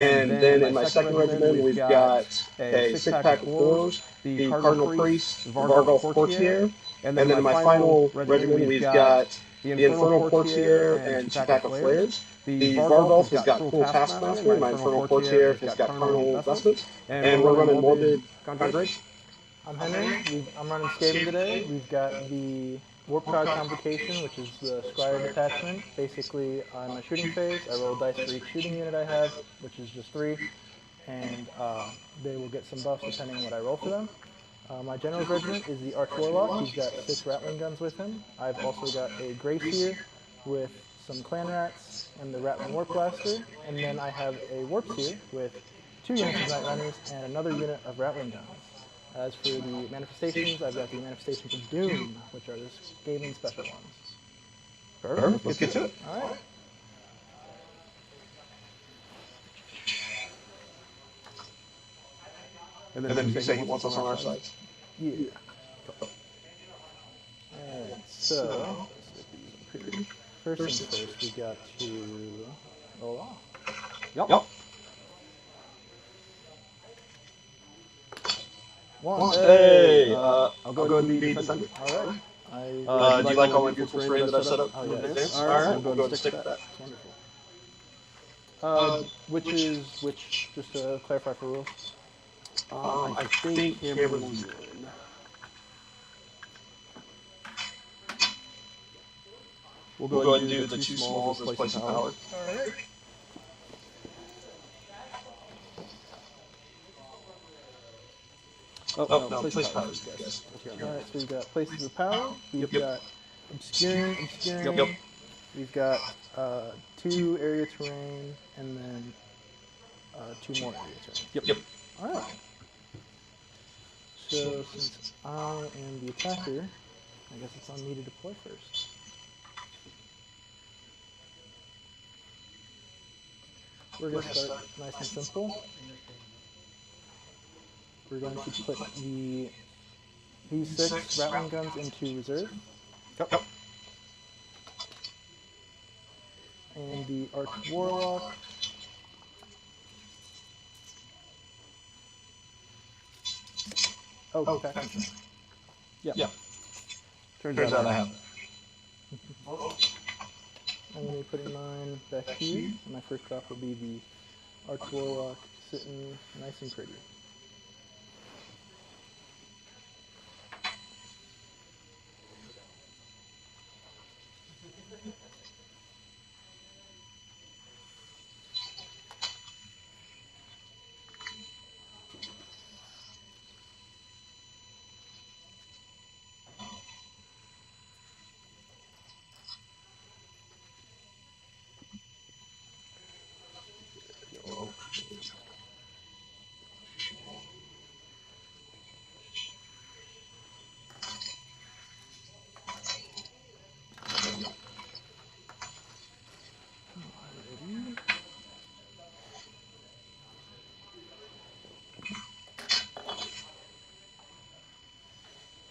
And then in my second regimen, we've got a six-pack of fours, the Cardinal Priest, the Vargolf Courtier, and then in my final regimen, we've got the Infernal Courtier and two-pack of flares. The Vargolf has got Cruel Taskmaster, my Infernal Courtier has got Carnal Investment, and we're running Morbid Conjuration. I'm Henry. I'm running Skaven today. We've got the Warp Cloud Convocation, which is the Squire detachment. Basically, on my shooting phase, I roll dice for each shooting unit I have, which is just 3, and they will get some buffs depending on what I roll for them. My General's Regiment is the Arch Warlock. He's got 6 Rattling Guns with him. I've also got a Grey Seer with some Clan Rats and the Rattling Warp Blaster, and then I have a Warp Seer with 2 units of Night Runners and another unit of Rattling Guns. As for the manifestations, I've got the Manifestations of Doom, which are the Skaven special ones. Perfect. Let's get to it. All right. And then you say he wants us on our side. Yeah. Alright, so first things first, we got to roll off. Yep. One. Hey! I'll go ahead and be defender. Alright. Do you like all infantry terrain that I've set up? Oh, yes. Alright, we'll go ahead and stick with that. Wonderful. Which, just to clarify for rules? I think Cameron's good. We'll go ahead and do the 2 smalls as placing power. Alright. No, place power is good, yes. Alright, so we've got Places of Power, we've got Obscuring, Yep. We've got 2 area terrain, and then 2 more area terrain. Yep. Alright. So, since I am the attacker, I guess it's on me to deploy first. We're going to start nice and simple. We're going to put these 6 Rattling Guns into reserve. Yep. And the Arch Warlock. Oh, back. Yeah. Turns out I have it. I'm going to be putting mine back here. And my first drop will be the Arch Warlock sitting nice and pretty.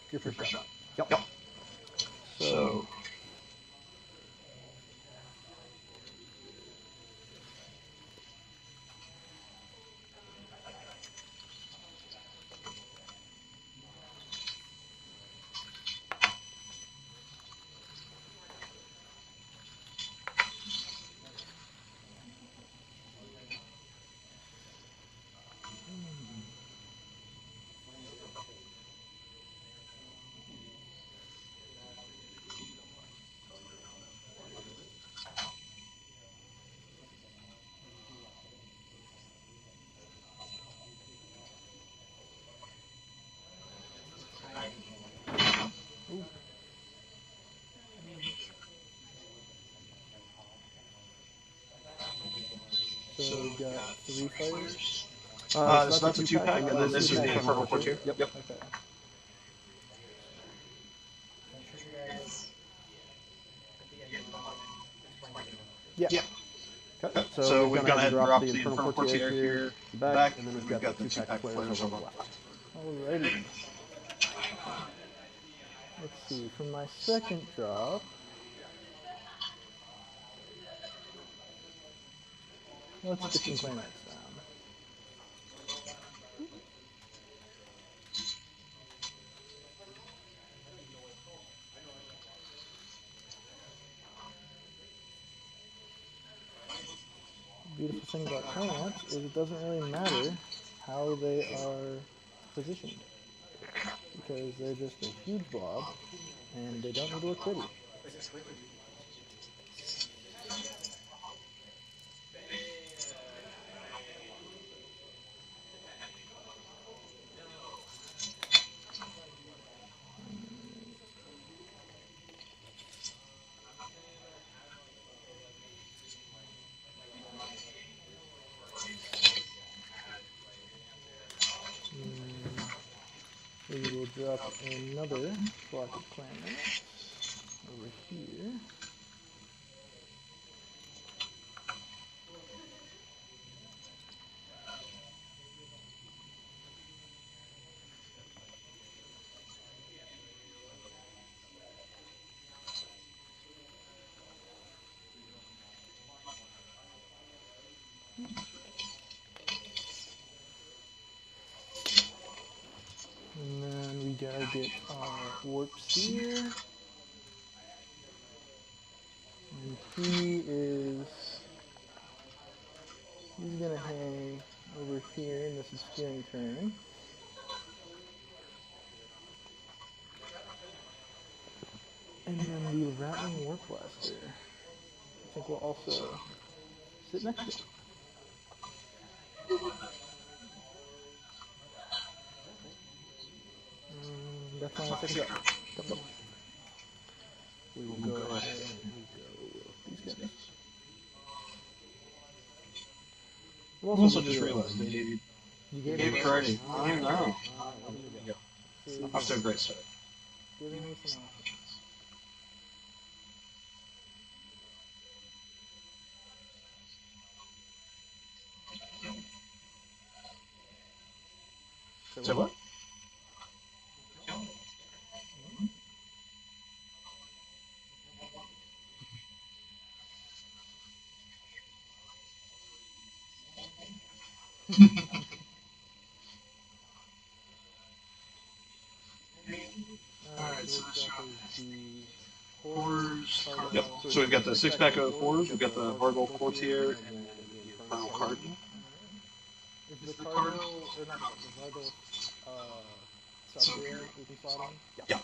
Your first shot. Yep. So So we've got 3 fires. so that's a 2-pack, and then this is the Infernal Courtier. Yep. Okay. Yeah. So we've gone ahead and dropped the Infernal Courtier here, back, and then we've got the 2-pack flares over the left. Alrighty. Let's see, for my second drop, let's get some Clan Rats down. thing about plants is it doesn't really matter how they are positioned because they're just a huge blob and they don't need to look pretty. We will drop another block of clan knights over here. And then we gotta get our warp seer. And he's gonna hang over here in this obscuring turn. And then the rattling warp blaster, I think, will also sit next to it. That's my second drop. We will go ahead and go with these guys. I'm also just realized, dude. You Gave gave it me Friday. I don't know. Off to a great start. giving me some options. Say what? Alright, so this drop is the horrors. Yep. So we've got the 6-pack of horrors, we've got the Vargol Courtier, and then the Infernal Cardinal. Is the Cardinal, or not the Vargol, Salguero, we can slot in? Yeah.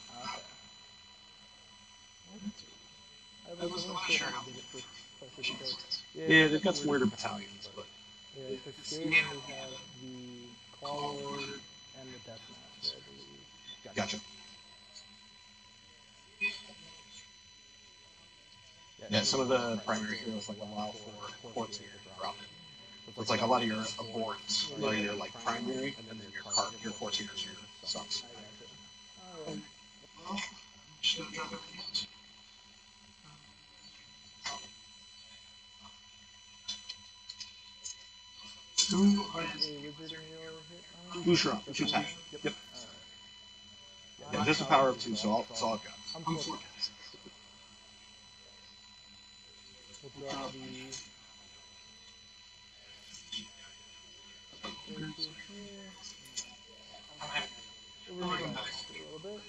Okay. I wasn't sure how they did it first question because Yeah, they've got some weirder battalions, but yeah, for Skaven we have the Claw Lord and the Death Master, I believe. gotcha. Yeah, Some of the primary heroes like allow for Courtier to drop in. So it's like a lot of your aborts are your like primary, and then your Courtiers are your subs. I gotcha. Alright. Just gonna drop everything else. Who are A wizard in your hit? Bushra, which is half. Yep. Yeah, just a power of 2, so that's all I've got. I'm 4 points. We'll draw the Racer here. We'll remove that for a little bit.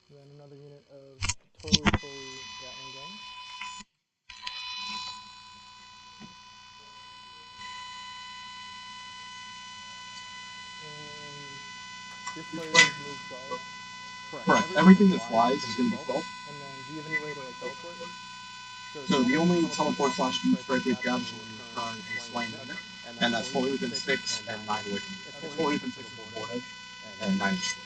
Then another unit of totally Gatling guns. And this player is moved 12. Correct. Everything that flies is going to be 12. And then do you have any way to like teleport? So the only teleport / speed strike we've got is when we turn a slain unit, and that's fully within 6 and 9 away from you. It's fully within 6 of the board edge, and 9 is free.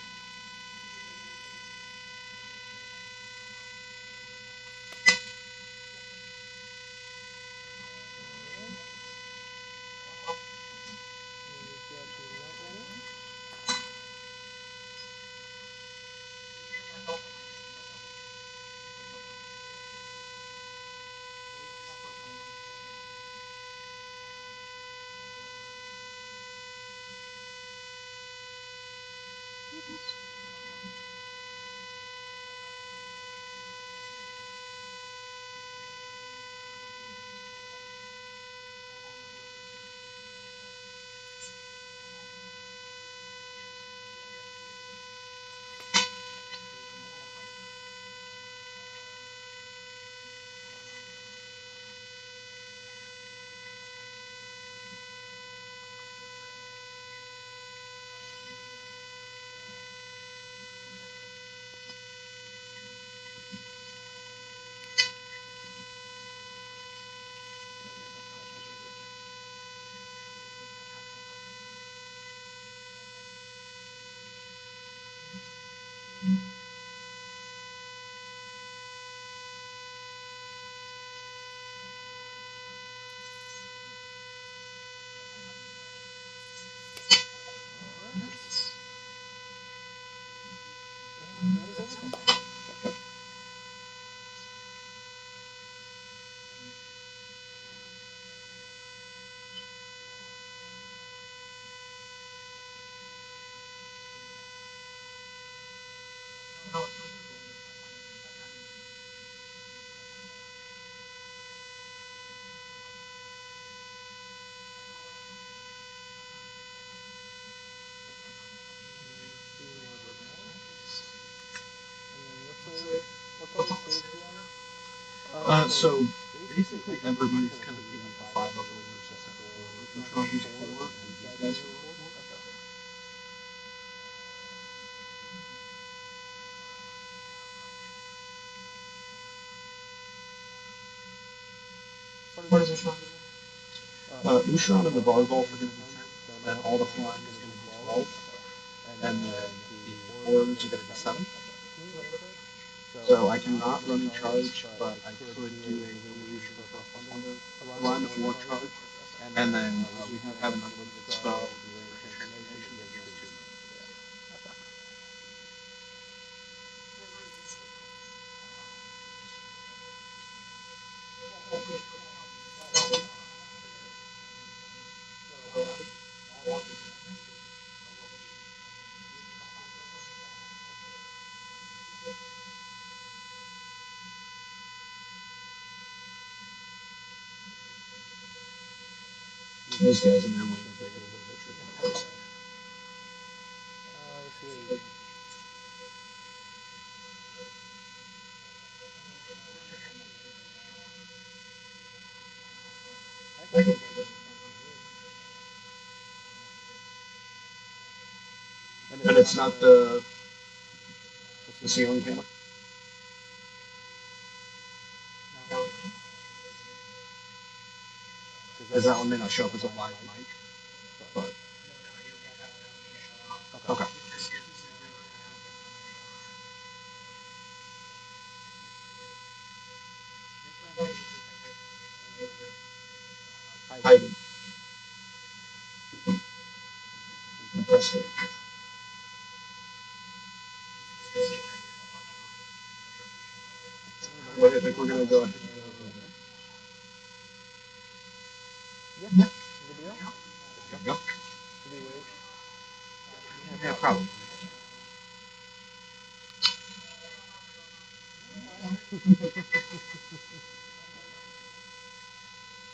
So basically everybody's going to be a 5 up versus a 7. Neutron who's 4, and these guys who are 4. Okay. What is Neutron? Neutron and the Vargolf are going to be 10, then all the flying is going to be 12, and then the horrors are going to be 7. Okay. Can you run in charge? So I cannot run in charge, but I could do a illusion for a plus 1 to run or charge. And then we do have an unlimited spell, Mirroring Transformation, that gives 2. Okay. Those guys in their wings make it a little bit tricky. I see what you're doing. I can see that coming from here. And it's not the ceiling camera? No. Because that one may not show up as a live mic, but... Okay. Hiding. Impressive. What do you think we're going to go ahead and go over there? Yeah. Good to go? There we go. Should we wait? Yeah, probably.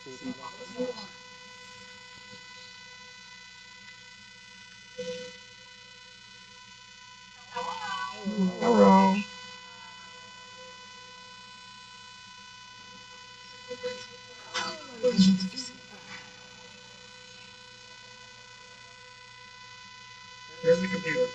See, it's not us. Hello. Hello. Oh, nobody's in the seat. There's the computer.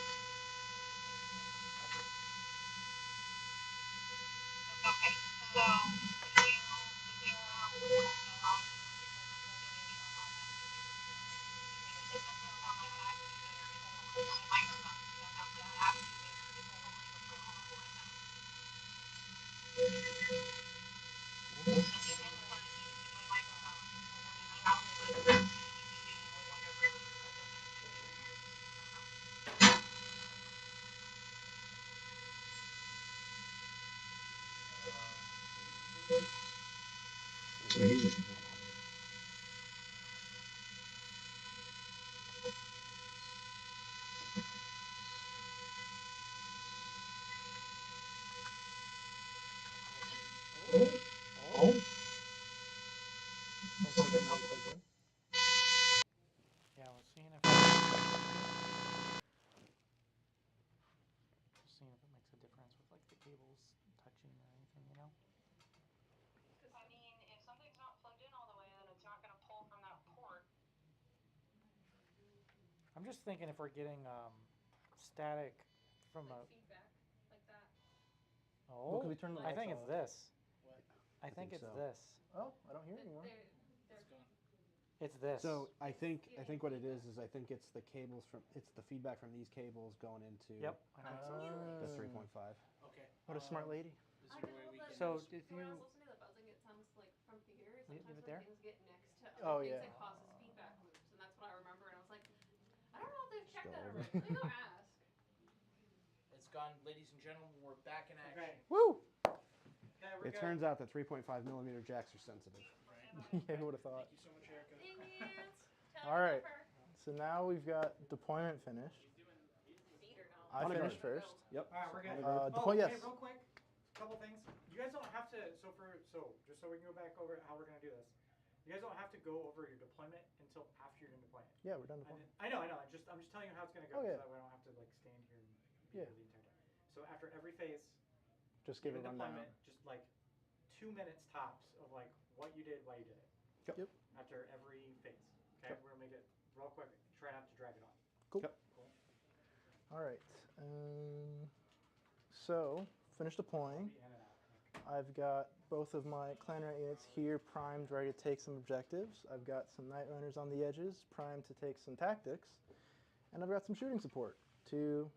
So he's just... Oh. Something didn't really plug in. Yeah, I was seeing if just seeing if it makes a difference with like the cables touching or anything, you know? I mean, if something's not plugged in all the way, then it's not going to pull from that port. I'm just thinking if we're getting static from Like a feedback, like that. oh, Well, can we turn the I lights think it's off? this. What? I think it's so. this. Oh, I don't hear it anymore. They're It's gone. It's this. So I think what it is I think it's the cables from it's the feedback from these cables going into Yep. I think so. the 3.5. Okay. What a smart lady. Is there a way we can... So if when I you was listening to the buzzing, it sounds like from here. leave Sometimes it when there. things get next to Oh, other things, yeah. it causes feedback loops, and that's what I remember. And I was like, I don't know if they've checked go that over. already. Let me go ask. It's gone, ladies and gentlemen. We're back in action. Okay. Woo! Okay, we're It good. turns out that 3.5 millimeter jacks are sensitive. Right. Yeah, who would have thought? Thank you so much, Erica. Dang it. All right. So now we've got deployment finished. I On a finished guard. first. Yep. All right, we're good. Deploy, yes. Hey, real quick, couple things. You guys don't have to. Just so we can go back over how we're gonna do this. You guys don't have to go over your deployment until after you're done deploying. Yeah, we're done deploying. I know. I'm just telling you how it's gonna go, Oh, so yeah. that way I don't have to like stand here and be Yeah. here the entire time. So after every phase, Just give in it a rundown. deployment, just like 2 minutes tops of like what you did, why you did it. Yep. After every phase. Okay, we're gonna make it real quick. Try not to drag it on. Cool. Yep. Cool. All right. So, finish I'll deploying. be in and out. I've got both of my clan rat units here primed, ready to take some objectives. I've got some night runners on the edges, primed to take some tactics. And I've got some shooting support to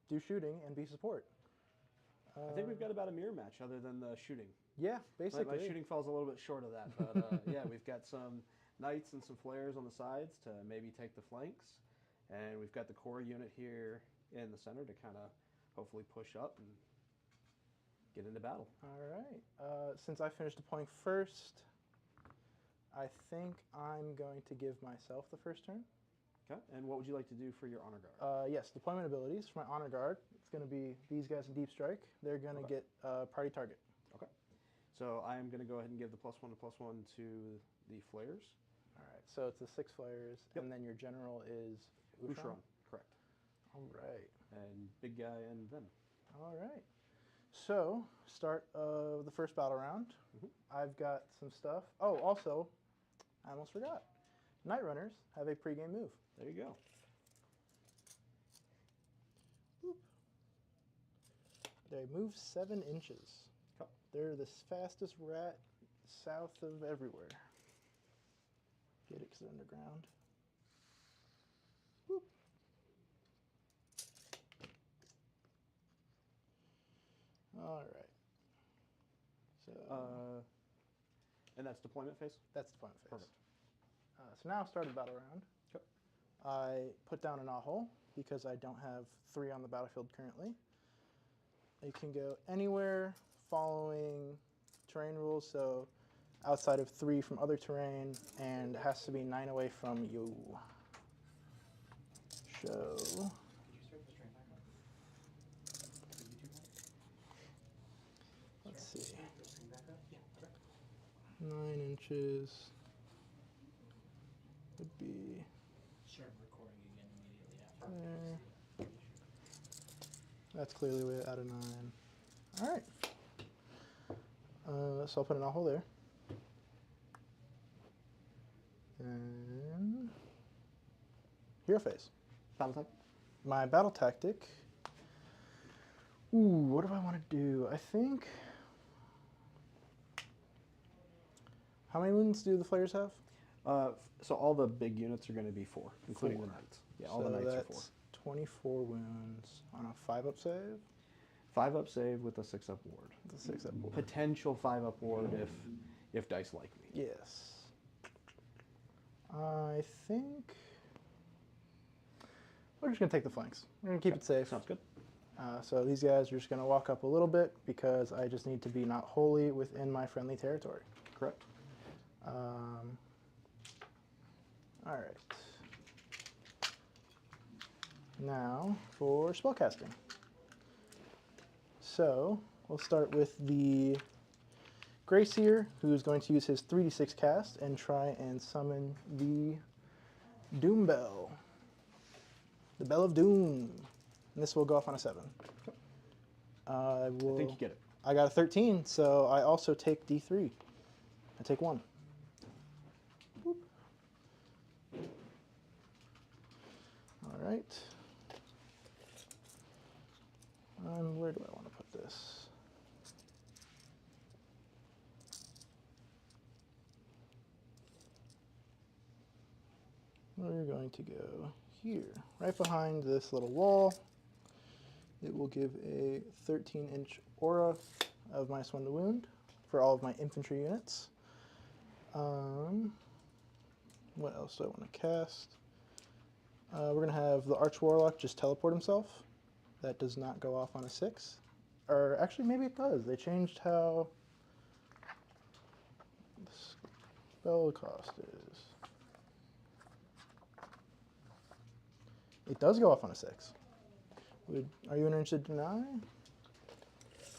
do shooting and be support. I think we've got about a mirror match other than the shooting. Yeah, basically. My shooting falls a little bit short of that, but yeah, we've got some knights and some flares on the sides to maybe take the flanks, and we've got the core unit here in the center to kind of hopefully push up and get into battle. All right. Since I finished deploying first, I think I'm going to give myself the first turn. Okay, and what would you like to do for your honor guard? Yes, deployment abilities for my honor guard. It's going to be these guys in deep strike. They're going to get party target. Okay, so I am going to go ahead and give the +1 to +1 to the flares. All right, so it's the 6 flares, and then your general is Ushron, correct. All right. And big guy and them. All right. So, start of the first battle round. I've got some stuff. Oh, also, I almost forgot. Night Runners have a pregame move. There you go. Boop. They move 7 inches. Okay. They're the fastest rat south of everywhere. Get it because they're underground. Boop. All right. So And that's deployment phase? that's deployment phase. Perfect. So now I've started battle round. Yep. I put down a knothole because I don't have 3 on the battlefield currently. It can go anywhere following terrain rules, so outside of 3 from other terrain, and it has to be 9 away from you. So, Did you start the stream back up? The YouTube one? let's see. The stream back up? Yeah. Okay. 9 inches would be Start recording again immediately after. there. That's clearly way out of 9. All right. So I'll put a knothole there. And hero phase. Battle type? My battle tactic. Ooh, what do I want to do? I think. How many wounds do the flares have? So all the big units are going to be 4, including 4. the knights. Yeah, all the So knights are that's 4. 24 wounds on a 5-up save. 5-up save with a 6-up ward. It's a 6-up ward. Potential 5-up ward if dice like me. Yes. I think we're just going to take the flanks. We're going to keep it safe. Sounds good. So these guys are just going to walk up a little bit because I just need to be not wholly within my friendly territory. Correct. All right. Now for spellcasting. So we'll start with the Grayseer, who's going to use his 3d6 cast and try and summon the Doom Bell. The Bell of Doom. And this will go off on a 7. I think you get it. I got a 13, so I also take D3. I take 1. Boop. All right. Where do I want to put this? We're going to go here, right behind this little wall. It will give a 13-inch aura of -1 to wound for all of my infantry units. What else do I want to cast? We're going to have the Arch Warlock just teleport himself. That does not go off on a 6. Or actually, maybe it does. They changed how the spell cost is. It does go off on a 6. Are you interested to deny?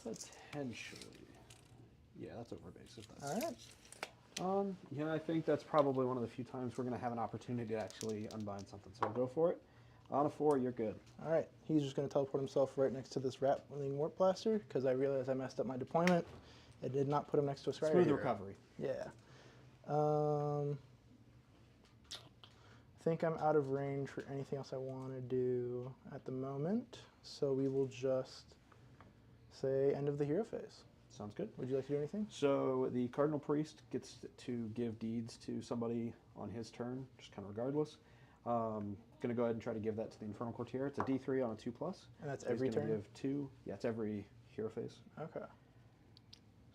Potentially. Yeah, that's over base. If that's... All right. Yeah, I think that's probably one of the few times we're going to have an opportunity to actually unbind something. So we'll go for it. On a 4, you're good. All right. He's just going to teleport himself right next to this rat-wielding warp blaster because I realized I messed up my deployment I did not put him next to a Scryer Smooth hero. recovery. Yeah. I think I'm out of range for anything else I want to do at the moment, so we will just say end of the hero phase. Sounds good. Would you like to do anything? So the Cardinal Priest gets to give deeds to somebody on his turn, just kind of regardless. Going to go ahead and try to give that to the Infernal Courtier. It's a D3 on a 2+. And that's So every he's gonna turn? give 2. Yeah, it's every hero phase. Okay.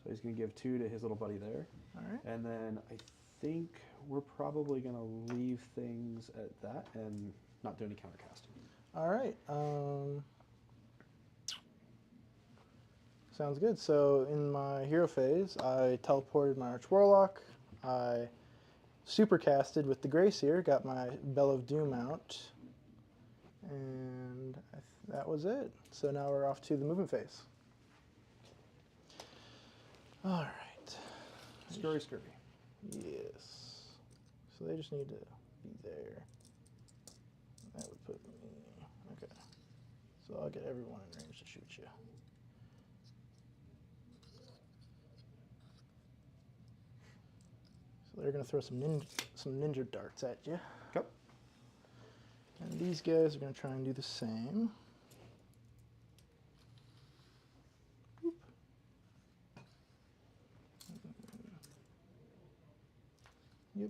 So he's going to give 2 to his little buddy there. All right. And then I think we're probably going to leave things at that and not do any countercasting. All right. Sounds good. So in my hero phase, I teleported my Arch Warlock. I supercasted with the Grayseer, got my Bell of Doom out, and that was it. So now we're off to the movement phase. All right. Scurry, scurry. Yes. So they just need to be there. That would put me... Okay. So I'll get everyone in range to shoot you. So they're going to throw some ninja darts at you. Okay. And these guys are going to try and do the same. Boop. Yep.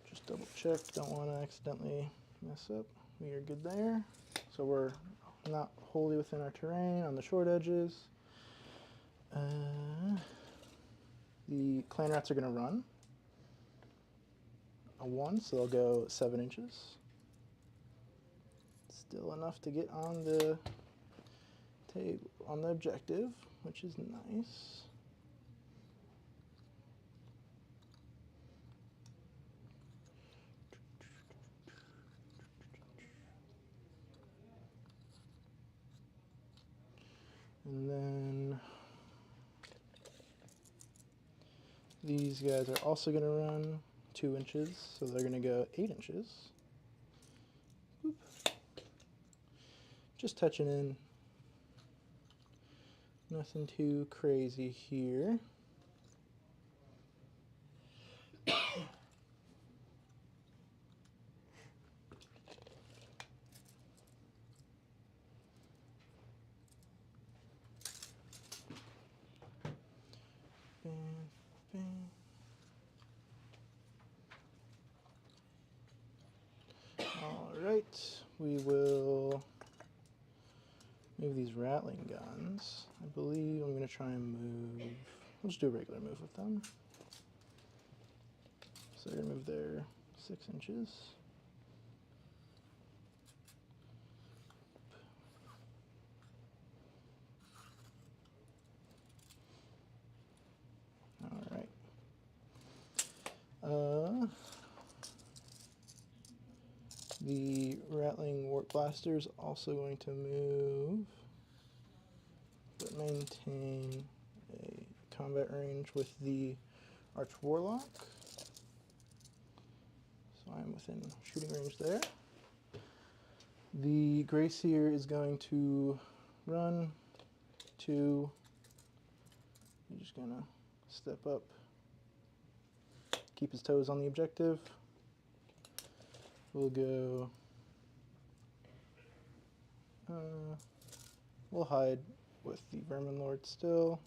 Just double check. Don't want to accidentally mess up. We are good there. So we're not wholly within our terrain on the short edges. The clan rats are going to run a 1, so they'll go 7 inches. Still enough to get on the table, on the objective, which is nice. And then these guys are also going to run 2 inches, so they're going to go 8 inches. Boop. Just touching in. Nothing too crazy here. Bam, bam. All right, we will move these rattling guns. I believe I'm going to try and move. We'll just do a regular move with them. So they're going to move there 6 inches. All right. The Rattling Warp Blaster is also going to move, but maintain a combat range with the Arch Warlock. So I'm within shooting range there. The Grayseer is going to run 2. He's just going to step up, keep his toes on the objective. We'll go, we'll hide with the Vermin Lord still,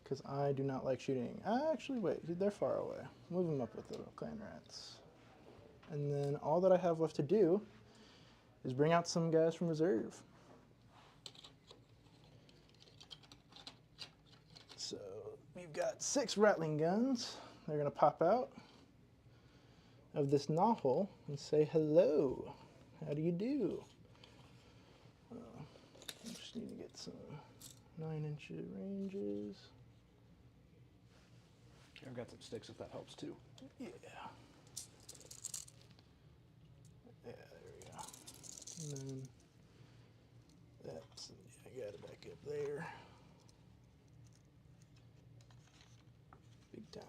because I do not like shooting. Actually, wait, they're far away. Move them up with the clan rats. And then all that I have left to do is bring out some guys from reserve. So we've got 6 rattling guns. They're going to pop out of this knothole and say hello. How do you do? I just need to get some 9-inch ranges. I've got some sticks if that helps too. Yeah. Yeah, there we go. And then that's, I got it back up there. Big time.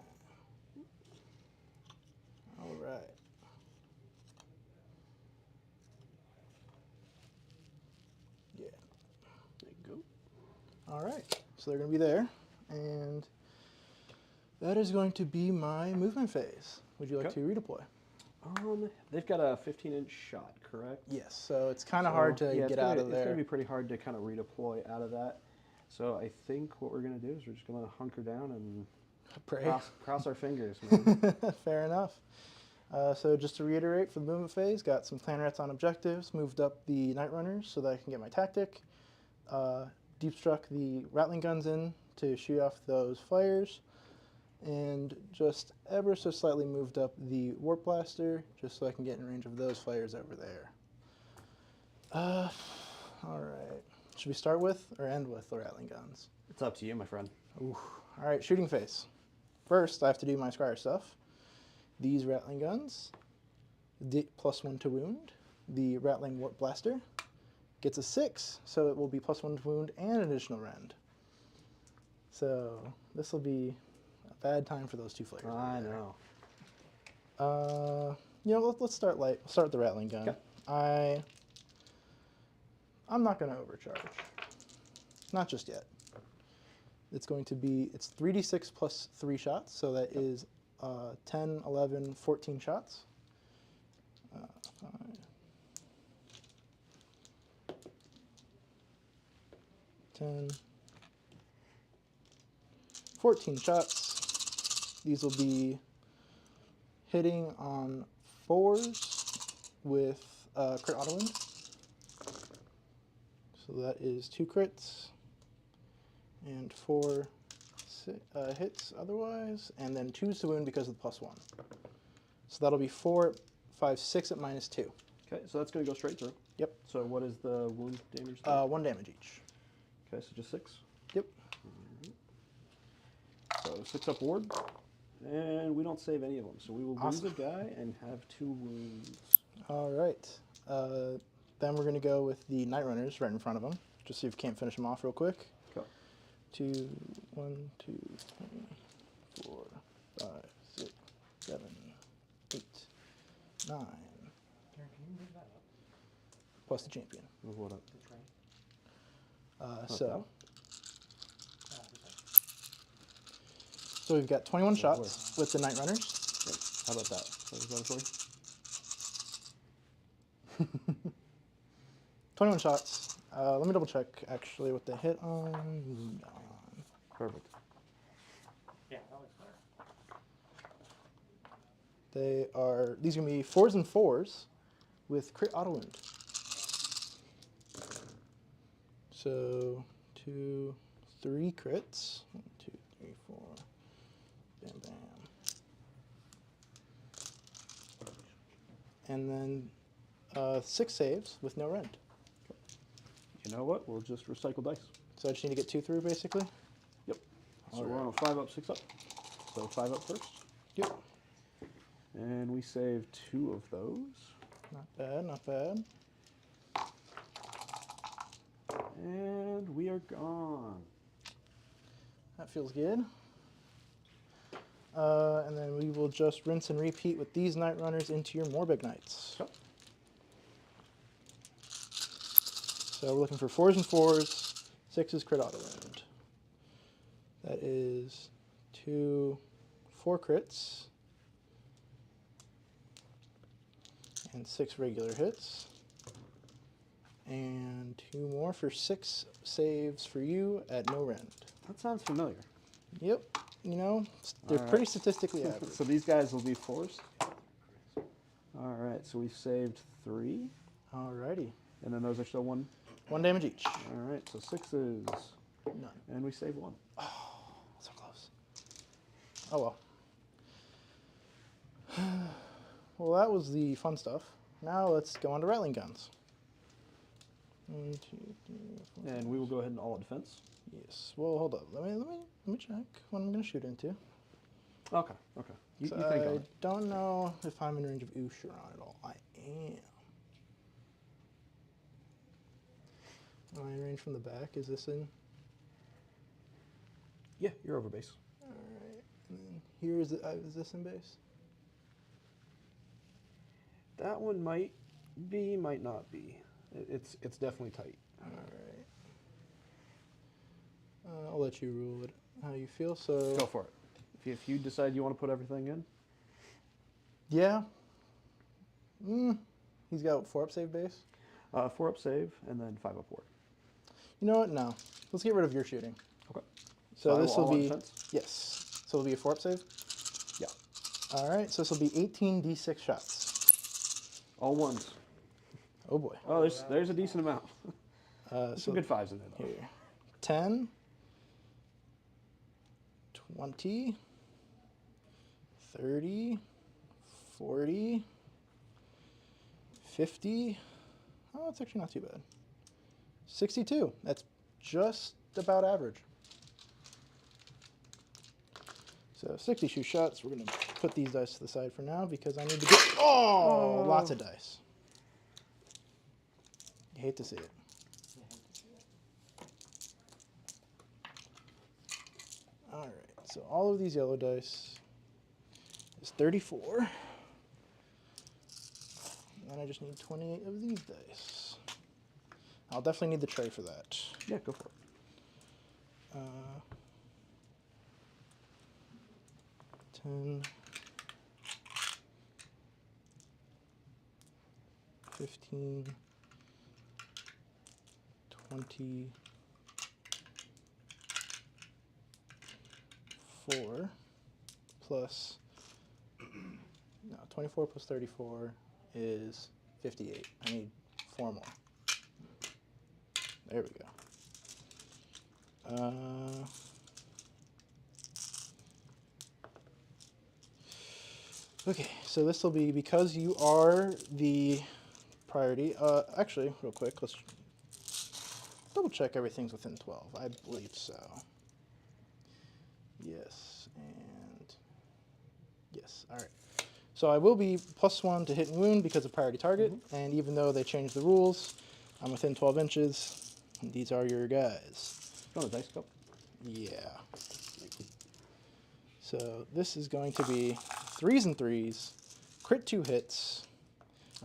All right. Yeah. There you go. All right. so they're going to be there. And that is going to be my movement phase. Would you like to redeploy? They've got a 15-inch shot, correct? Yes, so it's kind of hard to get out of there. It's going to be pretty hard to kind of redeploy out of that. So I think what we're going to do is we're just going to hunker down and pray. Cross our fingers, man. Fair enough. So just to reiterate, for the movement phase, got some clan rats on objectives, moved up the Night Runners so that I can get my tactic, deep struck the Rattling guns in to shoot off those fires, and just ever so slightly moved up the Warp Blaster just so I can get in range of those fires over there. Alright. Should we start with or end with the Rattling guns? It's up to you, my friend. Alright, shooting phase. First, I have to do my Scryer stuff. These Rattling guns, +1 to wound. The Rattling Warp Blaster gets a 6, so it will be +1 to wound and an additional rend. So this will be a bad time for those two flares. I know. You know, let's start light. Let's start with the Rattling gun. Okay. I'm not going to overcharge. Not just yet. It's going to be, it's 3d6 plus 3 shots, so that is 10, 11, 14 shots. 10, 14 shots. These will be hitting on 4s with crit auto wind. So that is 2 crits and 4 hits otherwise, and then 2s to wound because of the +1. So that'll be 4, 5, 6 at -2. Okay, so that's going to go straight through. Yep. So what is the wound damage? 1 damage each. Okay, so just 6. Yep. So 6 up ward, and we don't save any of them. So we will wound the guy and have 2 wounds. All right. Then we're going to go with the Night Runners right in front of them. Just see if we can't finish them off real quick. Okay. 2, 1, 2, 3, 4, 5, 6, 7, 8, 9. Darren, can you move that up? Plus the champion. Move what up? The train? So we've got 21 shots with the Night Runners. How about that? What was that for? 21 shots. Let me double check actually what they hit on. Perfect. Yeah, that looks better. They are, these are going to be 4s and 4s with crit auto wound. So 2, 3 crits. 1, 2, 3, 4. Bam, bam. And then 6 saves with no rend. You know what? We'll just recycle dice. So I just need to get 2 through basically? Yep. So All we're on a 5 up, 6 up. So 5 up first. Yep. And we save 2 of those. Not bad, not bad. And we are gone. That feels good. And then we will just rinse and repeat with these Night Runners into your Morbig Knights. Yep. So we're looking for 4s and 4s, 6s crit auto wound. That is 2, 4 crits, and 6 regular hits. And 2 more for 6 saves for you at no rend. That sounds familiar. Yep, you know, they're All pretty right. statistically average. So these guys will be 4s. All right, so we've saved 3. Alrighty. And then those are still 1. 1 damage each. All right, so 6s. None. And we save 1. So close. Oh well. Well, that was the fun stuff. Now let's go on to Rattling guns. 1, 2, 3, 4. And we will go ahead and all out defense. Yes. Well, hold up. Let me check what I'm going to shoot into. Okay, okay. You So think on I it. don't know if I'm in range of Ushuron at all. I am. Am I in range from the back? Is this in? Yeah, you're over base. All right. And then here is this in base? That one might be, might not be. It's definitely tight. All I'll let you rule it how you feel. So Go for it. If you decide you want to put everything in. yeah. He's got 4 up save base. 4 up save, and then 5 up ward. You know what? No. Let's get rid of your shooting. Okay. So this will all on be defense? yes. So it'll be a 4 up save. Yeah. All right. So this will be 18 d6 shots. All ones. Oh boy. Oh, there's a decent amount. So Some good 5s in there, though. here, 10, 20, 30, 40, 50. Oh, it's actually not too bad. 62. That's just about average. So 62 shots. We're going to put these dice to the side for now because I need to get... Oh! Lots of dice. You hate to see it. All right. So all of these yellow dice is 34. And then I just need 28 of these dice. I'll definitely need the tray for that. Yeah, go for it. 10, 15, 20, 4 plus, no, 24 plus 34 is 58. I need 4 more. There we go. Okay, so this will be, because you are the priority, actually, real quick, let's double check everything's within 12. I believe so. Yes, and yes, all right. So I will be +1 to hit and wound because of priority target, and even though they changed the rules, I'm within 12 inches. And these are your guys. You want a dice cup? Yeah. So this is going to be 3s and 3s, crit 2 hits,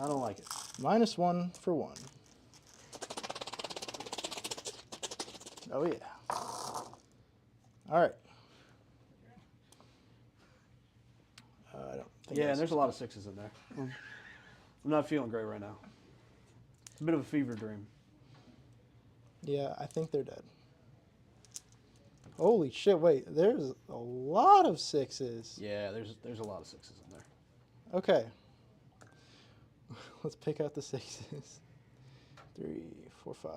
I don't like it. -1 for 1. Oh yeah. All right. I don't think. Yeah, and there's a lot of 6s in there. I'm not feeling great right now. It's a bit of a fever dream. Yeah, I think they're dead. Holy shit! Wait, there's a lot of 6s. Yeah, there's a lot of 6s in there. Okay. Let's pick out the 6s. 3, 4, 5,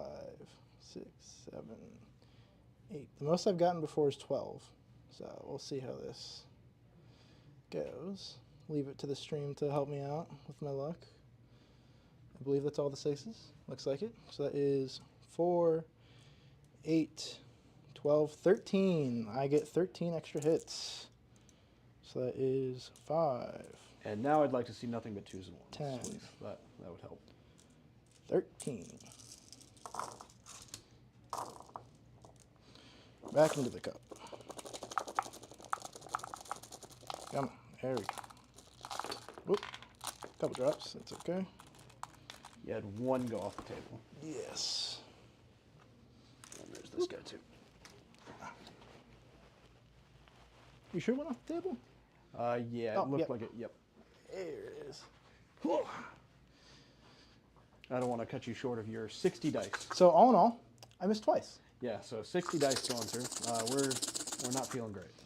6, 7, 8. The most I've gotten before is 12. So we'll see how this goes. Leave it to the stream to help me out with my luck. I believe that's all the 6s. Looks like it. So that is 4, 8, 12, 13. I get 13 extra hits. So that is 5. And now I'd like to see nothing but 2s and 1s. 10. Please. That would help. 13. Back into the cup. Come on. There we go. Whoop. Couple drops. That's okay. You had 1 go off the table. Yes. And there's this guy too. You sure went off the table? Yeah, Oh, it looked yep. like it. Yep. There it is. I don't want to cut you short of your 60 dice. So all in all, I missed twice. Yeah, so 60 dice going through. We're not feeling great.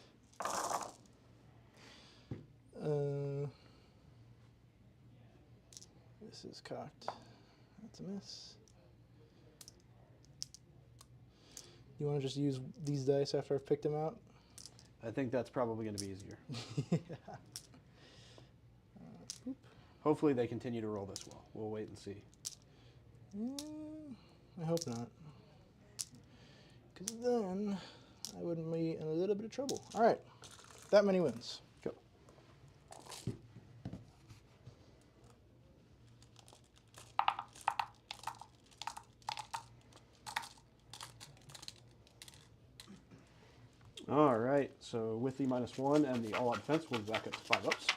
This is cocked. That's a miss. You want to just use these dice after I've picked them out? I think that's probably going to be easier. Yeah. Hopefully they continue to roll this well. We'll wait and see. I hope not. Because then I would be in a little bit of trouble. All right. That many wins. Go. All right. So with the -1 and the all-out defense, we'll be back up to 5 ups.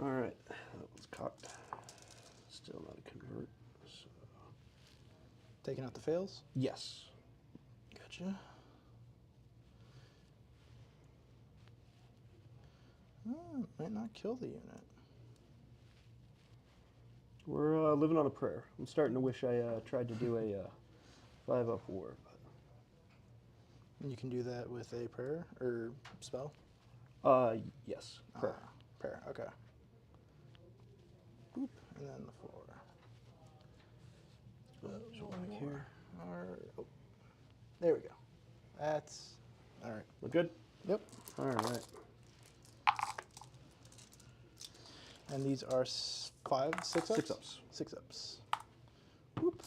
All right. That was cocked. Still not a convert. So Taking out the fails? Yes. Gotcha. Oh, might not kill the unit. We're living on a prayer. I'm starting to wish I tried to do a 5-up war. And you can do that with a prayer or spell? Yes, prayer. Prayer, okay. Boop, and then the 4. Back here. Oh, there we go. That's all right. We're good? Yep. All right. And these are 6 ups? 6 ups. 6 ups. Whoop.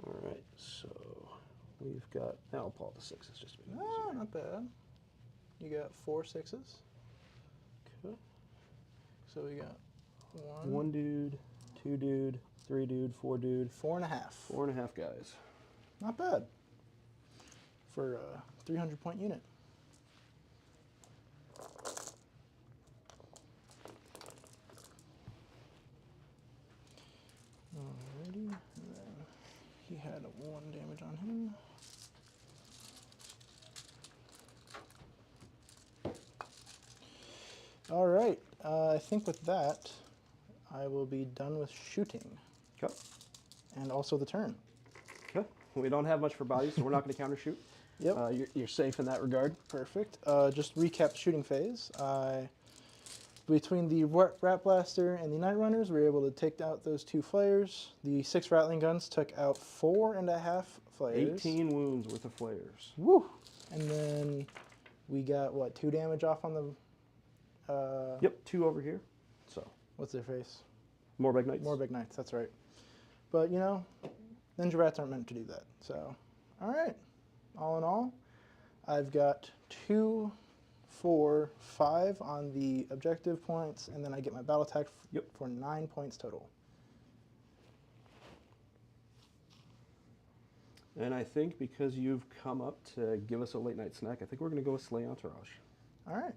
All right, so we've got, now I'll pull out the 6s just to make it Ah, easier. not bad. You got 4 6s. Okay. So we got 1, 1 dude, 2 dude, 3 dude, 4 dude. 4.5. 4.5 guys. Not bad for a 300-point unit. Alrighty, and then he had 1 damage on him. All right, I think with that, I will be done with shooting. Okay. And also the turn. Okay. We don't have much for bodies, so we're not going to counter shoot. Yep. You're safe in that regard. Perfect. Just recap shooting phase. Between the Rat Blaster and the Night Runners, we were able to take out those 2 flares. The 6 Rattling Guns took out 4.5 flares. 18 wounds worth of flares. Woo! And then we got, what, 2 damage off on the... Yep, 2 over here. So What's their face? Morbeg Knights. Morbeg Knights, that's right. But, you know, Ninja Rats aren't meant to do that. So, all right. All in all, I've got 2, 4, 5 on the objective points, and then I get my battle attack for 9 points total. And I think because you've come up to give us a late night snack, I think we're going to go with Slay Entourage. All right.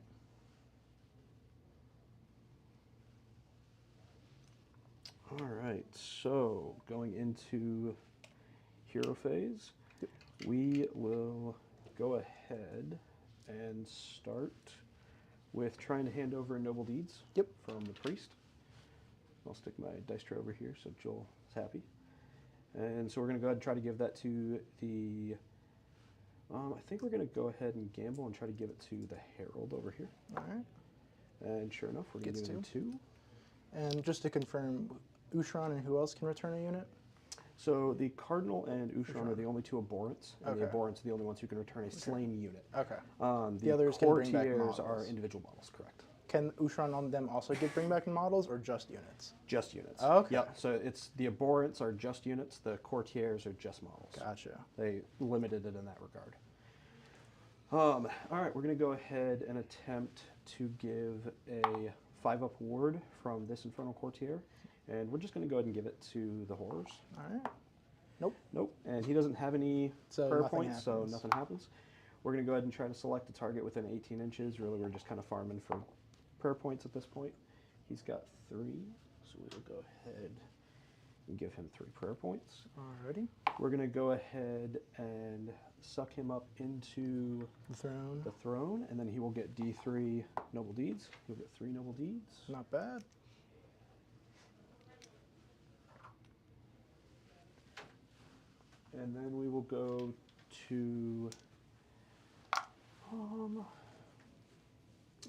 All right, so going into hero phase, we will go ahead and start with trying to hand over Noble Deeds from the priest. I'll stick my dice tray over here so Joel is happy. And so we're going to go ahead and try to give that to the... I think we're going to go ahead and gamble and try to give it to the Herald over here. All right. And sure enough, we're going to give it 2. And just to confirm, Ushran and who else can return a unit? So the Cardinal and Ushran are the only 2 abhorrents, and the abhorrents are the only ones who can return a slain unit. Okay. The others can bring back courtiers models. are individual models, correct? Can Ushran on them also get bring back models or just units? Just units. Okay. Yep. So it's the abhorrents are just units, the courtiers are just models. Gotcha. They limited it in that regard. All right, we're going to go ahead and attempt to give a 5-up ward from this Infernal Courtier, and we're just going to go ahead and give it to the Horrors. All right. Nope. Nope, and he doesn't have any So prayer nothing points, so happens. nothing happens. We're going to go ahead and try to select a target within 18 inches. Really, we're just kind of farming for prayer points at this point. He's got 3, so we'll go ahead and give him 3 prayer points. Alrighty. We're going to go ahead and suck him up into The throne. and then he will get D3 Noble Deeds. He'll get 3 Noble Deeds. Not bad. And then we will go to...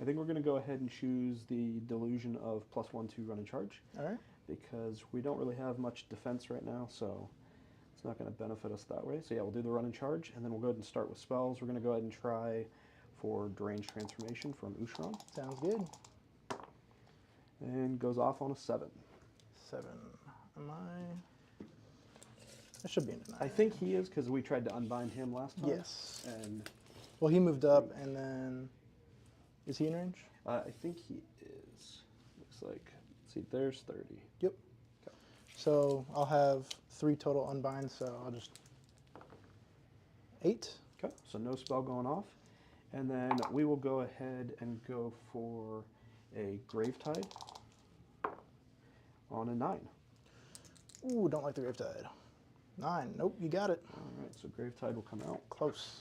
I think we're going to go ahead and choose the Delusion of +1 to run and charge. All right. Because we don't really have much defense right now, so it's not going to benefit us that way. So yeah, we'll do the run and charge, and then we'll go ahead and start with spells. We're going to go ahead and try for Deranged Transformation from Ushran. Sounds good. And goes off on a 7. 7. Am I? I should be in denial. I think he is, because we tried to unbind him last time. Yes. And Well, he moved up, and then is he in range? I think he is. Looks like, let's see, there's 30. Yep. Okay. So I'll have 3 total unbind, so I'll just 8. Okay, so no spell going off. And then we will go ahead and go for a Gravetide on a 9. Ooh, don't like the Gravetide. 9. Nope, you got it. All right, so Gravetide will come out. Close.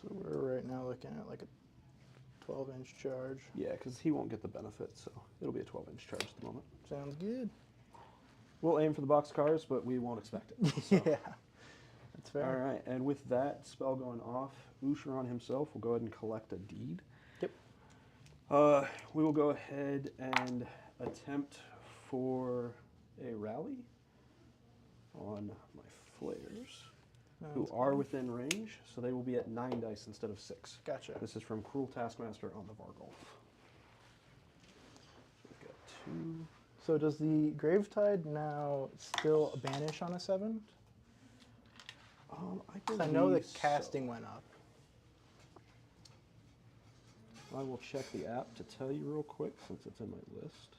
So we're right now looking at like a 12-inch charge. Yeah, because he won't get the benefit, so it'll be a 12-inch charge at the moment. Sounds good. We'll aim for the box cars, but we won't expect it. So. Yeah, that's fair. All right, and with that spell going off, Usharon himself will go ahead and collect a deed. Yep. We will go ahead and attempt for a rally on my flares, who are within range, so they will be at 9 dice instead of 6. Gotcha. This is from Cruel Taskmaster on the Vargolf. So we've got 2. So does the Gravetide now still banish on a 7? I know the casting went up. I will check the app to tell you real quick since it's in my list.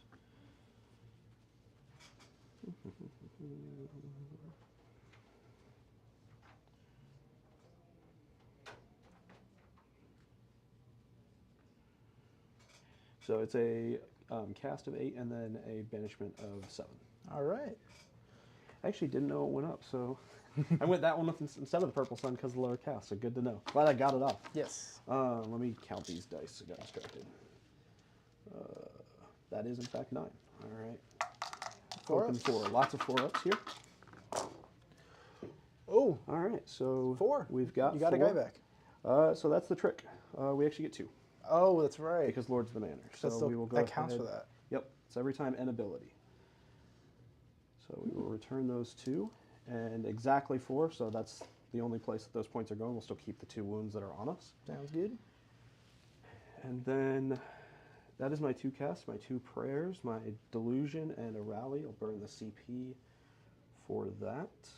So it's a cast of 8 and then a banishment of 7. All right. I actually didn't know it went up, so I went that one with instead of the Purple Sun because of the lower cast, so good to know. Glad I got it off. Yes. Let me count these dice. I got distracted. That is, in fact, 9. All right. 4 Open ups. 4. Lots of 4-ups here. Oh. All right, so 4. we've got You got 4. a guy back. So that's the trick. We actually get 2 Oh, that's right. because Lord's of the Manor. So That's the- we will go that counts ahead. for that. Yep, it's every time an ability. So we will return those 2, and exactly 4, so that's the only place that those points are going. We'll still keep the 2 wounds that are on us. Sounds good. And then that is my 2 casts, my 2 prayers, my delusion, and a rally. I'll burn the CP for that.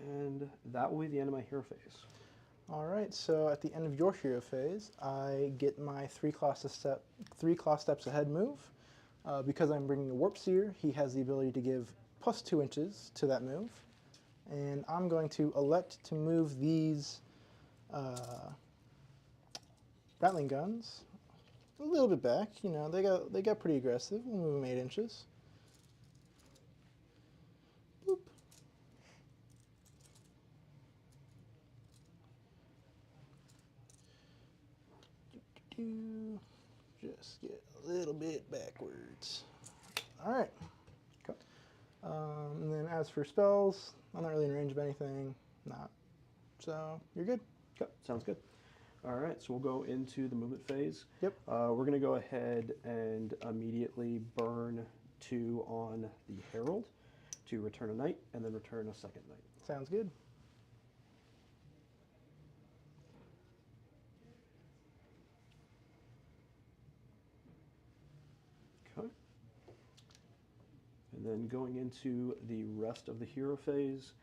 And that will be the end of my hero phase. All right, so at the end of your hero phase, I get my 3 claw steps ahead move. Because I'm bringing a Warp Seer, he has the ability to give plus 2 inches to that move. And I'm going to elect to move these Rattling Guns a little bit back. You know, they got pretty aggressive. We'll move them 8 inches. Boop. Just get a little bit backwards. All right. Okay. And then as for spells, I'm not really in range of anything. Not. So you're good. Okay, sounds good. All right, so we'll go into the movement phase. Yep. We're going to go ahead and immediately burn 2 on the Herald to return a knight, and then return a second knight. Sounds good. Okay. And then going into the rest of the hero phase,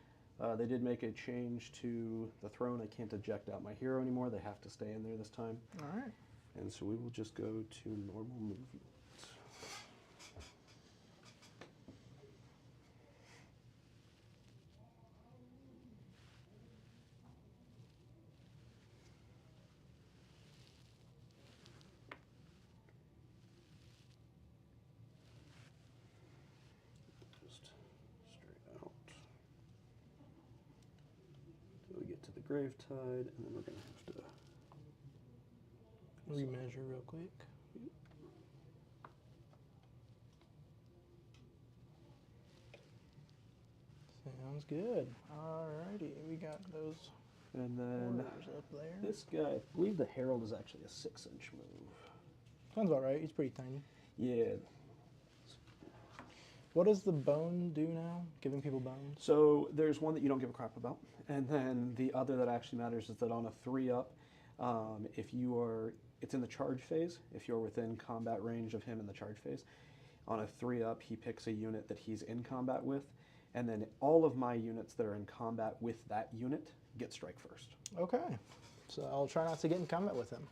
they did make a change to the throne. I can't eject out my hero anymore. They have to stay in there this time. All right. And so we will just go to normal movement. Just straight out. Till we get to the Gravetide, and then we're going to have to Remeasure real quick. Sounds good. Alrighty, we got those And then orders up there. this guy, I believe the Herald is actually a 6-inch move. Sounds about right. He's pretty tiny. Yeah. What does the bone do now? Giving people bones? So there's one that you don't give a crap about, and then the other that actually matters is that on a 3-up, if you are, it's in the charge phase. If you're within combat range of him in the charge phase, on a 3-up, he picks a unit that he's in combat with, and then all of my units that are in combat with that unit get strike first. Okay. So I'll try not to get in combat with him.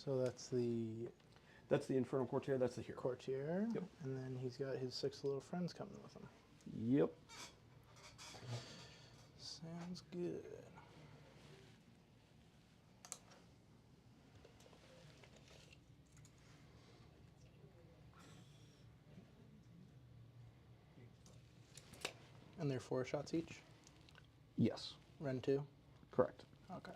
So that's the Infernal Courtier. That's the hero. courtier. Yep. And then he's got his 6 little friends coming with him. Yep. Sounds good. And they're 4 shots each? Yes. Ren 2? Correct. Okay.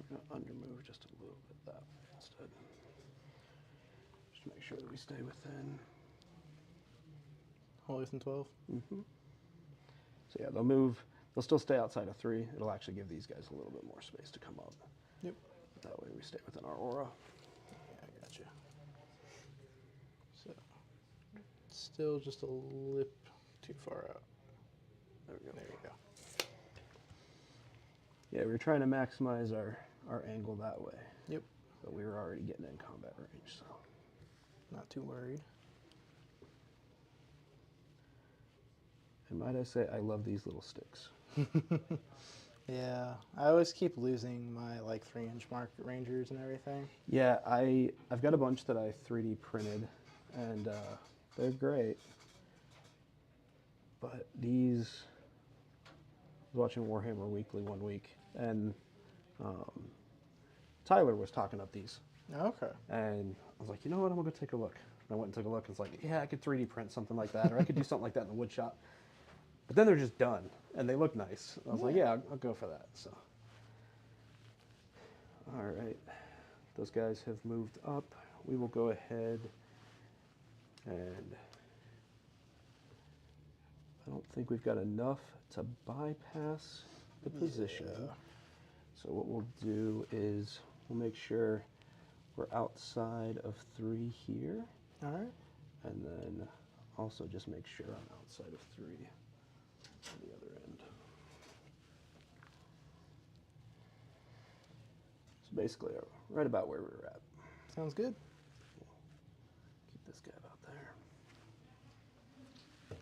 We're going to undermove just a little bit that way instead. Just to make sure that we stay within. All within 12? Mm-hmm. So yeah, they'll move. They'll still stay outside of 3. It'll actually give these guys a little bit more space to come up. Yep. That way we stay within our aura. Yeah, I got you. So, still just a lip too far out. There we go. There you go. Yeah, we were trying to maximize our angle that way. Yep. But we were already getting in combat range, so. Not too worried. And might I say, I love these little sticks. Yeah, I always keep losing my like 3-inch mark rangers and everything. Yeah, I've got a bunch that I 3D printed, and they're great. But these, I was watching Warhammer Weekly one week, and Tyler was talking up these. Okay. And I was like, you know what, I'm going to take a look. And I went and took a look, and it's like, yeah, I could 3D print something like that, or I could do something like that in the wood shop. But then they're just done, and they look nice. I was like, yeah, I'll go for that. So, all right, those guys have moved up. We will go ahead and I don't think we've got enough to bypass the position. Yeah. So what we'll do is we'll make sure we're outside of 3 here. All right. And then also just make sure I'm outside of 3 on the other end. So basically, right about where we were at. Sounds good. Keep this guy out there. Let's see.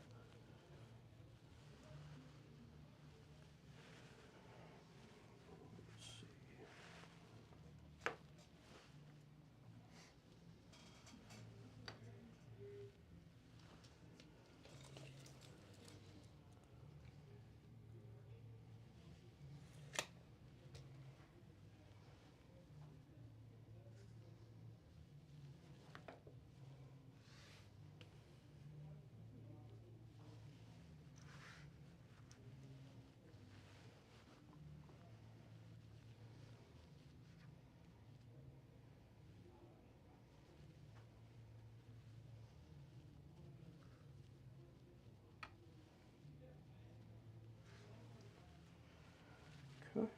Okay.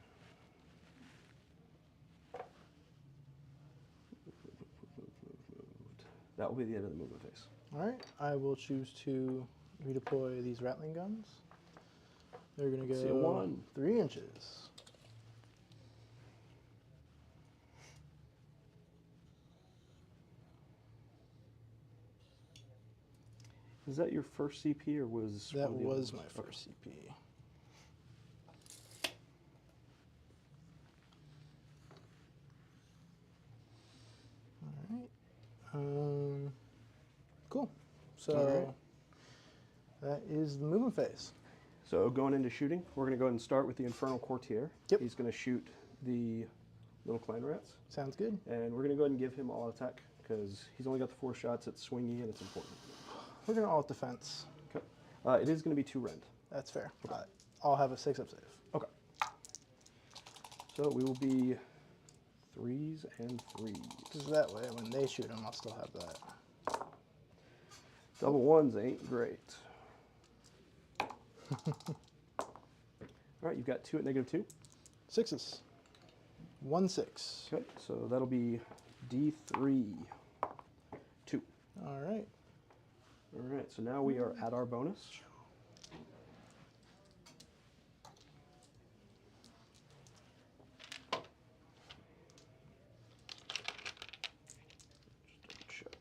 That will be the end of the movement phase. All right. I will choose to redeploy these rattling guns. They're going to See a go 1. 3 inches. Is that your first CP, or was That one of the other was my ones? first CP. Cool. So that is the movement phase. So going into shooting, we're going to go ahead and start with the Infernal Courtier. Yep. He's going to shoot the little clan rats. Sounds good. And we're going to go ahead and give him all attack because he's only got the 4 shots. It's swingy and it's important. We're going to all defense. Okay. It is going to be 2 rend. That's fair. I'll have a 6-up save. Okay. So we will be 3s and 3s. Because that way, when they shoot them, I'll still have that. Double 1s ain't great. All right, you've got 2 at -2. 6s. 1 6. Okay, so that'll be D3. 2. All right. All right, so now we are at our bonus. Just double check.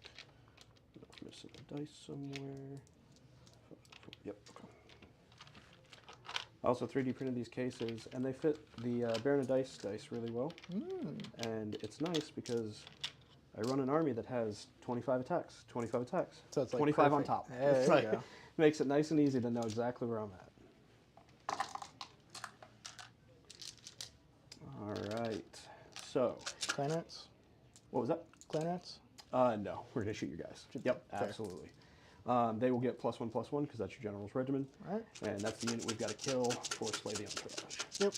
Not missing a dice somewhere. Yep, okay. I also 3D printed these cases, and they fit the Baron of Dice really well. And it's nice because I run an army that has 25 attacks, 25 attacks, So it's like 25 on perfect. top. Yeah, It's there you like- go. makes it nice and easy to know exactly where I'm at. All right, so Clan rats? what was that? Clan rats? No, we're gonna shoot your guys. Yep, Fair. absolutely. They will get +1/+1 because that's your general's regimen, All right. and that's the unit we've got to kill for Slay the Entourage. Yep.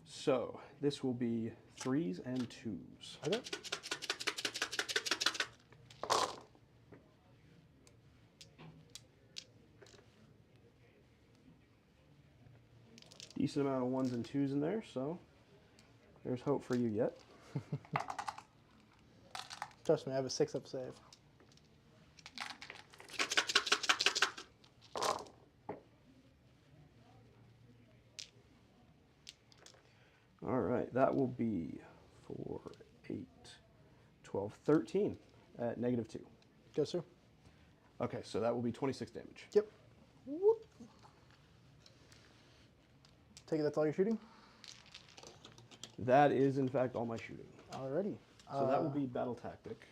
So this will be 3s and 2s. Okay. Decent amount of 1s and 2s in there, so there's hope for you yet. Trust me, I have a 6-up save. All right, that will be 4, 8, 12, 13 at -2. Go, sir. Okay, so that will be 26 damage. Yep. Whoop. Take it that's all you're shooting? That is, in fact, all my shooting. Alrighty. So that will be battle tactic.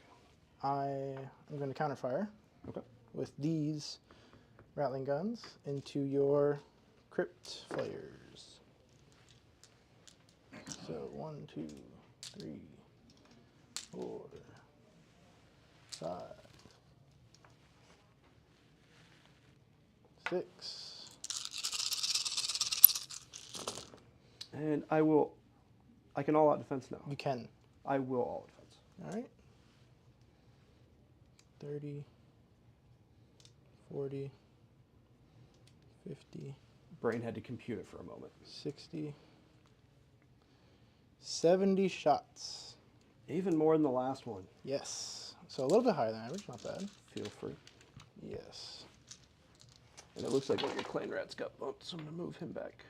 I am going to counterfire Okay. with these rattling guns into your crypt flayers. So 1, 2, 3, 4, 5, 6. And I can all out defense now. You can. I will all defense. All right. 30, 40, 50, Brain had to compute it for a moment. 60, 70 shots. Even more than the last one. Yes. So a little bit higher than average, not bad. Feel free. Yes. And it looks like one of your clan rats got bumped, so I'm going to move him back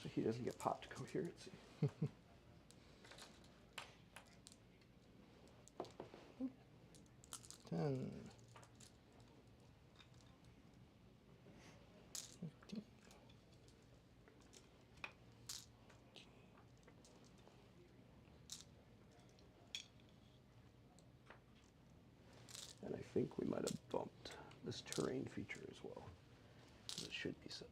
so he doesn't get popped coherency. Ten. 15. And I think we might have bumped this terrain feature as well. It should be center.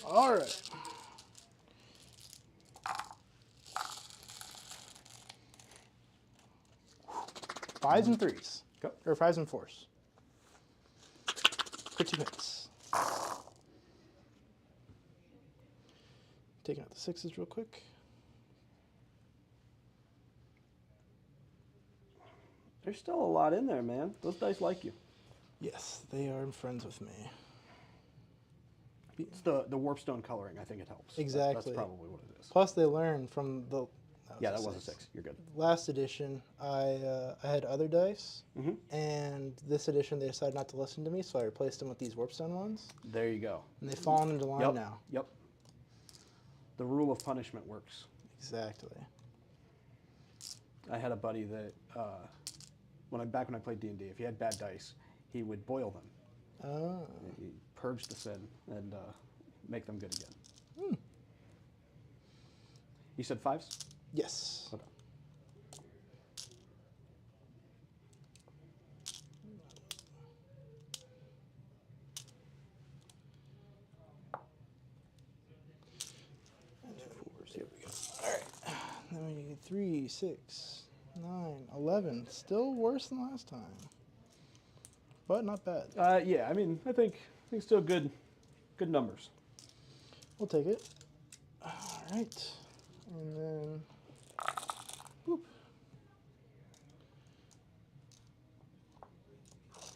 All right. Fives and threes. Go. Or fives and fours. For 2 hits. Taking out the 6s real quick. There's still a lot in there, man. Those dice like you. Yes, they are friends with me. It's the warpstone coloring. I think it helps. Exactly. That's probably what it is. Plus, they learn from the Yeah, that was a 6. You're good. Last edition, I had other dice, Mm-hmm. and this edition they decided not to listen to me, so I replaced them with these Warpstone ones. There you go. And they've fallen into line Yep. now. Yep. The rule of punishment works. Exactly. I had a buddy that back when I played D&D, if he had bad dice, he would boil them. Oh. He purged the sin and make them good again. Hmm. You said 5s? Yes. Okay. Here we go. All right. Then we get 3, 6, 9, 11. Still worse than last time. But not bad. Yeah, I mean, I think still good numbers. We'll take it. All right. And then, boop.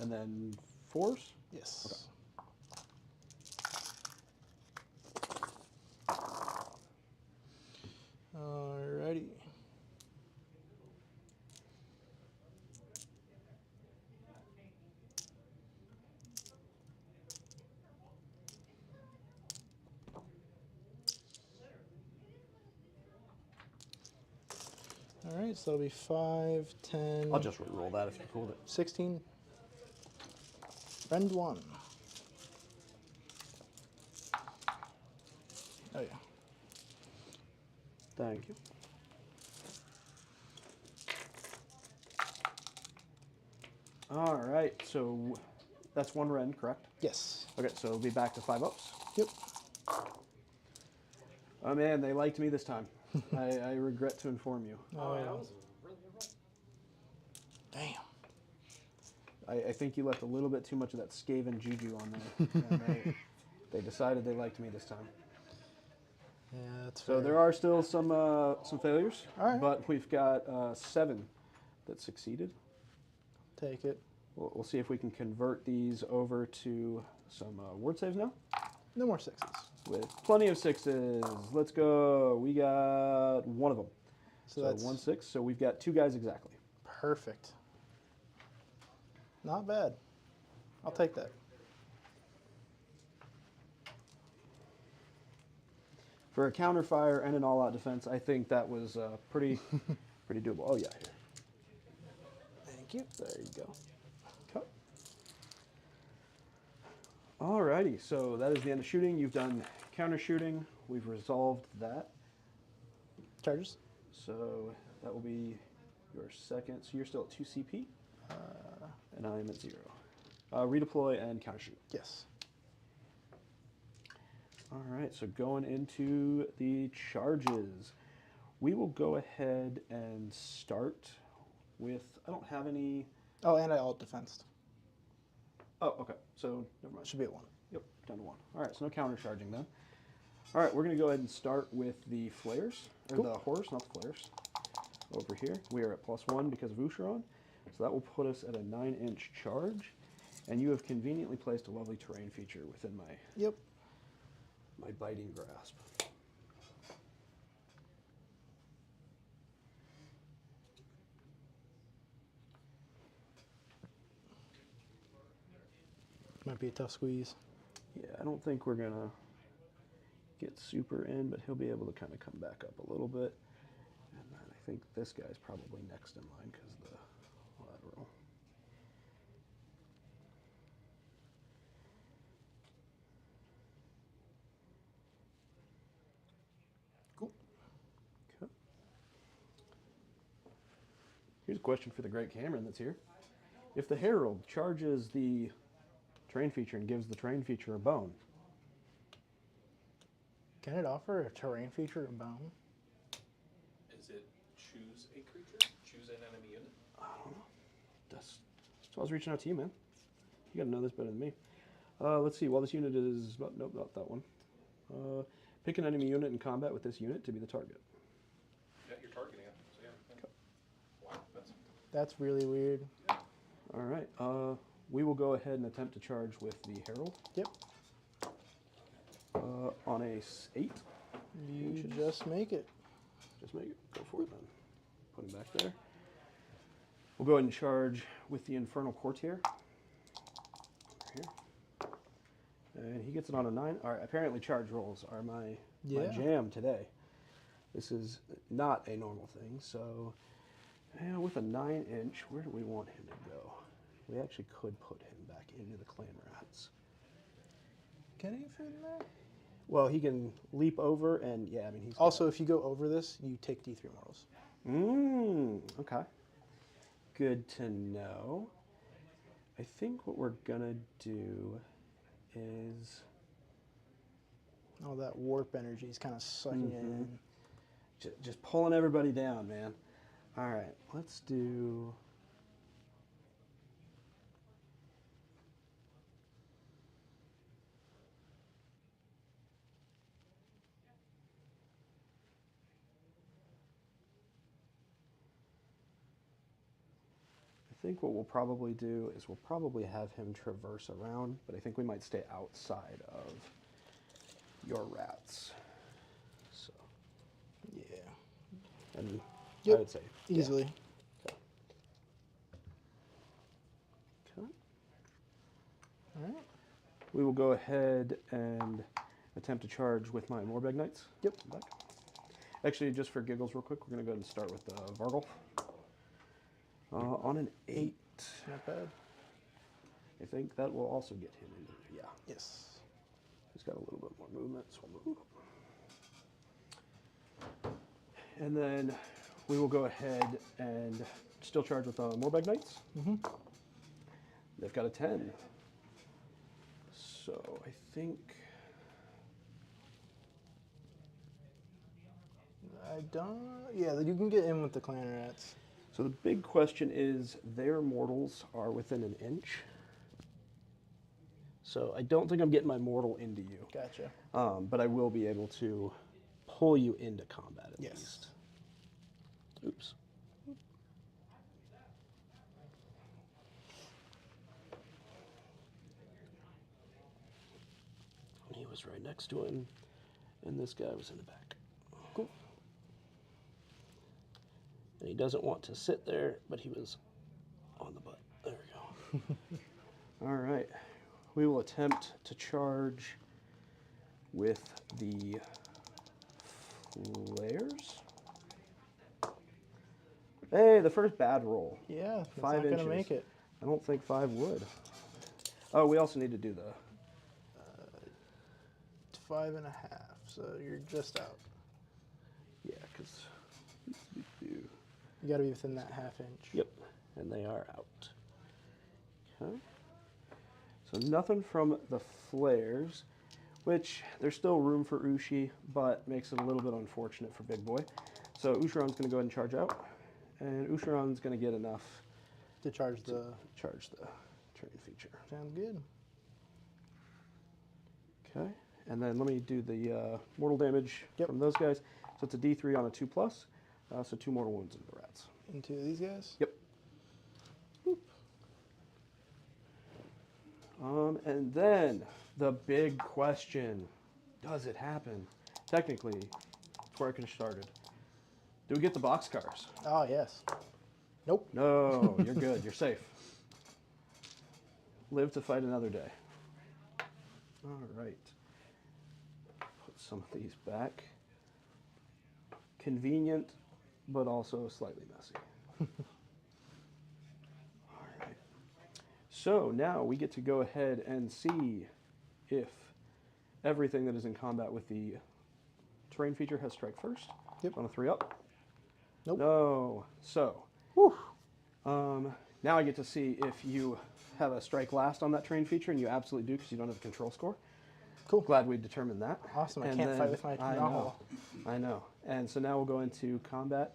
And then 4s? Yes. Okay. Alrighty. All right, so that'll be 5, 10. I'll just re-roll that if you pulled it. 16. Friend 1. Oh, yeah. Thank you. All right, so that's 1 rend, correct? Yes. Okay, so it'll be back to 5 ups. Yep. Oh man, they liked me this time. I regret to inform you. Oh, yeah, that was really good roll. Damn. I think you left a little bit too much of that Skaven juju on there. And they decided they liked me this time. Yeah, that's So fair. there are still some failures, All right. but we've got 7 that succeeded. Take it. We'll see if we can convert these over to some word saves now. No more 6s. With plenty of 6s. Let's go. We got 1 of them. So that's 1 6. So we've got 2 guys exactly. perfect. Not bad. I'll take that. For a counterfire and an all-out defense, I think that was pretty doable. Oh yeah, here. Thank you. There you go. Cut. Alrighty, so that is the end of shooting. You've done counter shooting. We've resolved that. Charges? So that will be your second. So you're still at 2 CP, and I am at 0. Redeploy and counter shoot. Yes. All right, so going into the charges, we will go ahead and start with, I don't have any. Oh, and I alt defensed. Oh, okay, so never mind. Should be at 1. Yep, down to 1. All right, so no counter charging then. All right, we're going to go ahead and start with the flares, or Cool. the horse, not the flares. Over here, we are at +1 because of Usharon, so that will put us at a 9-inch charge, and you have conveniently placed a lovely terrain feature within my Yep. biting grasp. Might be a tough squeeze. Yeah, I don't think we're gonna get super in, but he'll be able to kind of come back up a little bit. And then I think this guy's probably next in line because of the lateral. Cool. Okay. Here's a question for the great Cameron that's here. If the Herald charges the terrain feature and gives the terrain feature a bone, Can it offer a terrain feature and bone? Is it choose a creature? Choose an enemy unit? I don't know. That's why I was reaching out to you, man. You gotta know this better than me. Let's see. While this unit is... Nope, not that one. Pick an enemy unit in combat with this unit to be the target. Yeah, you're targeting it. So yeah. Okay. Wow, That's really weird. All right. We will go ahead and attempt to charge with the Herald. Yep. On a 8. You just make it. Just make it. Go for it then. Put him back there. We'll go ahead and charge with the Infernal Courtier. Over here. And he gets it on a 9. All right, apparently charge rolls are my jam today. This is not a normal thing, so with a 9-inch, where do we want him to go? We actually could put him back into the clan rats. Can he fit in there? Well, he can leap over, and yeah, I mean he's also if you go over this, you take D3 mortals. Okay. Good to know. I think what we're gonna do is all that warp energy is kind of sucking it in. Just pulling everybody down, man. All right, let's do. I think what we'll probably do is we'll probably have him traverse around, but I think we might stay outside of your rats. So, yeah. And yep. I would say easily. Yeah. Okay. All right. We will go ahead and attempt to charge with my Morbeg Knights. Yep. Back. Actually, just for giggles real quick, we're going to go ahead and start with Vargol. On an 8. Not bad. I think that will also get him into there. Yeah. Yes. He's got a little bit more movement, so we'll move. And then we will go ahead and still charge with Morbeg Knights. They've got a 10. So I think... I don't... Yeah, you can get in with the clan rats. So the big question is, their mortals are within an inch. So I don't think I'm getting my mortal into you. Gotcha. But I will be able to pull you into combat at least. Oops. He was right next to him, and this guy was in the back. Cool. And he doesn't want to sit there, but he was on the butt. There we go. All right. We will attempt to charge with the flares. Hey, the first bad roll. Yeah, that's 5 not inches. going to make it. I don't think 5 would. Oh, we also need to do the... 5.5, so you're just out. Yeah, because... You got to be within that ½ inch. Yep, and they are out. Okay. So nothing from the flares, which there's still room for Ushi, but makes it a little bit unfortunate for Big Boy. So Ushiron's going to go ahead and charge out, and Ushiron's going to get enough to charge the train feature. Sounds good. Okay, and then let me do the mortal damage from those guys. So it's a D3 on a 2+, so 2 mortal wounds into the rats. Into these guys? Yep. Boop. And then the big question, does it happen? Technically, that's where I could have started. Do we get the boxcars? Oh, yes. Nope. No, you're good. You're safe. Live to fight another day. All right. Put some of these back. Convenient, but also slightly messy. All right. So now we get to go ahead and see if everything that is in combat with the terrain feature has strike first. Yep. On a 3-up. Nope. No. So, now I get to see if you have a strike last on that terrain feature, and you absolutely do because you don't have a control score. Cool. Glad we determined that. Awesome. I And can't then- fight with my Knahal. I know. And so now we'll go into combat.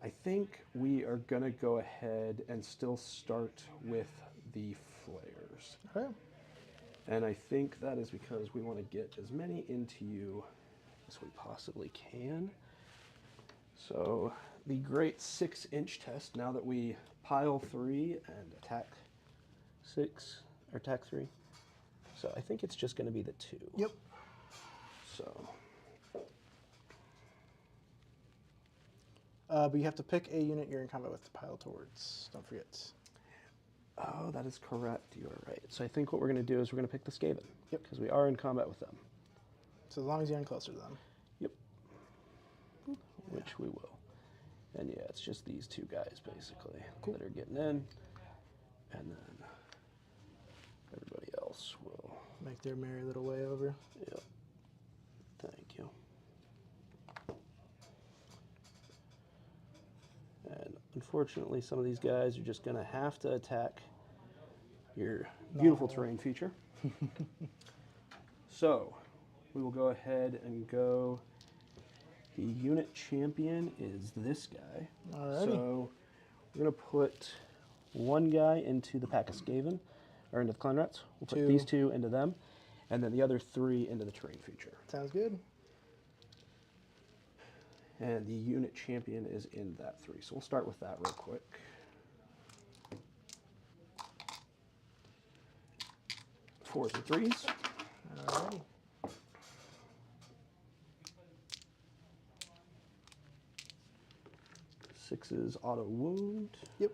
I think we are going to go ahead and still start with the flares. Okay. And I think that is because we want to get as many into you as we possibly can. So the great 6-inch test, now that we pile 3 and attack 6, or attack 3. So I think it's just going to be the 2. Yep. So But you have to pick a unit you're in combat with to pile towards. Don't forget. Oh, that is correct. You are right. So I think what we're going to do is we're going to pick the Skaven. Yep. Because we are in combat with them. So as long as you're in closer to them. Yep. Which we will. And yeah, it's just these two guys basically that are getting in. And then everybody else will Make their merry little way over. Yep. Thank you. And unfortunately, some of these guys are just going to have to attack your beautiful terrain feature. So, we will go ahead and go. The unit champion is this guy. Alrighty. So, we're going to put one guy into the pack of Skaven, or into the clan rats. We'll put these two into them, and then the other three into the terrain feature. Sounds good. And the unit champion is in that 3. So we'll start with that real quick. Fours and 3s. Alrighty. Sixes auto wound. Yep.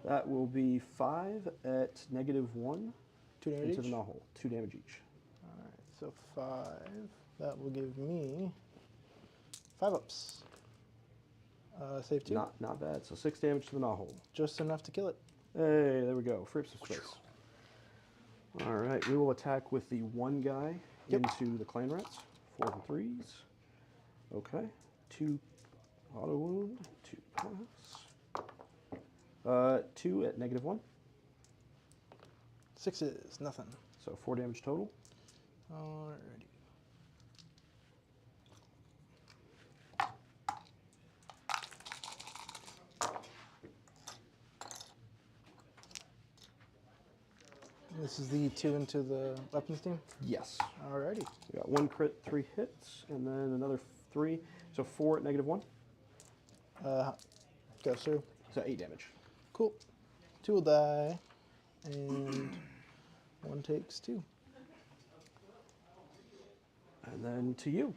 That will be 5 at -1 2 damage into each. the knot-hole. 2 damage each. Alright, so 5. That will give me 5 ups. Save 2. Not bad. So 6 damage to the knot-hole. Just enough to kill it. Hey, there we go. Free up some space. All right, we will attack with the one guy into the clan rats. 4s and 3s. Okay. 2 auto wound. 2 pass. 2 at -1. 6s, nothing. So 4 damage total. Alrighty. This is the 2 into the weapons team? Yes. Alrighty. We got 1 crit, 3 hits, and then another 3. So 4 at -1. Goes through. So 8 damage. Cool. 2 will die, and 1 takes 2. And then to you.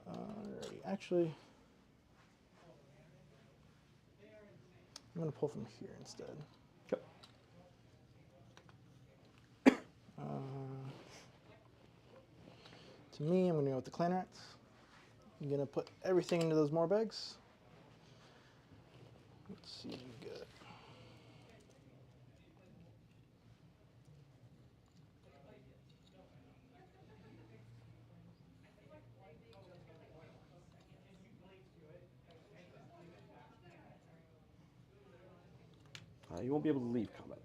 Alrighty. Actually, I'm going to pull from here instead. Yep. To me, I'm going to go with the clan rats. I'm going to put everything into those Morbegs. Let's see what we got. You won't be able to leave combat.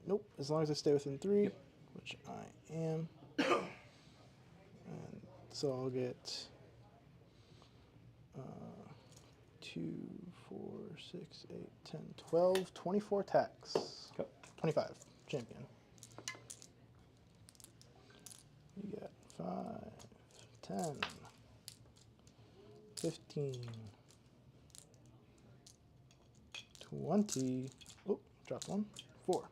Nope, as long as I stay within 3, which I am. And so I'll get 2, 4, 6, 8, 10, 12, 24 attacks. Okay. 25, champion. You got 5, 10, 15, 20. Oh, dropped 1. 4.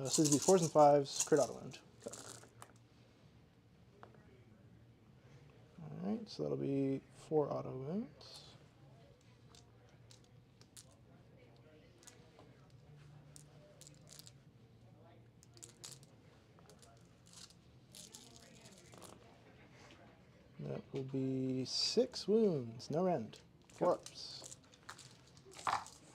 So these would be 4s and 5s, crit auto wound. Okay. Alright, so that'll be 4 auto wounds. That will be 6 wounds, no end. 4 ups.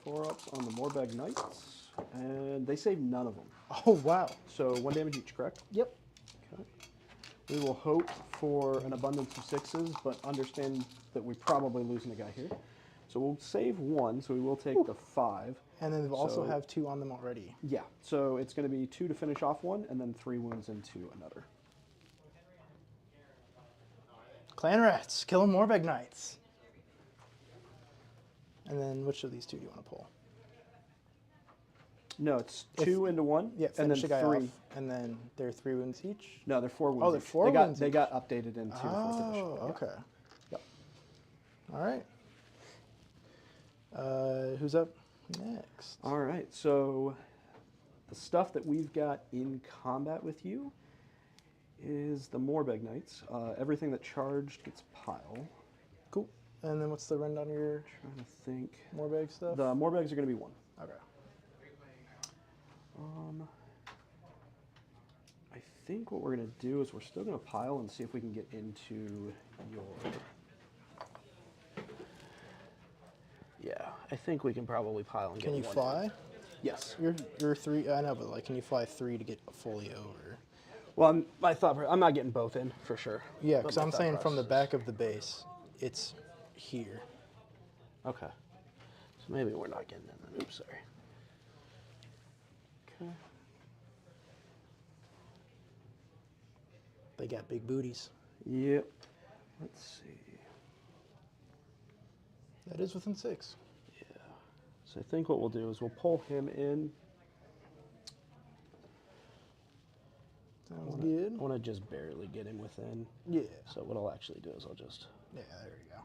4 ups on the Morbag Knights, and they save none of them. Oh, wow. So 1 damage each, correct? Yep. Okay. We will hope for an abundance of 6s, but understand that we're probably losing a guy here. So we'll save 1, so we will take the 5. And then they've also So- have 2 on them already. Yeah, so it's going to be 2 to finish off 1, and then 3 wounds into another. Clan rats, killing Morbeg Knights. And then which of these 2 do you want to pull? No, it's 2 into 1, Yeah, and then finish the guy 3. off. And then they're 3 wounds each? No, they're 4 wounds. Oh, they're each. 4 wounds They each. got updated into 4th edition. Oh, Yep. okay. Yep. All right. Who's up next? All right, so the stuff that we've got in combat with you is the Morbeg Knights. Everything that charged gets pile. Cool. And then what's the rend on your Trying to think. Morbeg stuff? The Morbegs are going to be 1. Okay. I think what we're going to do is we're still going to pile and see if we can get into your... Yeah, I think we can probably pile and get Can you one fly? in. Yes. You're 3. I know, but like, can you fly 3 to get fully over? Well, I'm not getting both in for sure. Yeah, But because my I'm thought saying from the process back of the base, it's here. Okay. So maybe we're not getting in then. Oops, sorry. Okay. They got big booties. Yep. Let's see. That is within 6. Yeah. So I think what we'll do is we'll pull him in. Sounds good. I want to just barely get him within. Yeah. So what I'll actually do is I'll just... Yeah, there you go.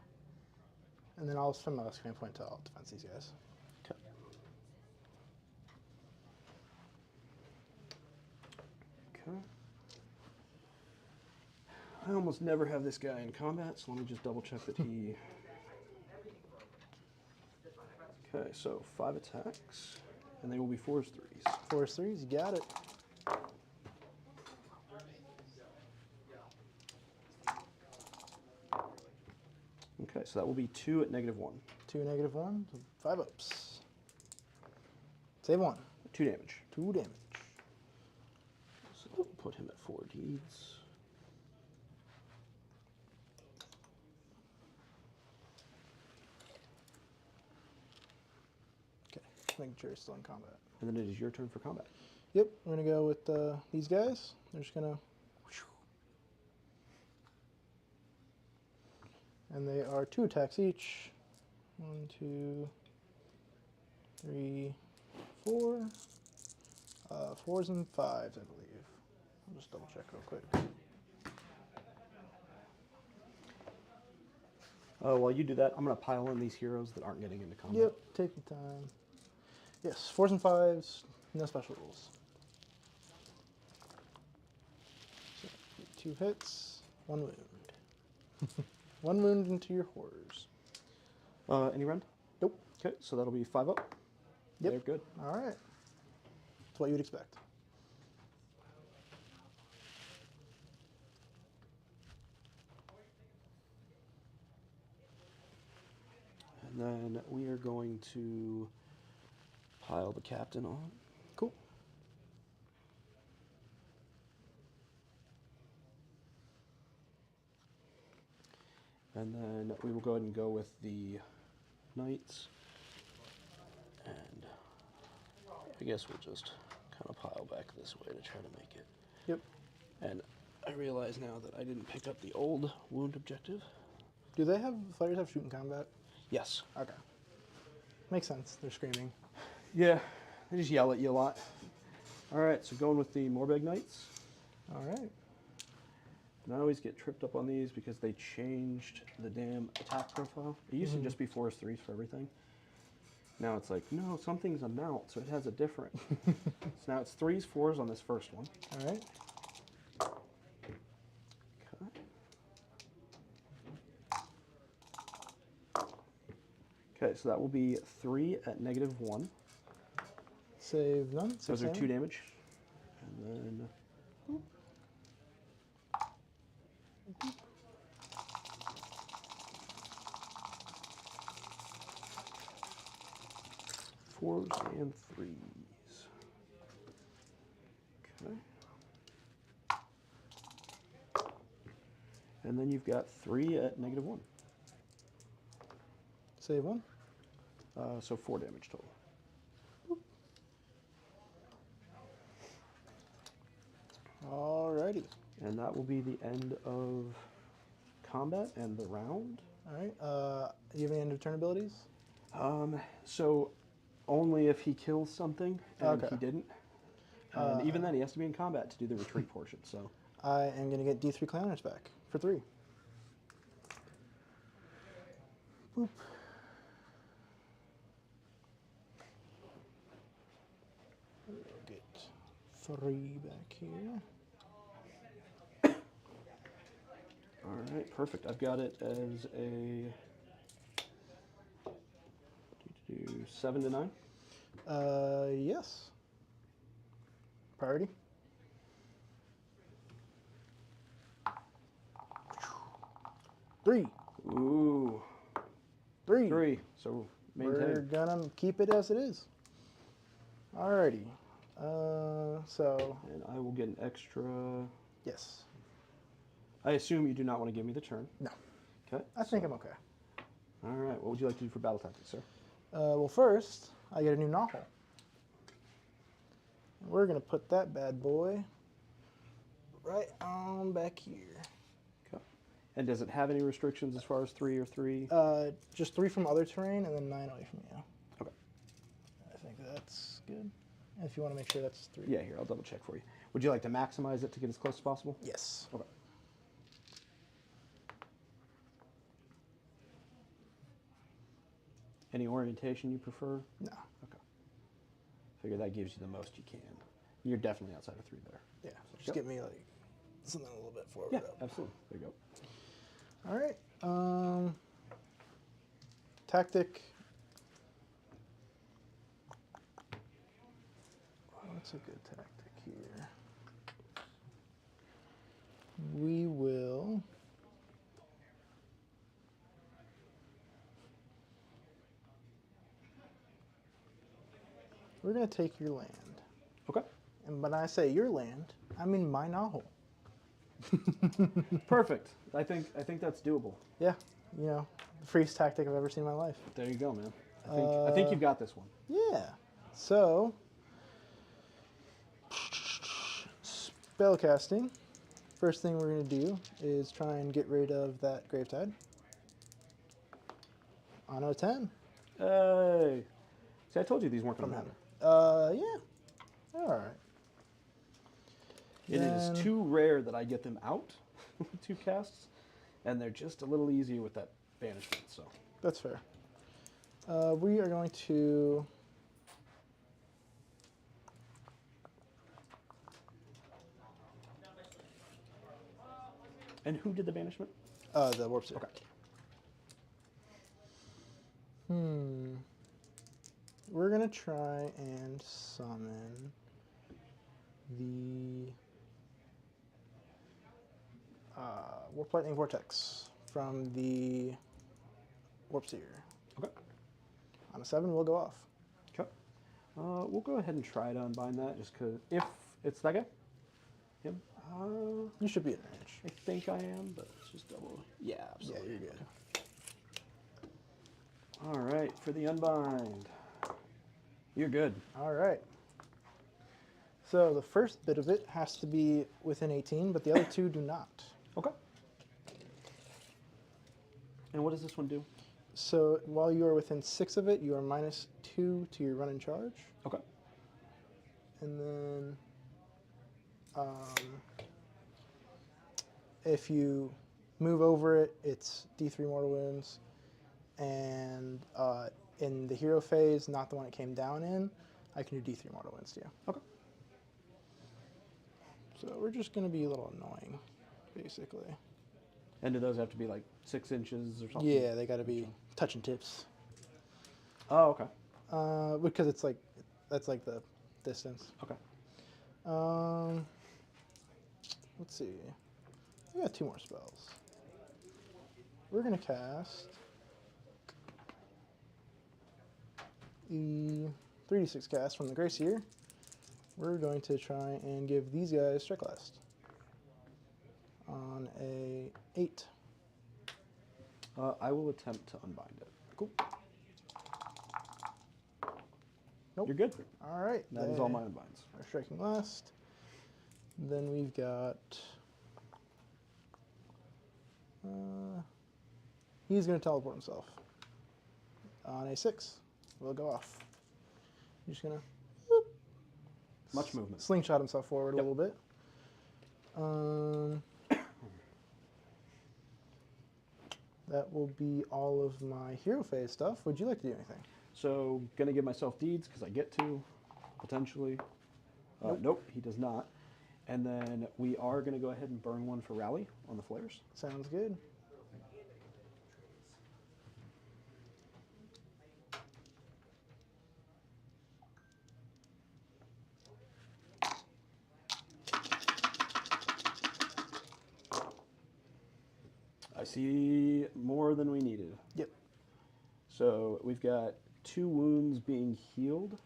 And then I'll spend my last command point to alt defense these guys. Okay. Okay. I almost never have this guy in combat, so let me just double check that he... Okay, so 5 attacks, and they will be 4s, 3s. 4s, 3s, you got it. Okay, so that will be 2 at -1. 2 -1, so 5 ups. Save 1. 2 damage. 2 damage. So we'll put him at 4 deeds. Okay, making sure it's still in combat. And then it is your turn for combat. Yep, I'm going to go with these guys. They're just going to... And they are 2 attacks each. 1, 2, 3, 4. 4s and 5s, I believe. I'll just double check real quick. While you do that, I'm going to pile in these heroes that aren't getting into combat. Yep, take your time. Yes, 4s and 5s, no special rules. So, 2 hits, 1 wound. 1 wound into your horrors. Any rend? Nope. Okay, so that'll be 5 up. Yep. They're good. All right. That's what you would expect. And then we are going to pile the captain on. Cool. And then we will go ahead and go with the knights. And I guess we'll just kind of pile back this way to try to make it. Yep. And I realize now that I didn't pick up the old wound objective. Do they have, fighters have shooting combat? Yes. Okay. Makes sense. They're screaming. Yeah, they just yell at you a lot. All right, so going with the Morbeg Knights. All right. And I always get tripped up on these because they changed the damn attack profile. It used to just be 4s, 3s for everything. Now it's like, no, something's a mount, so it has a different. So now it's 3s, 4s on this first one. All right. Okay, so that will be 3 at -1. Save none. Those are 2 damage. And then... 4s and 3s. Okay. And then you've got 3 at -1. Save 1. So 4 damage total. Alrighty. And that will be the end of combat and the round. All right. Do you have any end of turn abilities? So only if he kills something, and Okay. he didn't. And even then, he has to be in combat to do the retreat portion. So I am going to get D3 Clowners back for 3. Boop. We'll get 3 back here. right, perfect. I've got it as a 7 to 9. Yes. Priority. Three. Ooh. 3. 3. So maintain. We're gonna keep it as it is. Alrighty. So. And I will get an extra. Yes. I assume you do not want to give me the turn. No. Okay. I think I'm okay. All right. What would you like to do for battle tactics, sir? Well, first, I get a new novel. We're going to put that bad boy right on back here. Okay. And does it have any restrictions as far as 3 or 3? Just 3 from other terrain and then 9 away from you. Okay. I think that's good. If you want to make sure that's 3. Yeah, here, I'll double check for you. Would you like to maximize it to get as close as possible? Yes. Okay. Any orientation you prefer? No. Okay. Figure that gives you the most you can. You're definitely outside of 3 there. Yeah. So just get me like something a little bit forward. Yeah, up. absolutely. There you go. All right. Tactic. What's a good tactic here? We will. We're going to take your land. Okay. And when I say your land, I mean my novel. Perfect. I think that's doable. Yeah, you know, the freest tactic I've ever seen in my life. There you go, man. I think you've got this one. Yeah. So, spellcasting. First thing we're going to do is try and get rid of that Gravetide. On a 10. Hey. See, I told you these weren't going to matter. Yeah. All right. It is too rare that I get them out with 2 casts, and they're just a little easier with that banishment, so. That's fair. We are going to... And who did the banishment? The Warp Seer. Okay. We're going to try and summon the Warp Lightning Vortex from the Warp Seer. Okay. On a 7, we'll go off. Okay. We'll go ahead and try to unbind that, just because if it's that guy, him. You should be in range. I think I am, but let's just double. Yeah, absolutely. Yeah, you're good. All right, for the unbind. You're good. All right. So the first bit of it has to be within 18, but the other 2 do not. Okay. And what does this one do? So while you are within 6 of it, you are -2 to your run and charge. Okay. And then if you move over it, it's D3 mortal wounds. And in the hero phase, not the one it came down in, I can do D3 mortal wounds to you. Okay. So we're just going to be a little annoying, basically. And do those have to be like 6 inches or something? Yeah, they got to be touching tips. Oh, okay. Because it's like, that's like the distance. Okay. Let's see. We got 2 more spells. We're going to cast the 3d6 cast from the Grace here. We're going to try and give these guys Strike Last on a 8. I will attempt to unbind it. Cool. Nope. You're good. All right. That is all my unbinds. Are striking last. Then we've got... he's going to teleport himself. On a 6. We'll go off. He's just going to... Much movement. Slingshot himself forward a little bit. That will be all of my hero phase stuff. Would you like to do anything? So, gonna give myself deeds because I get to, potentially. Nope, he does not. And then we are going to go ahead and burn one for rally on the flares. Sounds good. I see more than we needed. Yep. So we've got 2 wounds being healed,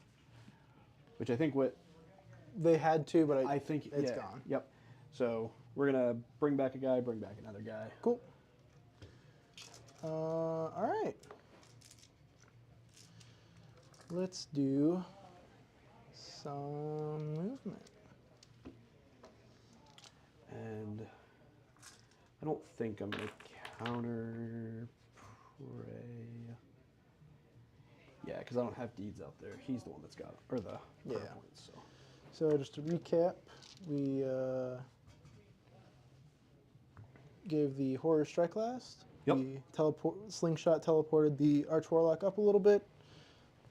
which I think what They had to, but I think it's yeah, gone. Yep. So we're gonna bring back a guy, bring back another guy. Cool. All right. Let's do some movement. And I don't think I'm gonna counter prey. Yeah, because I don't have deeds out there. He's the one that's got or the Yeah. points. So. So just to recap, we gave the horror strike last. Yep. We slingshot teleported the arch warlock up a little bit,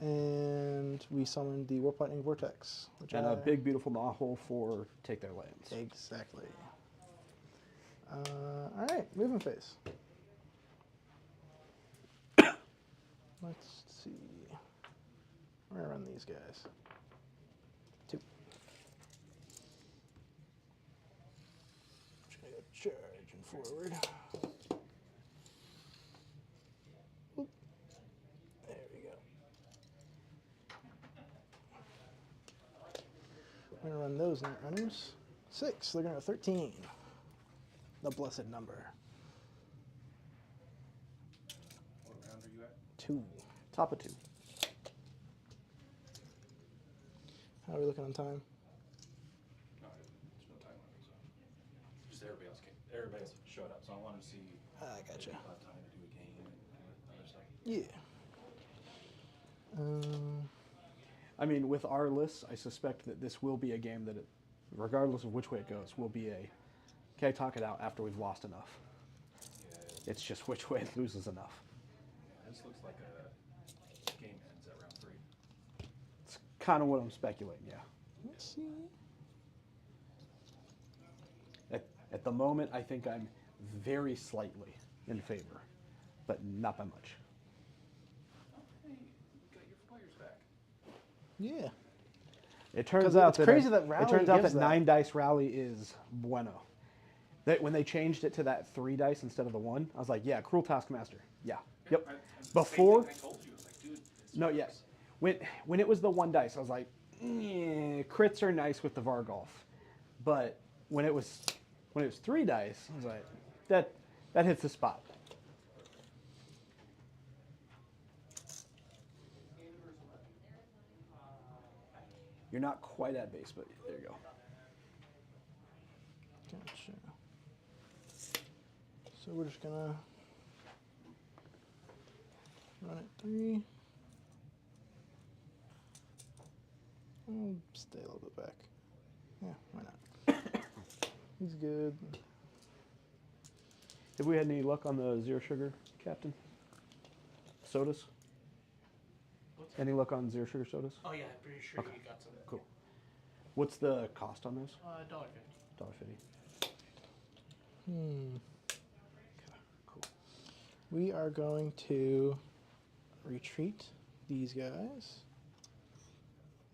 and we summoned the warp lightning vortex. Which And a big beautiful Nahul for take their lands. Exactly. All right, movement phase. Let's see. We're gonna run these guys. 2. Just gonna go charging forward. Oop. There we go. We're gonna run those net runners. 6. They're gonna go 13. The blessed number. What round are you at? 2. Top of 2. How are we looking on time? No, there's no time limit. So. Just everybody else showed up, so I wanted to see. I gotcha. If people have time to do a game and other stuff. Yeah. I mean, with our lists, I suspect that this will be a game that, regardless of which way it goes, will be a, okay, talk it out after we've lost enough. Yeah, It's just which way it loses enough. this looks like a game ends at round 3. It's kind of what I'm speculating, yeah. Let's see. At the moment, I think I'm very slightly in favor, but not by much. Hey, you got your players back. Yeah. It turns 'Cause out it's that crazy that rally it turns out gives that that. 9 dice rally is bueno. That when they changed it to that 3 dice instead of the 1, I was like, yeah, Cruel Taskmaster. Yeah. Yep. Before, I told you, I was like, dude. It's no, yes. When it was the 1 dice, I was like, crits are nice with the Vargolf, but when it was 3 dice, I was like, that hits the spot. You're not quite at base, but there you go. Gotcha. So we're just gonna run it 3. I'll stay a little bit back. Yeah, why not? He's good. Have we had any luck on the 0 sugar, Captain? Sodas? Any luck on 0 sugar sodas? Oh yeah, I'm pretty sure you got some. Cool. What's the cost on those? $1.50. $1.50. Cool. We are going to retreat these guys.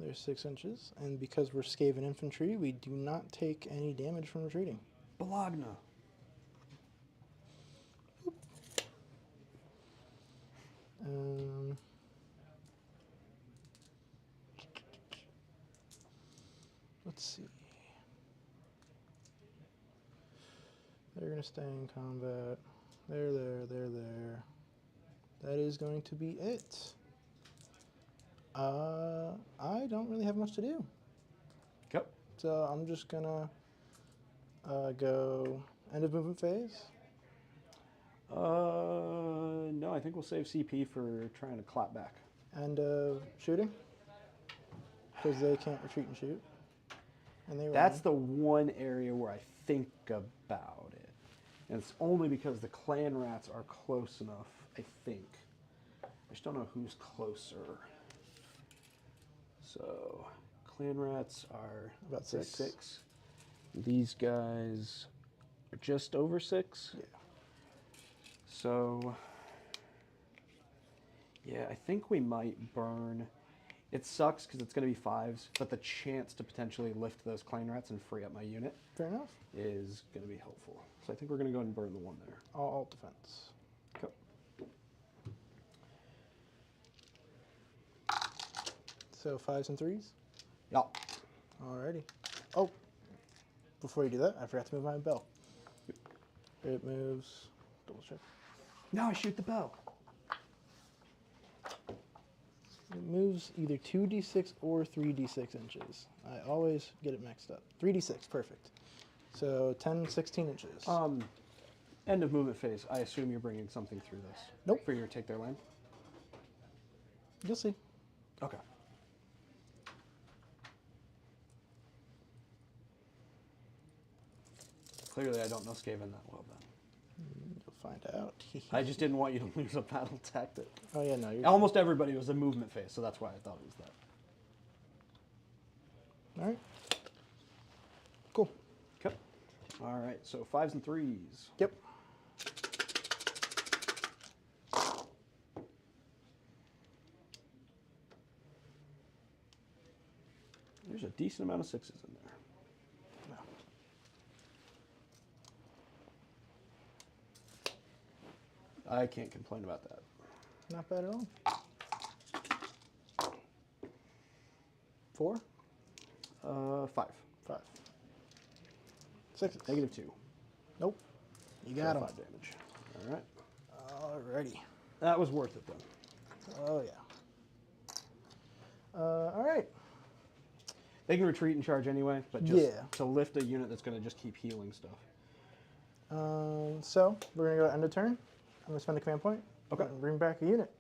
They're 6 inches, and because we're Skaven infantry, we do not take any damage from retreating. Bologna. Let's see. They're going to stay in combat. There. That is going to be it. I don't really have much to do. Yep. So I'm just going to go end of movement phase. No, I think we'll save CP for trying to clap back. End of shooting. Because they can't retreat and shoot. And they That's run. the one area where I think about it. And it's only because the clan rats are close enough, I think. I just don't know who's closer. So, clan rats are About 6. These guys are just over 6. Yeah. So, yeah, I think we might burn. It sucks because it's going to be 5s, but the chance to potentially lift those Clane Rats and free up my unit Fair enough. is going to be helpful. So I think we're going to go ahead and burn the 1 there. All defense. Okay. So 5s and 3s? Yeah. Alrighty. Oh, before you do that, I forgot to move my bell. It moves, double check. Now I shoot the bell. It moves either 2d6 or 3d6 inches. I always get it mixed up. 3d6, perfect. So 10, 16 inches. End of movement phase. I assume you're bringing something through this. Nope. For your take their land? You'll see. Okay. Clearly I don't know Skaven that well then. You'll find out. I just didn't want you to lose a battle tactic. Oh yeah, no, you're Almost everybody was a movement phase, so that's why I thought it was that. Alright. Cool. Okay. All right, so 5s and 3s. Yep. There's a decent amount of 6s in there. No. I can't complain about that. Not bad at all. 4? 5. 5. 6. -2. Nope. You got him. 5 damage. All right. Alrighty. That was worth it, though. Oh yeah. Alright. They can retreat and charge anyway, but just Yeah. to lift a unit that's going to just keep healing stuff. So we're gonna go end of turn. I'm gonna spend a command point. Okay. And bring back a unit.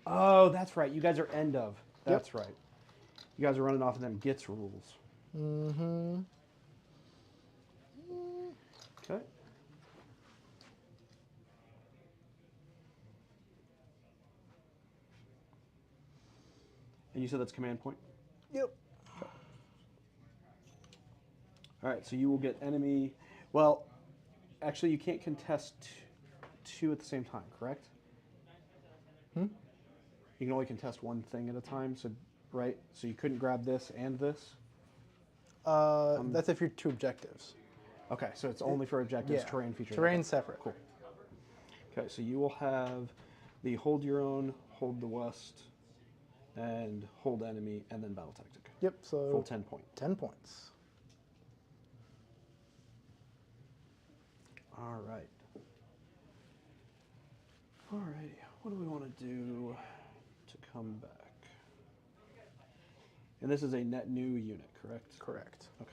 Oh, that's right. You guys are end of. That's right. You guys are running off of them Gits rules. Mm-hmm. Okay. And you said that's command point? Yep. All right, so you will get enemy. Well, actually, you can't contest 2 at the same time, correct? Hmm? You can only contest 1 thing at a time, so right? So you couldn't grab this and this? That's if you're 2 objectives. Okay, so it's only for objectives, Yeah. terrain features. Terrain separate. Cool. Okay, so you will have the hold your own, hold the west, and hold enemy, and then battle tactic. Yep. So Full 10 point. 10 points. All right. All righty. What do we want to do to come back? And this is a net new unit, correct? Correct. Okay.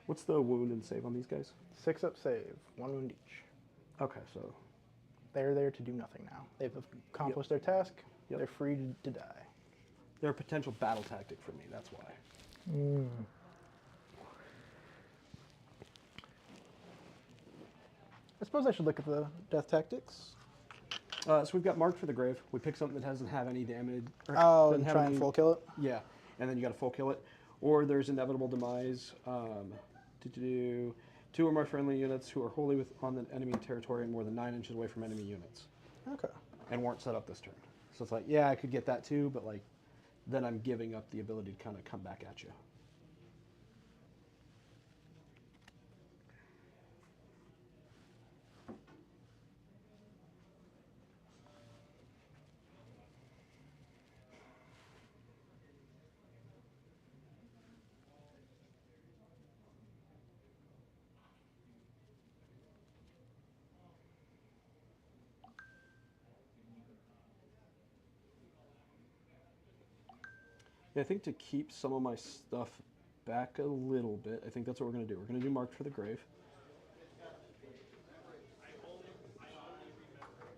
What's the wound and save on these guys? 6 up save, 1 wound each. Okay, so They're there to do nothing now. They've accomplished their task. Yep. They're free to die. they're a potential battle tactic for me, that's why. I suppose I should look at the death tactics. So we've got marked for the grave. We pick something that doesn't have any damage. Or Oh, doesn't and have try and any- full kill it? Yeah, and then you got to full kill it. Or there's inevitable demise. To 2 or more friendly units who are wholly on the enemy territory and more than 9 inches away from enemy units. Okay. And weren't set up this turn. So it's like, yeah, I could get that too, but like, then I'm giving up the ability to kind of come back at you. Yeah, I think to keep some of my stuff back a little bit, I think that's what we're going to do. We're going to do marked for the grave.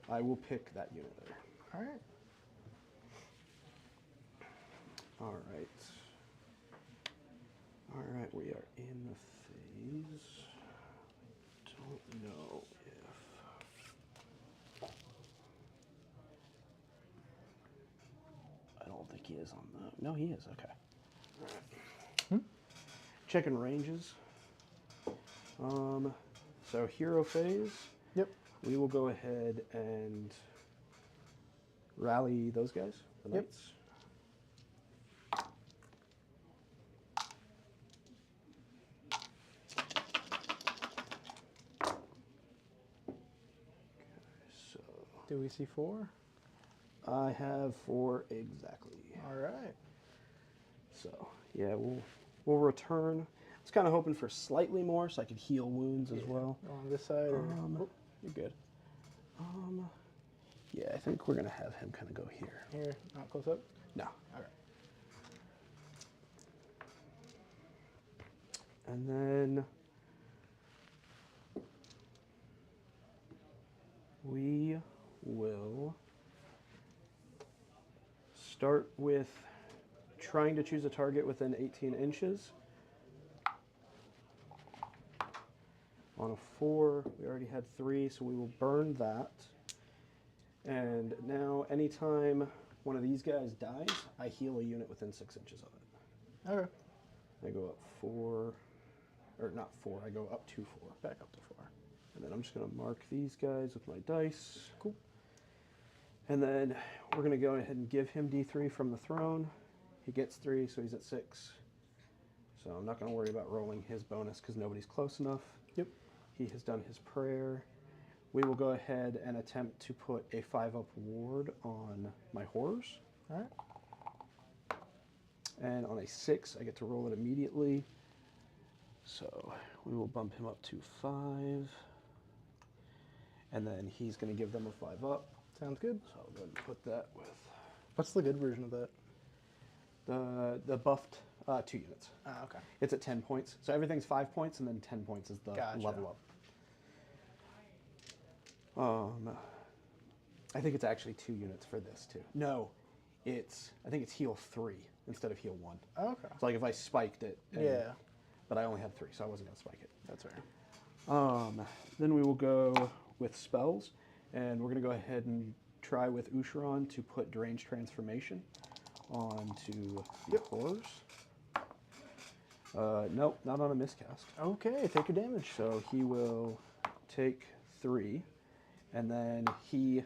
I will pick that unit there. All right. All right. All right. right, we are in the phase. Don't know if I don't think he is on the. No, he is. Okay. All right. Checking ranges. So hero phase. Yep. We will go ahead and rally those guys, the Yep. knights. So Do we see 4? I have 4 exactly. All right. So yeah, we'll return. I was kind of hoping for slightly more so I could heal wounds as well. On this side, or Oh, you're good. Yeah, I think we're gonna have him kind of go here. here, not close up. No. Okay. And then we will start with trying to choose a target within 18 inches. On a 4, we already had 3, so we will burn that. And now, anytime one of these guys dies, I heal a unit within 6 inches of it. Okay. I go up 4, or not 4, I go up to 4. Back up to 4. And then I'm just going to mark these guys with my dice. Cool. And then we're going to go ahead and give him D3 from the throne. He gets 3, so he's at 6. So I'm not going to worry about rolling his bonus because nobody's close enough. Yep. He has done his prayer. We will go ahead and attempt to put a 5-up ward on my horrors. All right. And on a 6, I get to roll it immediately. So we will bump him up to 5. And then he's going to give them a 5-up. Sounds good. So I'll go ahead and put that with What's the good version of that? the buffed 2 units. Ah, okay. It's at 10 points. So everything's 5 points, and then 10 points is the Gotcha. level up. I think it's actually 2 units for this too. No, I think it's heal 3 instead of heal 1. Oh, okay. It's like if I spiked it. Yeah. But I only had 3, so I wasn't gonna spike it. That's right. Then we will go with spells, and we're gonna go ahead and try with Usharon to put Deranged Transformation onto the horrors. Nope, not on a miscast. Okay, take your damage. So he will take 3, and then he,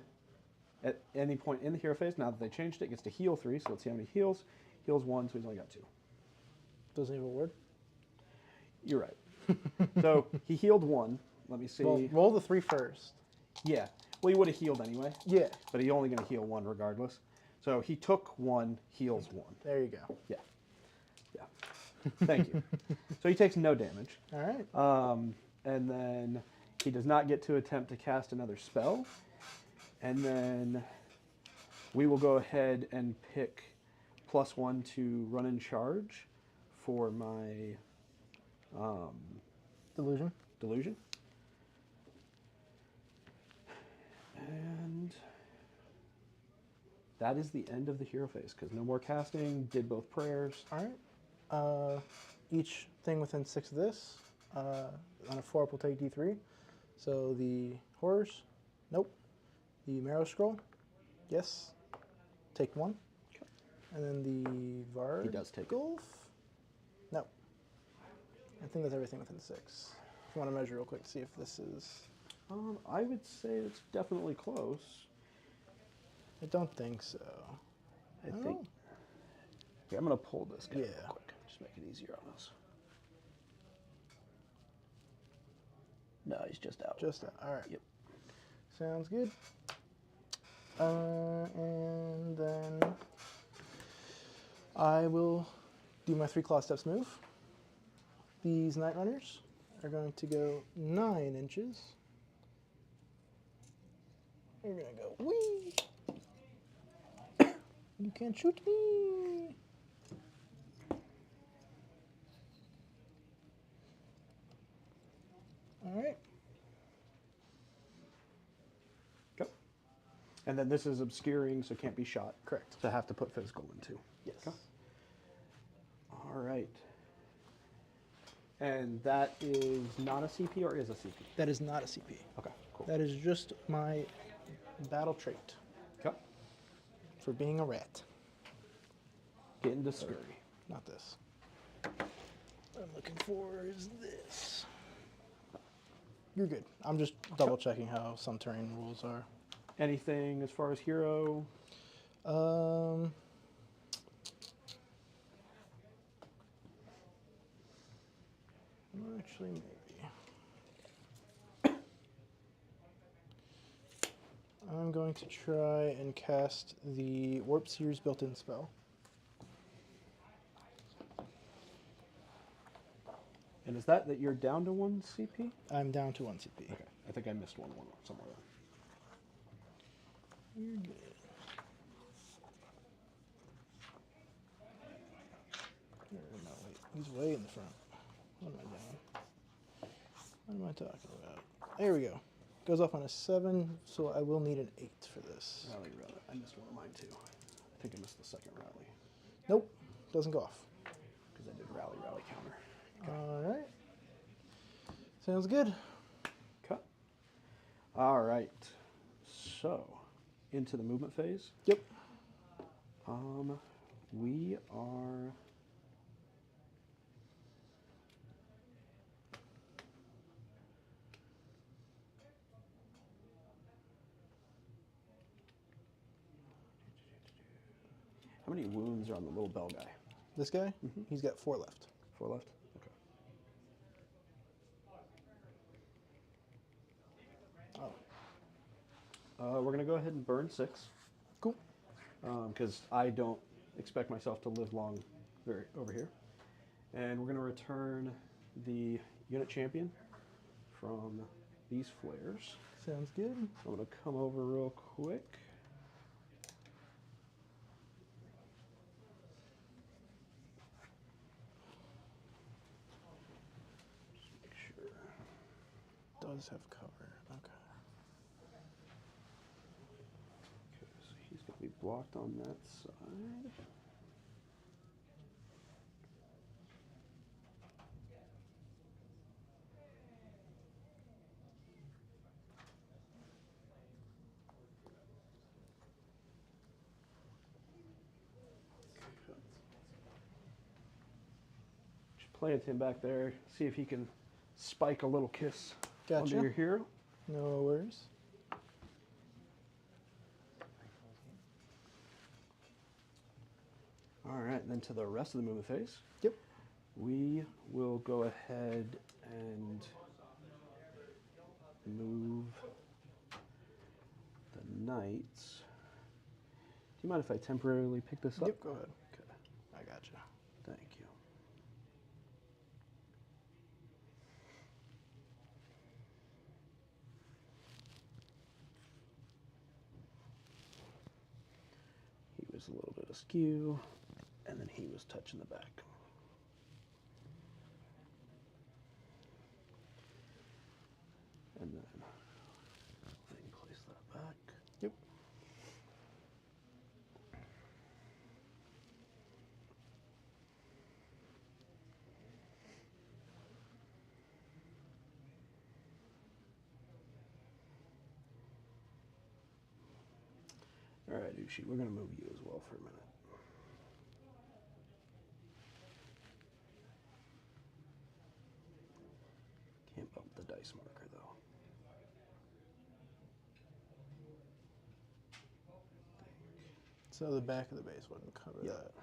at any point in the hero phase, now that they changed it, gets to heal 3, so let's see how many heals. Heals 1, so he's only got 2. Doesn't he have a ward? You're right. So he healed 1. Let me see. Well, roll the 3 first. Yeah. Well, he would have healed anyway. Yeah. But he's only going to heal 1 regardless. So he took 1, heals 1. There you go. Yeah. Yeah. Thank you. So he takes no damage. All right. And then he does not get to attempt to cast another spell. And then we will go ahead and pick +1 to run and charge for my delusion. And that is the end of the hero phase because no more casting, did both prayers. All right. Each thing within 6 of this, on a 4-up will take D3. So the horrors, nope. The marrow scroll, yes. Take 1. Okay. And then the Varg. He does take it. Golf? No. I think that's everything within 6. If you want to measure real quick to see if this is... I would say it's definitely close. I don't think so. I think. Okay, I'm going to pull this guy real Yeah. quick. Just make it easier on us. No, he's just out. Just that. All right. Yep. Sounds good. And then I will do my 3 claw steps move. These Night Runners are going to go 9 inches. You're going to go, wee! You can't shoot me! All right. Go. And then this is obscuring, so can't be shot. Correct. So I have to put physical in too. Yes. Okay. All right. And that is not a CP or is a CP? That is not a CP. Okay, cool. That is just my battle trait Okay. for being a rat. Get into scurry. Not this. What I'm looking for is this. You're good. I'm just double checking how some terrain rules are. Anything as far as hero? Actually, maybe. I'm going to try and cast the Warp Seer's built-in spell. And is that you're down to 1 CP? I'm down to 1 CP. Okay. I think I missed one somewhere. You're good. No, wait. He's way in the front. What am I doing? What am I talking about? There we go. Goes off on a 7, so I will need an 8 for this. Rally. I missed one of mine too. I think I missed the second rally. Nope. Doesn't go off. Because I did rally counter. Alright. Sounds good. Cut. All right. So, into the movement phase. Yep. We are... How many wounds are on the little bell guy? This guy? He's got 4 left. 4 left? Okay. Oh. We're going to go ahead and burn 6. Cool. Because I don't expect myself to live long over here. And we're going to return the unit champion from these flares. Sounds good. I'm going to come over real quick. Does have cover. Okay. Okay, so he's going to be blocked on that side. Just plant him back there. See if he can spike a little kiss. Gotcha. Under your hero. No worries. All right, then to the rest of the movement phase. Yep. We will go ahead and move the knights. Do you mind if I temporarily pick this up? Yep, go ahead. Okay. I gotcha. Thank you. He was a little bit askew, and then he was touching the back. And then place that back. Yep. All right, Ushi, we're going to move you as well for a minute. Can't bump the dice marker, though. So the back of the base wouldn't cover that.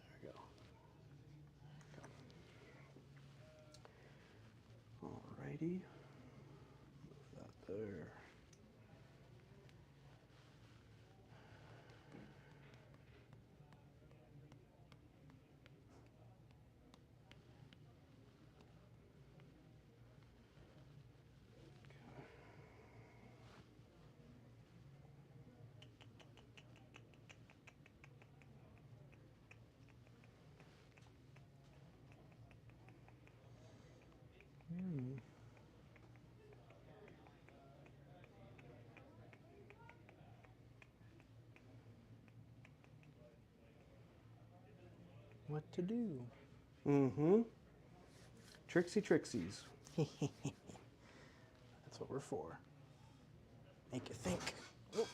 There we go. Alrighty. Move that there. what to do. Mm-hmm. Trixies. That's what we're for. Make you think. Oh.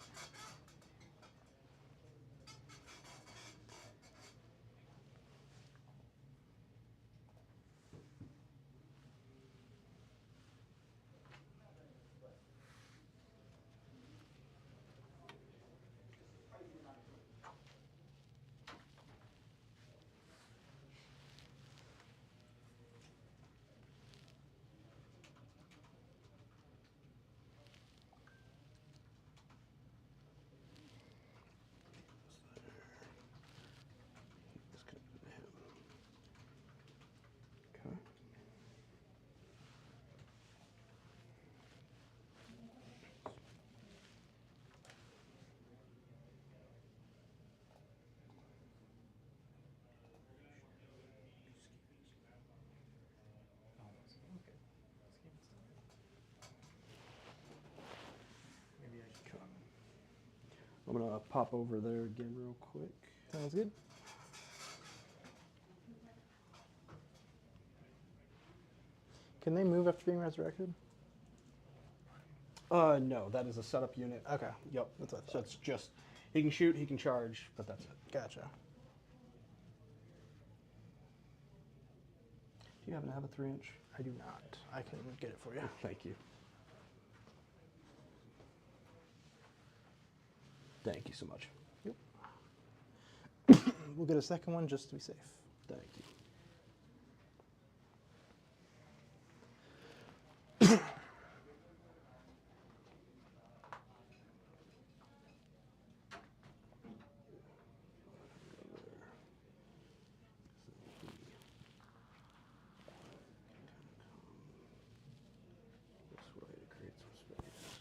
Okay. Maybe I should. I'm gonna pop over there again real quick. Sounds good. Can they move after being resurrected? No, that is a setup unit. Okay. Yep. That's what I So thought. it's just, he can shoot, he can charge, but that's it. Gotcha. Do you happen to have a 3-inch? I do not. I can get it for you. Thank you. Thank you so much. Yep. We'll get a second one just to be safe. Thank you. This way to create some space.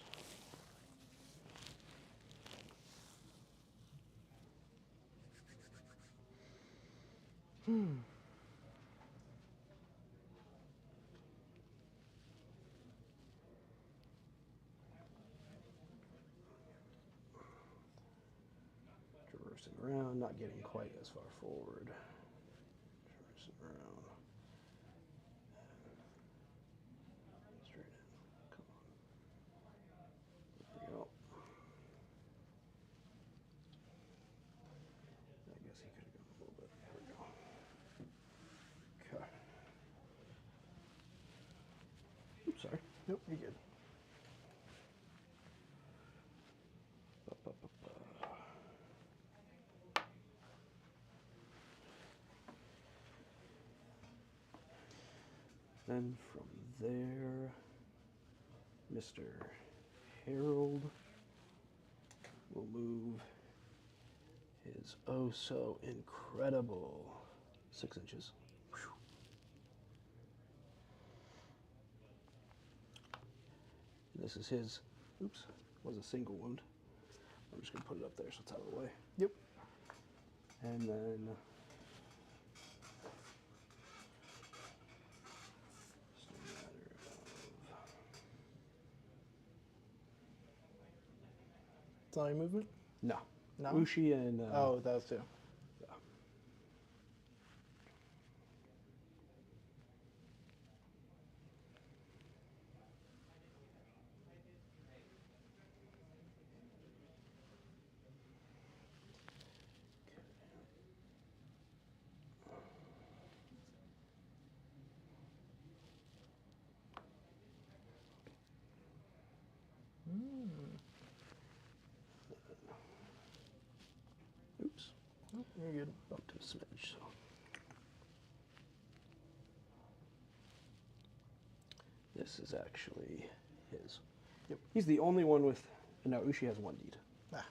Traversing around, not getting quite as far forward. Traversing around. Straight in. Come on. There we go. I guess he could have gone a little bit. There we go. Okay. Oops, sorry. Nope, you're good. Ba-ba-ba-ba. Then from there, Mr. Harold will move his oh so incredible 6 inches. Whew. This is his, oops, was a single wound. I'm just going to put it up there so it's out of the way. Yep. And then just a matter of, It's all your movement? no. No? Ushi and Oh, that was two. yeah. Oops. Nope, you're good. Up to a smidge. So. This is actually his. Yep. He's the only one with. No, Ushi has one deed. Ah.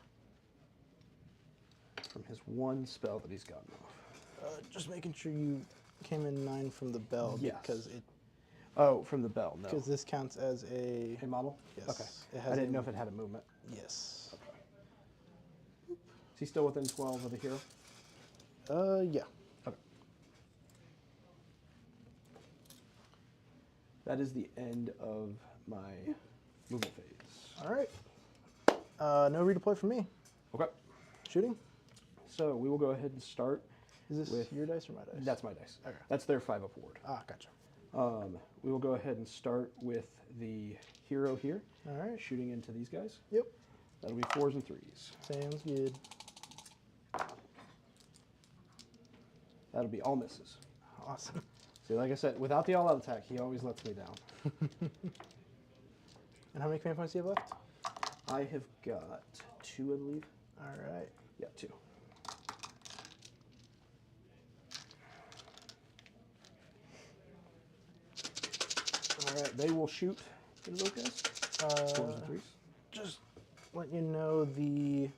From his one spell that he's gotten off. Just making sure you came in 9 from the bell Yes. because it Oh, from the bell, no. because this counts as a A model? yes. Okay. It I has didn't a- know if it had a movement. Yes. Okay. Is he still within 12 of the hero? Yeah. Okay. That is the end of my movement phase. All right. No redeploy for me. Okay. Shooting. So we will go ahead and start. Is this with your dice or my dice? That's my dice. Okay. That's their 5-up ward. Ah, gotcha. We will go ahead and start with the hero here. All right. Shooting into these guys. Yep. That'll be 4s and 3s. Sounds good. That'll be all misses. Awesome. See, like I said, without the all-out attack, he always lets me down. And how many command points do you have left? I have got 2, I believe. All right. Yeah, 2. All right, they will shoot into those guys. 4s and 3s. Just let you know the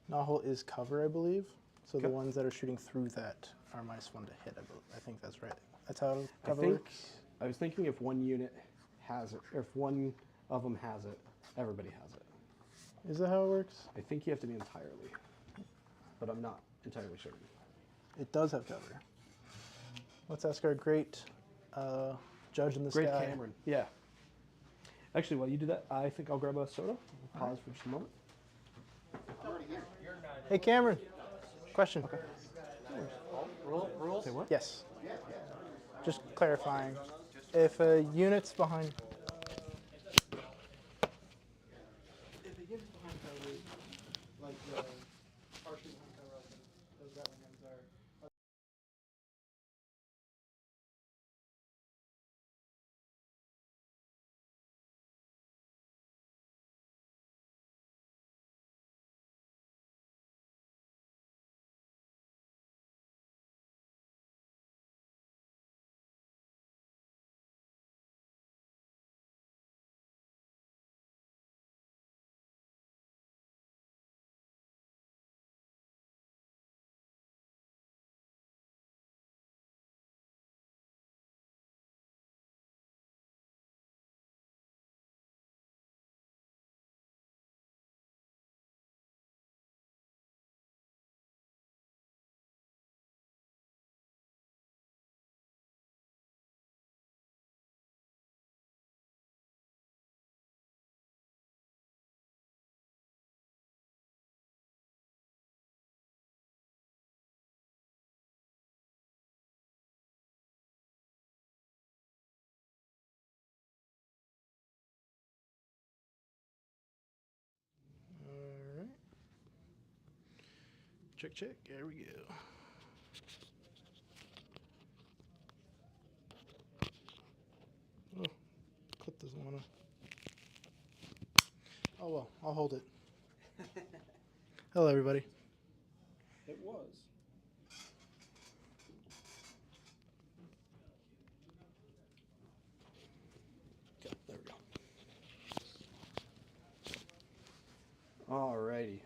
nozzle is cover, I believe. So the ones that are shooting through that are -1 to hit. I think that's right. That's how cover works. I was thinking if one unit has it, or if one of them has it, everybody has it. Is that how it works? I think you have to be entirely, but I'm not entirely certain. It does have cover. Let's ask our great judge in the Great sky. Cameron. Yeah. Actually, while you do that, I think I'll grab a soda. Pause for just a moment. Hey, Cameron. Question. Okay. Rules? Say what? Yes. Just clarifying. If a unit's behind. If a unit's behind cover, like the partially behind cover, like those Gatling guns are. All right. Check, check. There we go. Oh, clip doesn't want to. Oh, well, I'll hold it. Hello, everybody. It was. Okay, there we go. Alrighty.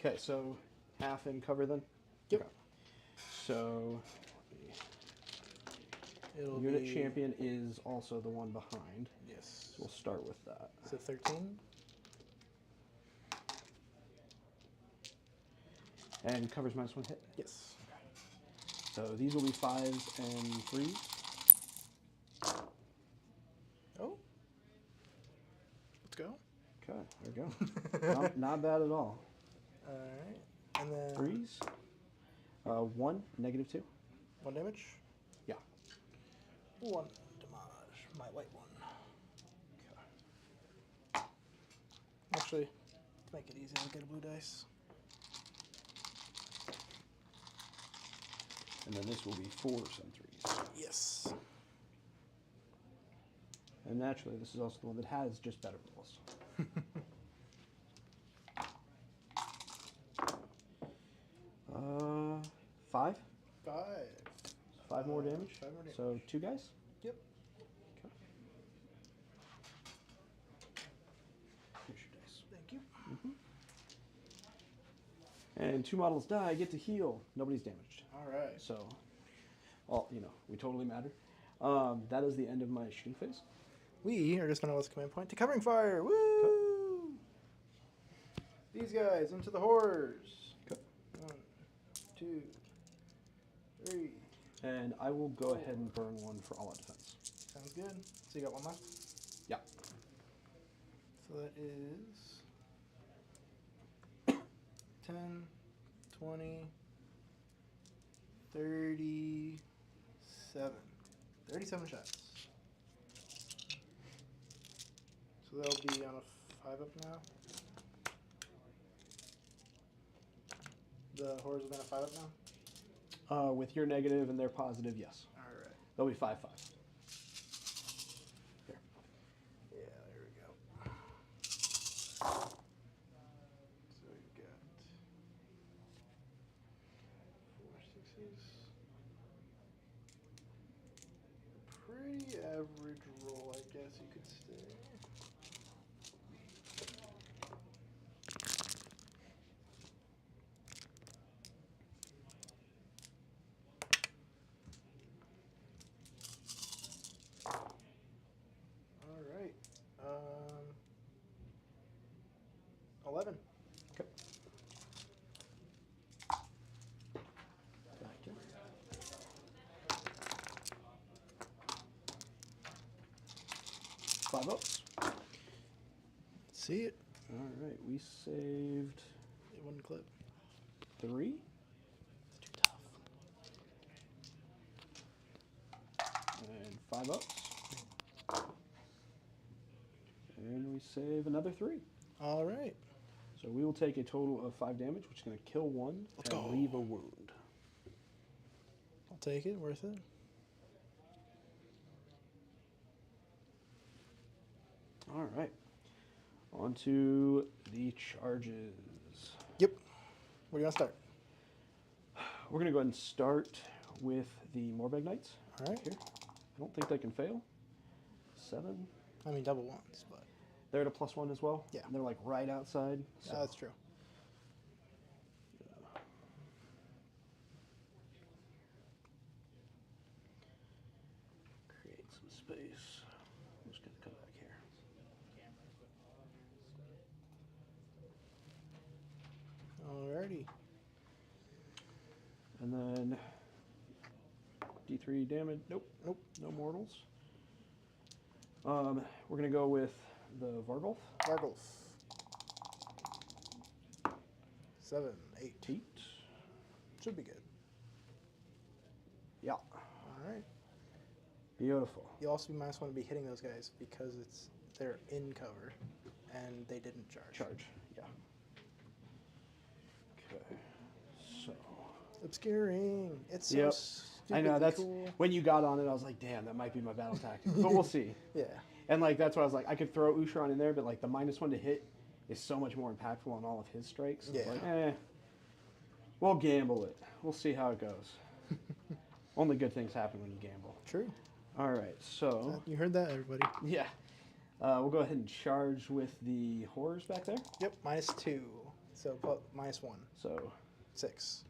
Okay, so half in cover then? Yep. Okay. So It'll unit be, champion is also the one behind. Yes. So we'll start with that. So 13. And covers -1 hit. Yes. So these will be 5s and 3s. Oh. Let's go. Okay, there we go. not bad at all. All right. And then 3s. 1, -2. 1 damage. Yeah. 1 damage. My white one. Okay. Actually, to make it easy, I'll get a blue dice. And then this will be 4s and 3s. Yes. And naturally, this is also the one that has just better rolls. 5. 5. 5 more damage. 5 more damage. So 2 guys. Yep. Okay. Here's your dice. Thank you. And 2 models die. Get to heal. Nobody's damaged. All right. So, we totally matter. That is the end of my shooting phase. We are just going to list command point to covering fire. Woo! These guys into the horrors. Okay. 1, 2, 3. And I will go ahead and burn 1 for all out defense. Sounds good. So you got 1 left? Yeah. So that is 10, 20, 37. 37 shots. So they'll be on a 5 up now. The horrors have been a 5 up now? With your negative and their positive, yes. Alright. They'll be 5/5. Here. Yeah, there we go. So we've got 4 6s. Pretty average roll, I guess you could say. Alright. 11. Okay. Thank you. Five ups. See it. All right, we saved It wouldn't clip. 3. It's too tough. And 5 ups. And we save another 3. Alright. So we will take a total of 5 damage, which is going to kill 1 Let's and go. leave a wound. I'll take it. Worth it. All right. On to the charges. Yep. Where do you want to start? We're going to go ahead and start with the Morbag Knights. Alright. Here. I don't think they can fail. 7. I mean, double ones, but. They're at a +1 as well? Yeah. And they're like right outside. So. That's true. Create some space. I'm just going to come back here. Alrighty. And then D3 damage. Nope. Nope. No mortals. We're going to go with the Vargolf. Vargolf. 7, 8. 8. Should be good. Yeah. Alright. Beautiful. You'll also be -1 to be hitting those guys because they're in cover and they didn't charge. Charge. Yeah. Okay. So. Obscuring. It's so Yep. stupidly I know, that's cool. when you got on it, I was like, damn, that might be my battle tactic. But we'll see. Yeah. And like that's why I was like, I could throw Usharon in there, but like the -1 to hit is so much more impactful on all of his strikes. It's Yeah. like, we'll gamble it. We'll see how it goes. Only good things happen when you gamble. True. All right, so You heard that, everybody. yeah, we'll go ahead and charge with the horrors back there. Yep. -2. So -1. So 6.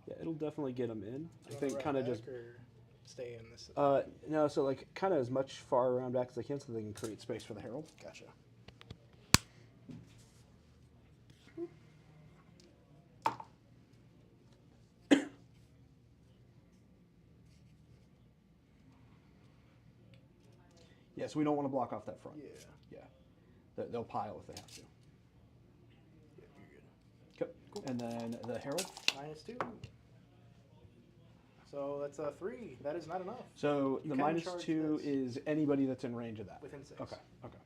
yeah, it'll definitely get them in. I Do you think wanna kind of run just back or stay in this. no, so like kind of as much far around back as I can, so they can create space for the herald. Gotcha. Yeah, so we don't want to block off that front. Yeah. Yeah, they'll pile if they have to. Yep, you're good. Okay. Cool. And then the herald. -2. So that's a 3. That is not enough. So You the can charge -2 this. is anybody that's in range of that. Within 6. Okay. Okay.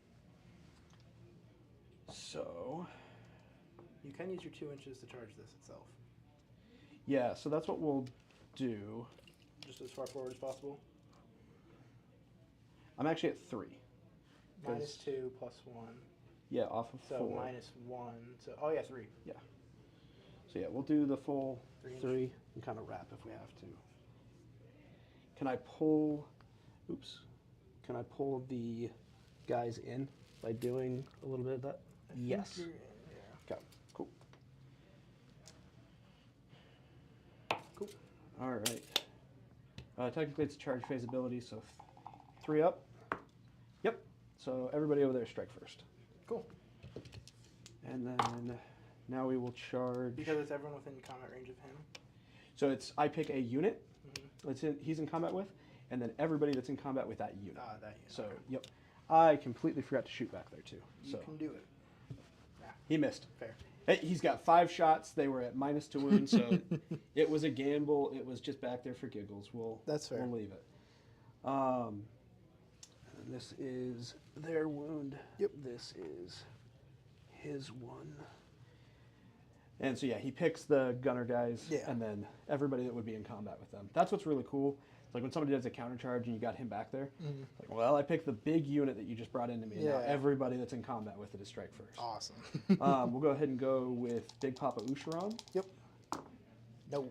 So You can use your 2 inches to charge this itself. yeah, so that's what we'll do. Just as far forward as possible. I'm actually at 3. 'Cause- -2 +1. Yeah, off of So 4. -1. So oh yeah, 3. Yeah. So yeah, we'll do the full 3 3 and kind of wrap if we have to. Can I pull? Oops. Can I pull the guys in by doing a little bit of that? I think Yes. you're in, yeah. Okay. Cool. Cool. All right. Technically, it's a charge phase ability, so 3 up. Yep. So everybody over there strike first. Cool. And then now we will charge. Because it's everyone within combat range of him. So it's I pick a unit Mm-hmm. he's in combat with, and then everybody that's in combat with that unit. That unit. So okay. yep. I completely forgot to shoot back there too. You So can do it. Yeah. He missed. Fair. Hey, he's got 5 shots. They were at -2 wounds, so it was a gamble. It was just back there for giggles. That's fair. We'll leave it. This is their wound. Yep. This is his one. And so, yeah, he picks the gunner guys and then everybody that would be in combat with them. That's what's really cool. It's like when somebody does a counter charge and you got him back there. Like, well, I picked the big unit that you just brought into me. And now everybody that's in combat with it is strike first. Awesome. We'll go ahead and go with Big Papa Usharon. Yep. No.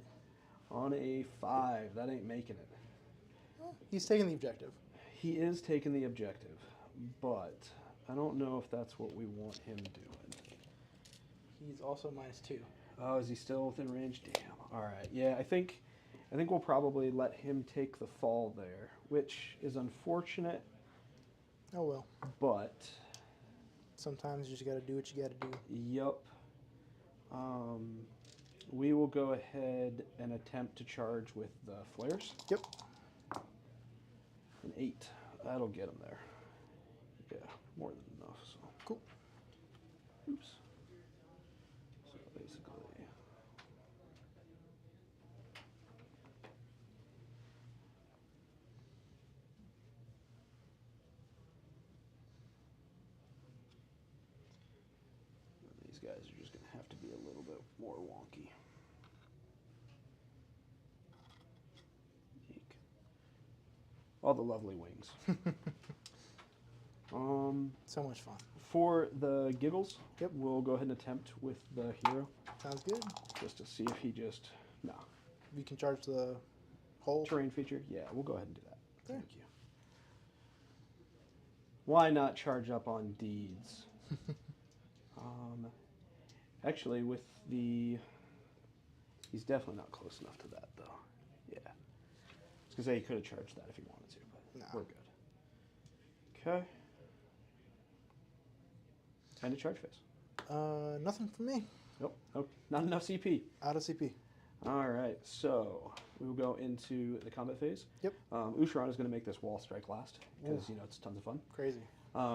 On a 5. That ain't making it. He's taking the objective. He is taking the objective, but I don't know if that's what we want him doing. He's also -2. Oh, is he still within range? Damn. All right. Yeah, I think we'll probably let him take the fall there, which is unfortunate. Oh well. But sometimes you just got to do what you got to do. Yup. We will go ahead and attempt to charge with the flares. Yep. An 8. That'll get him there. Yeah, more than enough. So cool. Oops. So basically, these guys are just going to have to be a little bit more wonky. Eek. All the lovely wings. So much fun. For the giggles, we'll go ahead and attempt with the hero. Sounds good. Just to see if he just... No. You can charge the whole... Terrain feature? Yeah, we'll go ahead and do that. Okay. Thank you. Why not charge up on deeds? Actually, with the... He's definitely not close enough to that, though. Yeah. I was going to say he could have charged that if he wanted to, but we're good. Okay. And a charge phase. Nothing from me. Nope. Nope. Not enough CP. Out of CP. All right. So we will go into the combat phase. Yep. Usharon is going to make this wall strike last because, it's tons of fun. Crazy.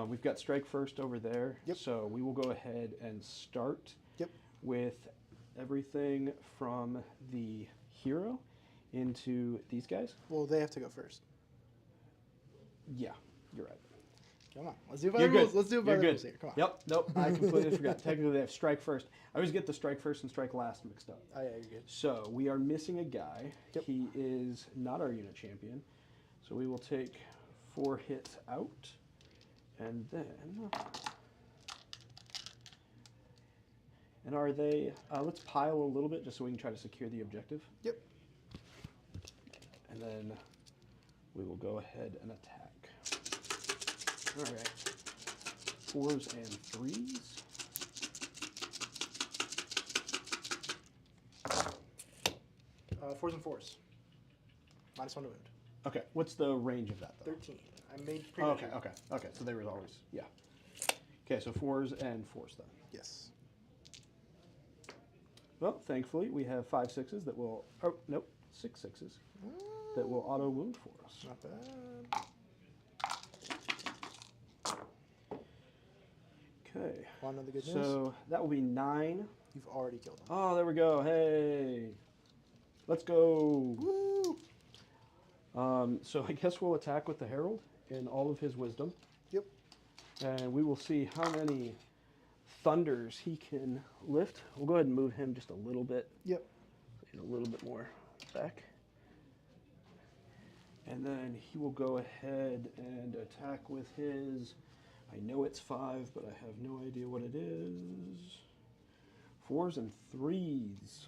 We've got strike first over there. Yep. So we will go ahead and start Yep. with everything from the hero into these guys. Well, they have to go first. Yeah, you're right. Come on, let's do it by the rules. Let's do it by the rules here. Come on. Yep, nope, I completely forgot. Technically, they have strike first. I always get the strike first and strike last mixed up. Oh, yeah, you're good. So we are missing a guy. Yep. He is not our unit champion. So we will take 4 hits out. And then... And are they... let's pile a little bit just so we can try to secure the objective. Yep. And then we will go ahead and attack. All right. 4s and 3s. Fours and fours. -1 to wound. Okay. What's the range of that, though? 13. I made Oh, okay. So they were always, yeah. Okay, so 4s and 4s then. Yes. Well, thankfully, we have 5 6s that will... Oh, nope. 6 6s that will auto-wound for us. Not bad. Okay. Want another good news? So that will be 9. You've already killed him. Oh, there we go. Hey. Let's go. Woo! So I guess we'll attack with the Herald in all of his wisdom. Yep. And we will see how many thunders he can lift. We'll go ahead and move him just a little bit. Yep. A little bit more back. And then he will go ahead and attack with his... I know it's 5, but I have no idea what it is. 4s and 3s.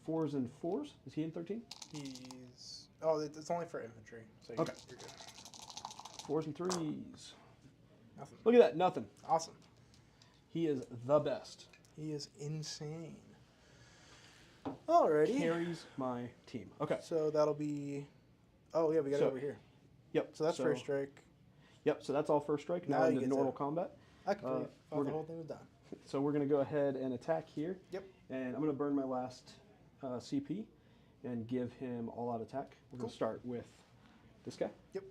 4s and 4s? Is he in 13? He's... Oh, it's only for infantry. So Okay. You're good. 4s and 3s. Nothing. Look at that, nothing. Awesome. He is the best. He is insane. Alrighty. Carries my team. Okay. So that'll be... Oh, yeah, we got it over here. Yep. So that's first strike. Yep, so that's all first strike. Now Now you into get normal to- combat. I completely we're thought the gonna- whole thing was done. So we're going to go ahead and attack here. Yep. And I'm going to burn my last CP and give him all-out attack. We're going to start with this guy. Yep.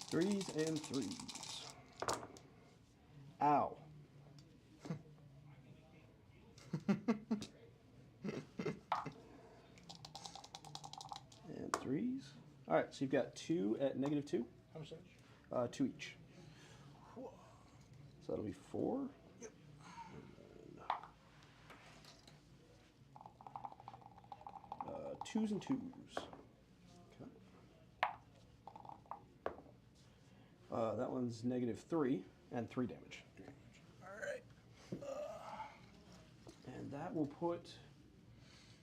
Threes and threes. Ow. And threes. All right, so you've got 2 at -2. How much damage? 2 each. So that'll be 4. Yep. Twos and twos. Okay. That one's -3 and 3 damage. All right. And that will put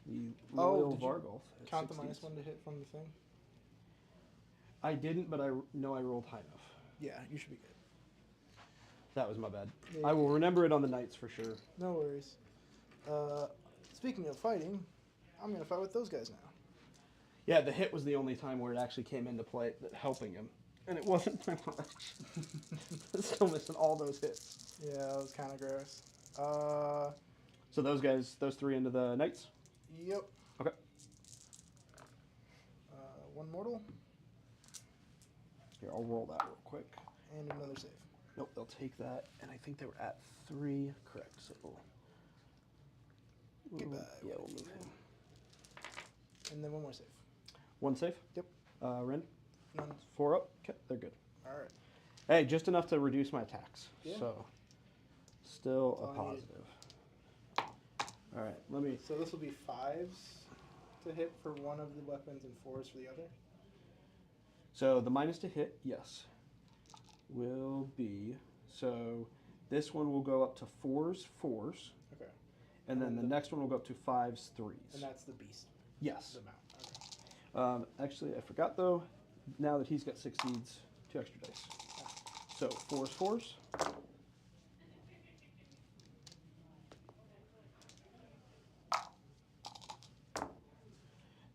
the Royal did you Vargolf at count the 16. -1 to hit from the thing? I didn't, but I know I rolled high enough. Yeah, you should be good. That was my bad. Yeah. I will remember it on the nights for sure. No worries. Speaking of fighting, I'm gonna fight with those guys now. Yeah, the hit was the only time where it actually came into play, helping him. And it wasn't my much. Still missing all those hits. Yeah, that was kind of gross. So those guys, those 3 into the knights? Yep. Okay. 1 mortal Here, I'll roll that real quick. and another save. Nope, they'll take that. And I think they were at 3. Correct. So Get back. yeah, we'll move him. And then 1 more save. 1 save? Yep. Ren? None. 4 up? Okay, they're good. All right. Hey, just enough to reduce my attacks. Yeah. So, still That's a all I needed. positive. All right, let me. So this will be 5s to hit for one of the weapons and 4s for the other. So the minus to hit, yes, will be. So this one will go up to 4s, 4s, Okay. and then the next one will go up to 5s, 3s. And that's the beast. Yes. The mount. Okay. Actually, I forgot though. Now that he's got succeeds, 2 extra dice. So 4s, 4s.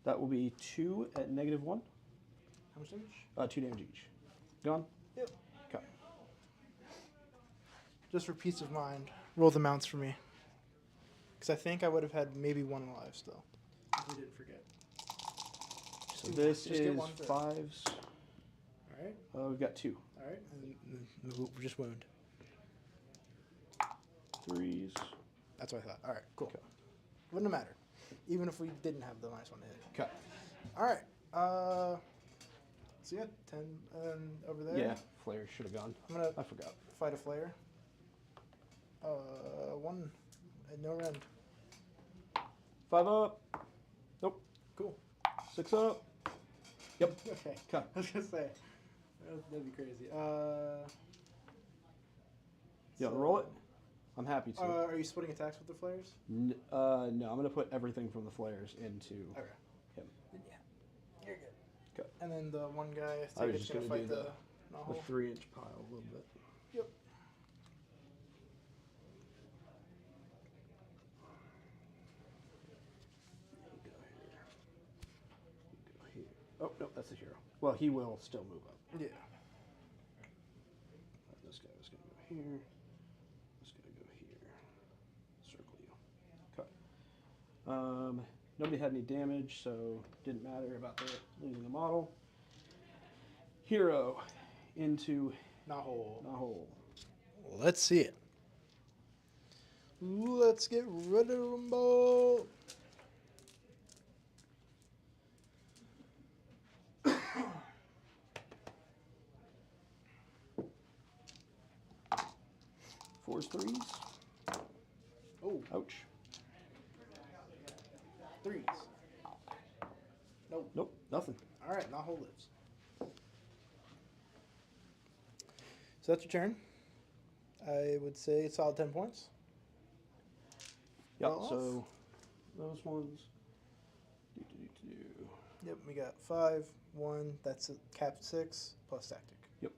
That will be 2 at -1. How much damage? 2 damage each. Gone? Yep. Okay. Just for peace of mind, roll the mounts for me. Because I think I would have had maybe 1 alive still. If we didn't forget. So this Just get is 1 for- 5s. Alright. We've got 2. Alright. And we're just wound. 3s. That's what I thought. Alright, cool. Okay. Wouldn't matter. Even if we didn't have the -1 to hit. Okay. Alright. So yeah, 10 over there. Yeah, flare should have gone. I'm gonna I forgot. fight a flare. 1 at no rend. 5 up. Nope. Cool. 6 up. Yep. Okay. Okay. I was gonna say that'd be crazy. You want to roll it? I'm happy to. Are you splitting attacks with the flares? No, I'm gonna put everything from the flares into Okay. him. Yeah. You're good. Okay. And then the one guy I I think was is just gonna gonna fight do the the Nahul. 3-inch pile a little bit. Yep. Go here. Go here. Oh no, that's a hero. Well, he will still move up. Yeah. This guy was gonna go here. This guy go here. Circle you. Okay. Nobody had any damage, so didn't matter about the losing the model. Hero into Nahul. Nahul. Let's see it. Let's get ready to rumble. Fours, 3s. Oh, Ouch. 3s. Nope. Nope, nothing. All right, Nahul lives. So that's your turn. I would say a solid 10 points. Yep, Well off. so those ones. Yep, we got 5, 1. That's a cap 6 plus tactic. Yep.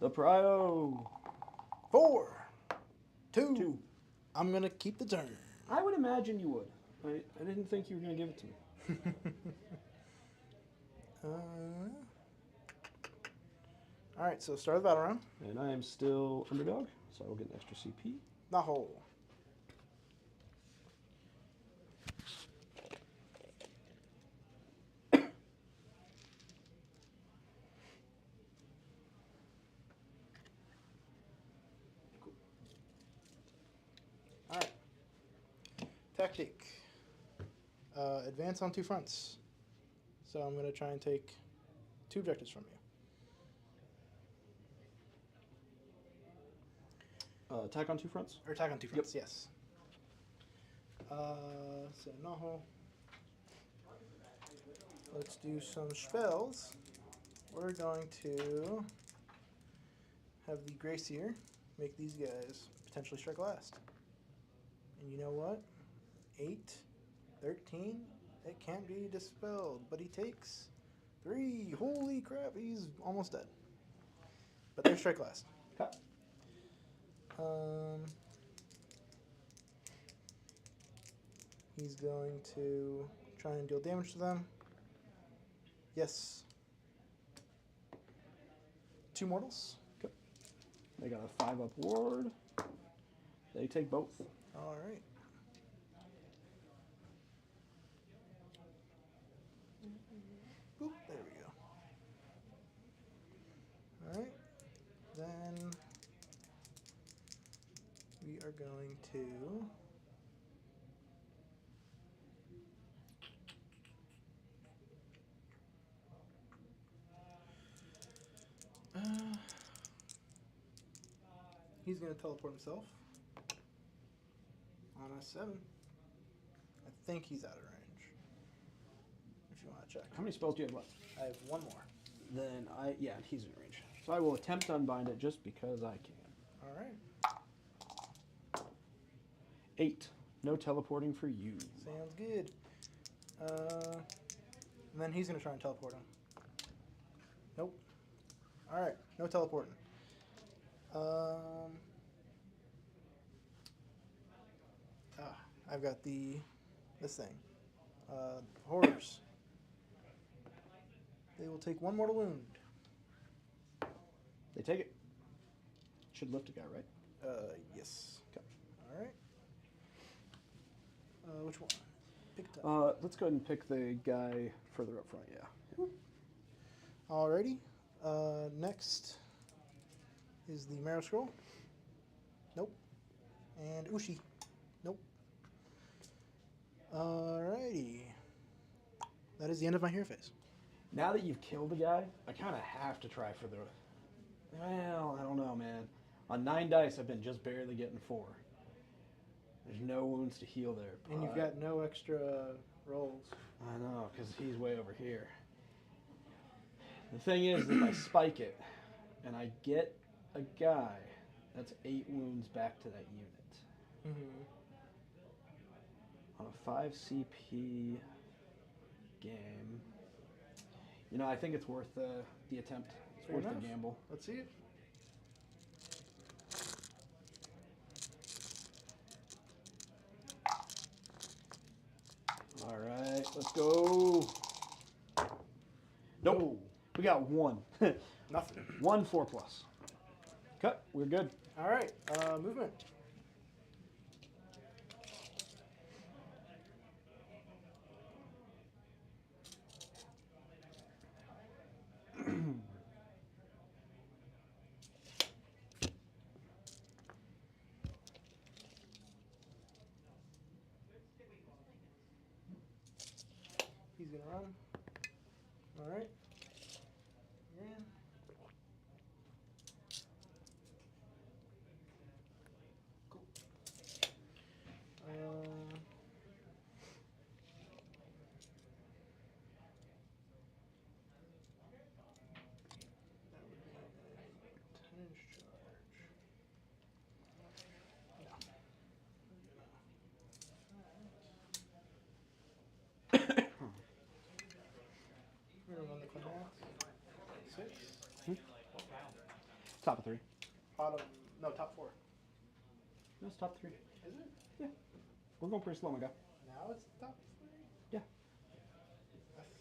The Prio. 4, 2. 2. I'm gonna keep the turn. I would imagine you would. I didn't think you were going to give it to me. All right, so start the battle round. And I am still underdog, so I will get an extra CP. Nahul. Tactic. Advance on 2 fronts. So I'm going to try and take 2 objectives from you. Attack on 2 fronts? Or attack on 2 fronts, yes. So Naho. Let's do some spells. We're going to have the Gracier make these guys potentially strike last. And you know what? 8, 13, it can't be dispelled, but he takes 3. Holy crap, he's almost dead. But they're strike last. Okay. He's going to try and deal damage to them. Yes. 2 mortals. Okay. They got a 5-up ward. They take both. All right. Boop, there we go. All right. Then we are going to he's going to teleport himself on a 7. I think he's out of range. If you want to check. How many spells do you have left? I have 1 more. Then yeah, he's in range. So I will attempt to unbind it just because I can. All right. 8. No teleporting for you. Sounds good. And then he's going to try and teleport him. Nope. All right. No teleporting. I've got this thing. Horrors. They will take 1 mortal wound. They take it. Should lift a guy, right? Yes. Okay. All right. Which one? Pick it up. Let's go ahead and pick the guy further up front, yeah. Alrighty. Next is the Marrow Scroll. Nope. And Ushi. Nope. Alrighty. That is the end of my hero phase. Now that you've killed the guy, I kind of have to try for the... Well, I don't know, man. On 9 dice, I've been just barely getting 4. There's no wounds to heal there. And you've got no extra rolls. I know, because he's way over here. The thing is, if I spike it, and I get a guy, that's 8 wounds back to that unit. Mm-hmm. On a 5 CP game, you know, I think it's worth the attempt. It's Fair worth enough. the gamble. Let's see it. All right, let's go. Nope. Oh. We got 1. Nothing. 1 4+. Cut. We're good. All right. Movement. He's gonna run. All right. Yeah. Cool. That would be a 10-inch charge. We're gonna run the class. 6. Top of 3. Bottom. No, top 4. No, it's top 3. Is it? Yeah. We're going pretty slow, my guy. Now it's top 3. Yeah.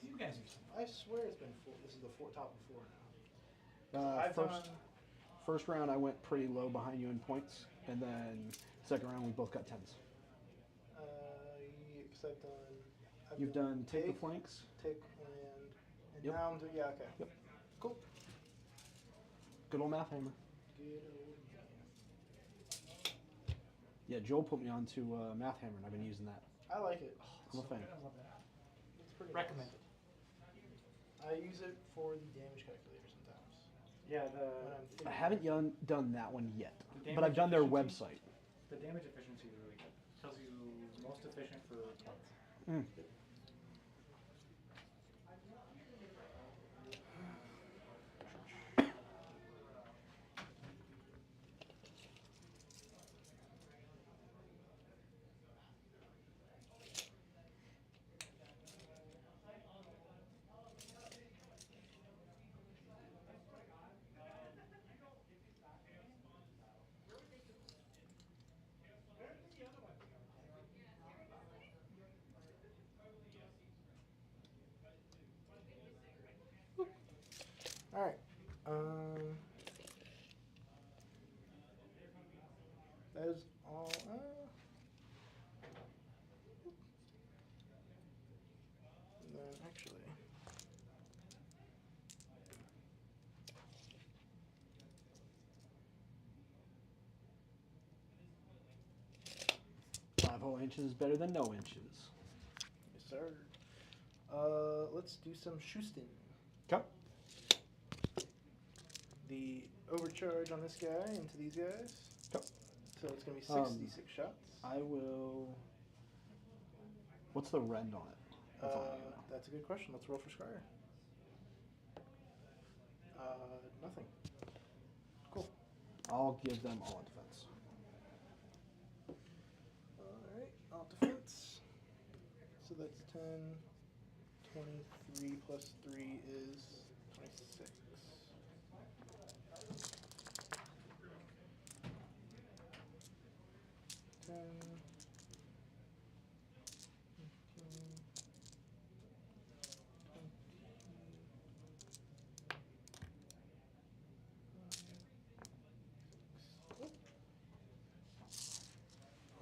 You guys are I swear it's been 4. This is the top of 4 now. I've First round, I went pretty low behind you in points, and then second round, we both got 10s. Because You've done take the flanks. Tick, and Yep. now I'm doing, yeah, okay. Yep. Cool. Good old math hammer. Good old Yeah, Joel put me onto Math Hammer, and I've been using that. I like it. I'm a fan. I love that. It's pretty Recommended. Nice. I use it for the damage calculator sometimes. Yeah, When I'm I thinking haven't done that one yet, The but I've done damage their efficiency? website. The damage efficiency is really good. Tells you most efficient for points. Mm. All right. That is all. And then actually, 5 whole inches is better than no inches. yes, sir. Let's do some Shustin. Okay. The overcharge on this guy into these guys. Okay. So it's gonna be 66 shots. I will. What's the rend on it? That's all I need to know. That's a good question. Let's roll for Scryer. Nothing. Cool. I'll give them all on defense. Alright, all defense. So that's 10, 23 plus 3 is 26.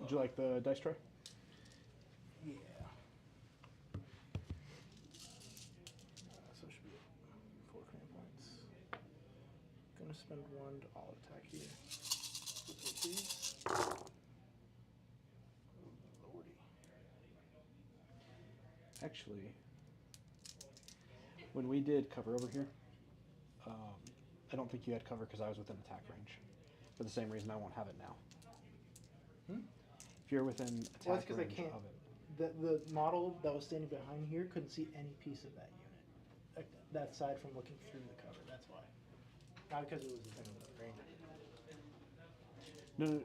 Would you like the dice tray? Yeah. So it should be 4 command points. Gonna spend 1 to all attack here. Please. Lordy. Actually, when we did cover over here, I don't think you had cover because I was within attack range. For the same reason I won't have it now. If you're within attack Well, that's because I range can't. of it. The model that was standing behind here couldn't see any piece of that unit. Like that side from looking through the cover. That's why. Not because it was within range. No,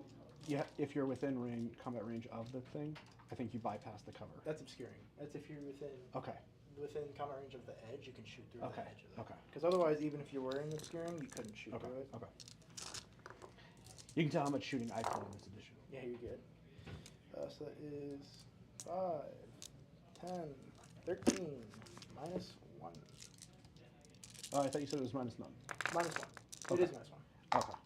yeah. If you're within combat range of the thing, I think you bypass the cover. That's obscuring. That's if you're within. Okay. Within combat range of the edge, you can shoot through the edge of it. Okay. Because otherwise, even if you were in obscuring, you couldn't shoot through it. Okay. You can tell how much shooting I put in this edition. Yeah, you're good. So that is 5, 10, 13, minus 1. Oh, I thought you said it was minus none. Minus 1. Okay. It is minus 1. Okay.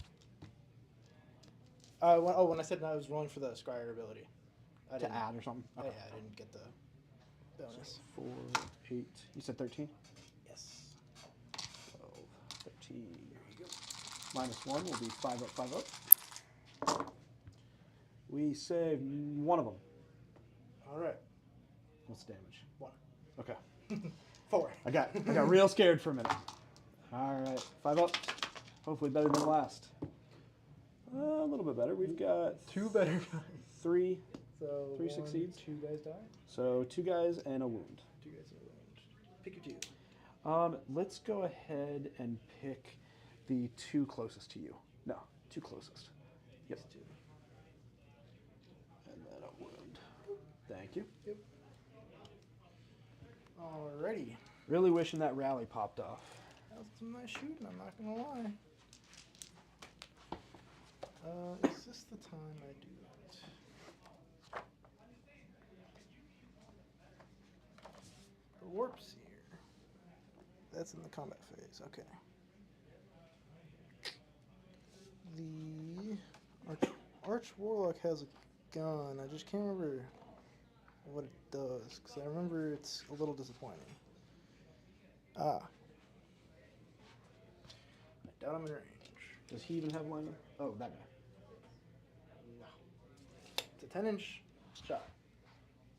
When I said I was rolling for the Scryer ability. To add or something? Okay. Yeah, I didn't get the bonus. 4, 8. You said 13? Yes. 12, 13. There you go. Minus 1 will be 5 up, 5 up. We saved one of them. All right. What's the damage? 1. Okay. 4. I got real scared for a minute. All right. 5 up. Hopefully better than the last. A little bit better. We've got 2 better guys. 3. So 3 1, succeeds. 2 guys die. So 2 guys and a wound. 2 guys and a wound. Pick your 2. Let's go ahead and pick the 2 closest to you. No, 2 closest. Yep. These 2. And then a wound. Thank you. Yep. Alrighty. Really wishing that rally popped off. That was some nice shooting, I'm not gonna lie. Is this the time I do that? The warp's here. That's in the combat phase, okay. The Arch Warlock has a gun, I just can't remember what it does, because I remember it's a little disappointing. I doubt I'm in range. Does he even have line? Oh, that guy. No. 10-inch shot.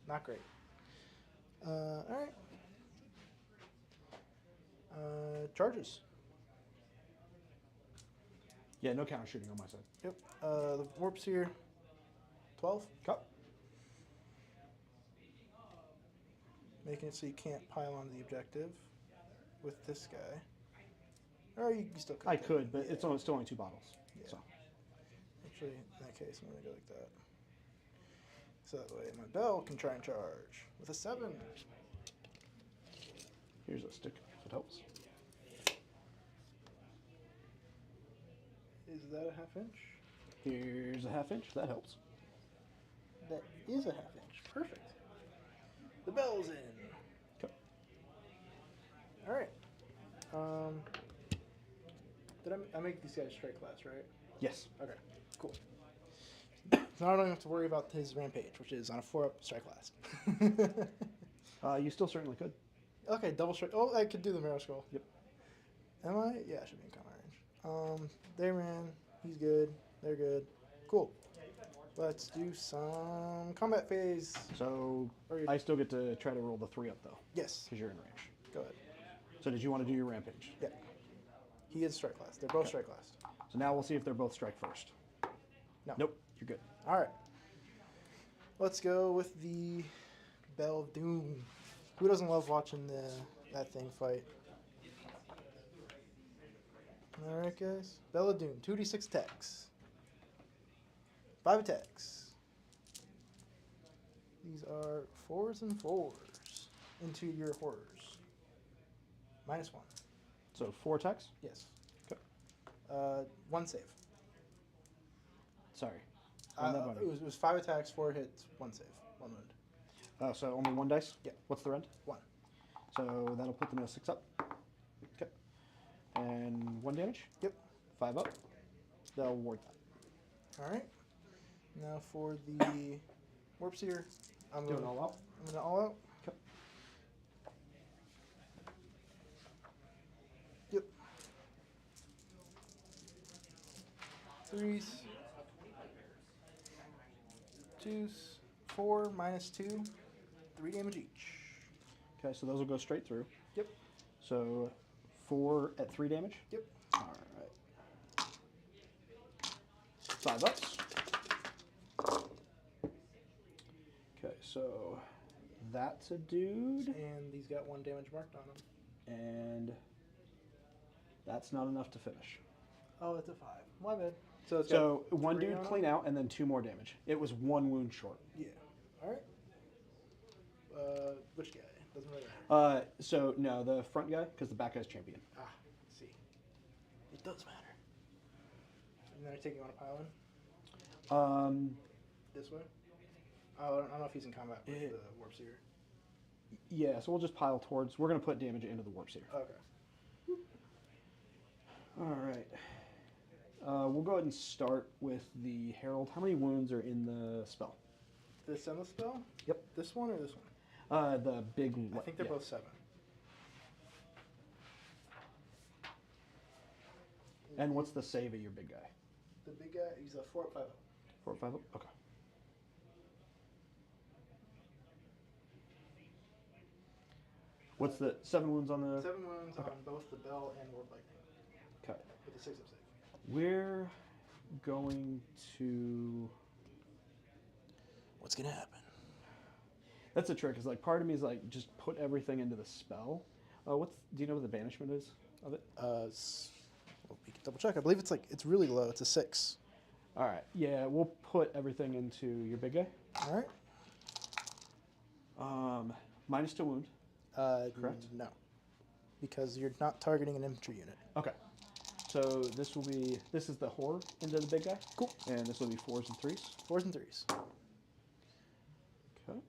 Not great. All right. Charges. Yeah, no counter shooting on my side. Yep. The warp's here. 12. Cut. Making it so you can't pile onto the objective with this guy. Or you can still cut. I that. could, but Yeah. it's still only 2 bottles. Yeah. So. Actually, in that case, I'm going to go like that. So that way my bell can try and charge with a 7. Here's a stick, if it helps. Is that a half-inch? Here's a half-inch. That helps. That is a half-inch. Perfect. The bell's in. Okay. All right. Did I make these guys strike class, right? Yes. Okay, cool. So now I don't have to worry about his rampage, which is on a 4-up strike class. You still certainly could. Okay, double strike. Oh, I could do the Marrow Skull. Yep. Am I? Yeah, I should be in combat range. They ran. He's good. They're good. Cool. Let's do some combat phase. So Or you- I still get to try to roll the 3 up though, Yes. because you're in range. Go ahead. So did you want to do your rampage? Yeah. He is strike class. They're both Okay. strike class. So now we'll see if they're both strike first. No. Nope. You're good. All right. Let's go with the Bell of Doom. Who doesn't love watching that thing fight? All right, guys. Bell of Doom. 2d6 attacks. 5 attacks. These are 4s and 4s into your horrors. -1. So 4 attacks. Yes. Okay. 1 save. Sorry. On that button. It was 5 attacks, 4 hits, 1 save, 1 wound. Oh, so only 1 dice? Yeah. What's the rend? 1. So that'll put them at 6 up. Okay. And 1 damage? Yep. 5 up. They'll ward that. All right. Now for the Warp Seer. I'm Doing gonna all out. I'm gonna all out. Okay. Yep. 3s. 2s. 4 -2. 3 damage each. Okay, so those will go straight through. Yep. So 4 at 3 damage? Yep. All right. 5 ups. Okay, so that's a dude, And he's got 1 damage marked on him. and that's not enough to finish. Oh, it's a 5. My bad. So it's So got 1 3 dude on him? clean out, and then 2 more damage. It was 1 wound short. Yeah. All right. Which guy? Doesn't really matter. So no, the front guy, because the back guy's champion. Ah, let's see. It does matter. And then I take you on a pile in? This way? Oh, I don't know if he's in combat with Yeah. the Warp Seer. Yeah, so we'll just pile towards. We're gonna put damage into the warp seer. Okay. All right. We'll go ahead and start with the Herald. How many wounds are in the spell? The Sema spell? Yep. This one or this one? The big. I think they're yeah. both 7. And what's the save of your big guy? The big guy, he's a 4 up, 5 up. 4 or 5 up? Okay. What's the 7 wounds on the? 7 wounds Okay. on both the Bell and Warp Lightning Okay. with a 6 up save. We're going to. What's going to happen? That's a trick. Is like part of me is like just put everything into the spell. Do you know what the banishment is of it? Well, we can double check. I believe it's really low. It's a 6. All right. Yeah, we'll put everything into your big guy. All right. -2 wound. Correct? No. Because you're not targeting an infantry unit. Okay. So this is the horror into the big guy. Cool. And this will be 4s and 3s. 4s and 3s. Okay.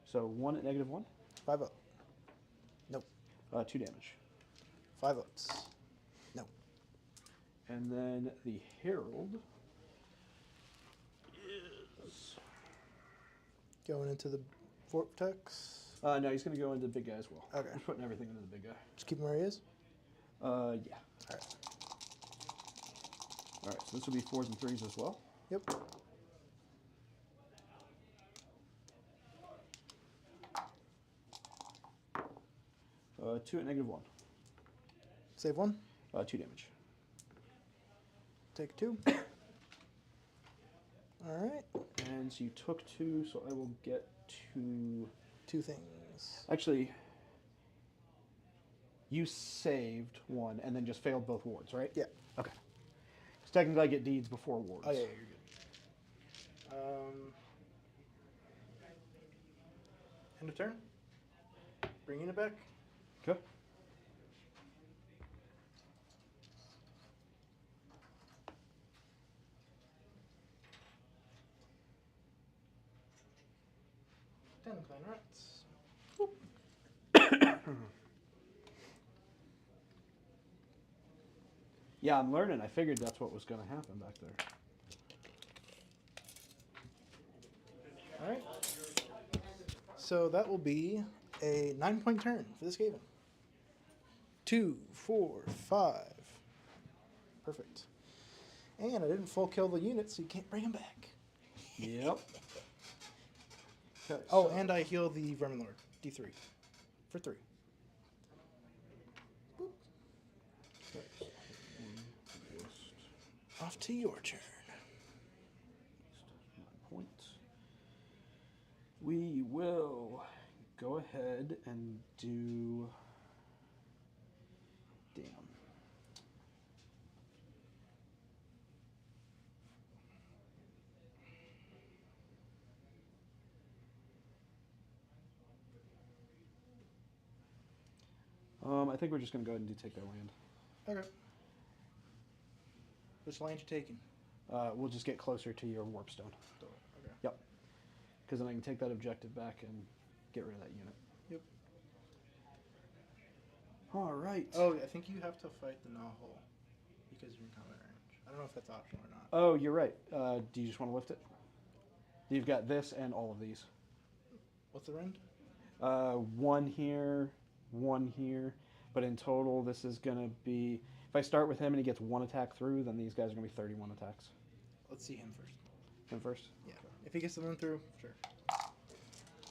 So 1 at -1. 5 up. Nope. 2 damage. 5 ups. No. And then the Herald is. Going into the vortex. No, he's going to go into the big guy as well. Okay. We're putting everything into the big guy. Just keep him where he is. Yeah. All right. All right, so this will be 4s and 3s as well. Yep. Two at -1. Save 1. 2 damage. Take 2. All right. And so you took 2, so I will get 2. 2 things. Actually, you saved 1 and then just failed both wards, right? Yeah. Okay. Because technically I get deeds before wards. Oh yeah, you're good. End of turn. Bringing it back. Okay. Clan rats. Yeah, I'm learning. I figured that's what was going to happen back there. All right. So that will be a 9-point turn for this Skaven. 2, 4, 5. Perfect. And I didn't full kill the unit, so you can't bring him back. Yep. Okay, Oh, so- and I heal the Vermin Lord. D3. For 3. Boop. Off to your turn. 9 points. We will go ahead and do. Damn. I think we're just going to go ahead and take their land. Okay. Which land you taking? We'll just get closer to your warpstone. Okay. Yep. Because then I can take that objective back and get rid of that unit. Yep. All right. Oh, I think you have to fight the Nahul because you're in combat range. I don't know if that's optional or not. Oh, you're right. Do you just want to lift it? You've got this and all of these. What's the rend? 1 here, 1 here. But in total, this is going to be... If I start with him and he gets 1 attack through, then these guys are going to be 31 attacks. Let's see him first. Him first? Yeah. If he gets the one through, sure.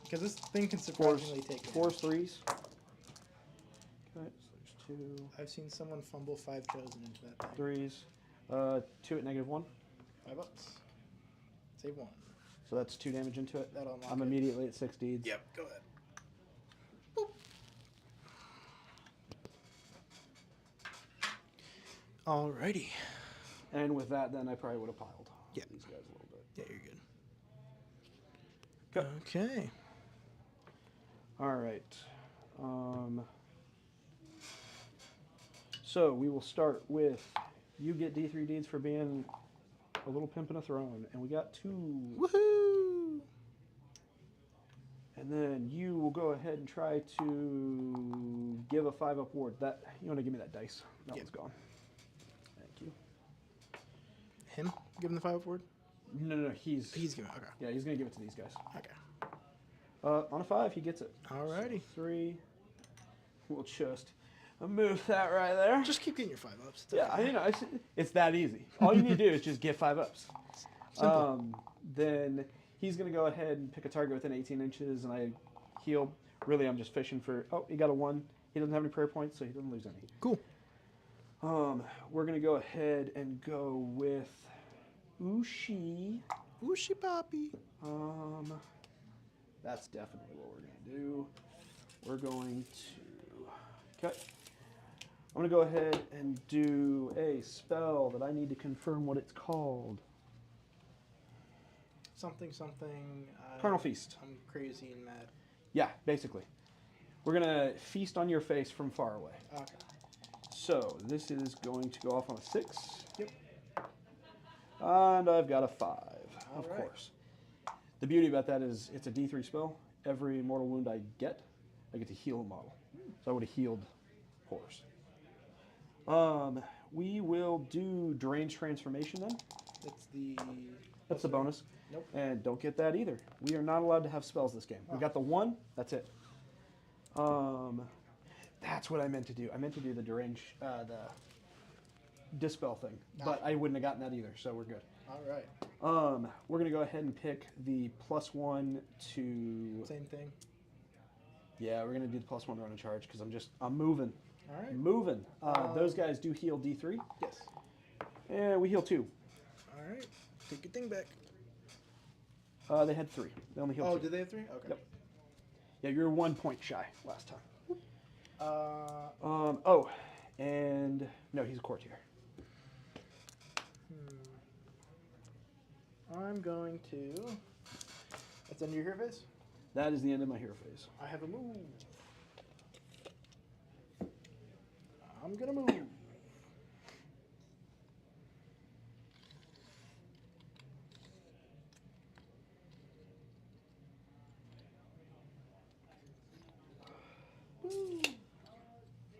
Because this thing can surprisingly take it. 4s, 3s. Okay, so there's 2. I've seen someone fumble 5 chosen into that thing. 3s. 2 at -1. 5 ups. Save 1. So that's 2 damage into it. That'll unlock I'm it. immediately at 6 deeds. Yep, go ahead. Alrighty. And with that, then I probably would have piled Yeah. these guys a little bit. Yeah, you're good. Okay. All right. So we will start with you get D3 deeds for being a little pimp in a throne, and we got 2. Woohoo! And then you will go ahead and try to give a 5-up ward. That you want to give me that dice? That one's gone. Thank you. Him? Give him the 5 word? No, he's He's giving. Okay. yeah, he's gonna give it to these guys. Okay. On a 5, he gets it. Alrighty. So 3. We'll just move that right there. Just keep getting your 5 ups. It's Yeah, okay. it's that easy. All you need to do is just get 5 ups. Simple. Then he's going to go ahead and pick a target within 18 inches, and I heal. Really, I'm just fishing for... Oh, he got a 1. He doesn't have any prayer points, so he doesn't lose any. Cool. We're going to go ahead and go with Ushi. Ooshi Poppy. That's definitely what we're going to do. We're going to... Okay. I'm going to go ahead and do a spell that I need to confirm what it's called. Something. Carnal Feast. I'm crazy and mad. Yeah, basically. We're going to feast on your face from far away. Okay. So, this is going to go off on a 6. Yep. And I've got a 5, of Alright. course. The beauty about that is it's a D3 spell. Every mortal wound I get to heal a model. So I would have healed horse. We will do Deranged Transformation then. That's the... That's a bonus. Nope. And don't get that either. We are not allowed to have spells this game. We got the 1, that's it. That's what I meant to do. I meant to do the dispel thing, but I wouldn't have gotten that either, so we're good. All right. We're gonna go ahead and pick the +1 to. Same thing. Yeah, we're gonna do the +1 to run a charge because I'm moving. All right. Moving. Those guys do heal D3. Yes. And we heal 2. All right. Take your thing back. They had 3. They only healed 2. Oh, did they have 3? Okay. Yep. Yeah, you're 1 point shy last time. Uh, Oh, and no, he's a courtier. I'm going to. That's the end of your hero phase? That is the end of my hero phase. I have a move. I'm gonna move.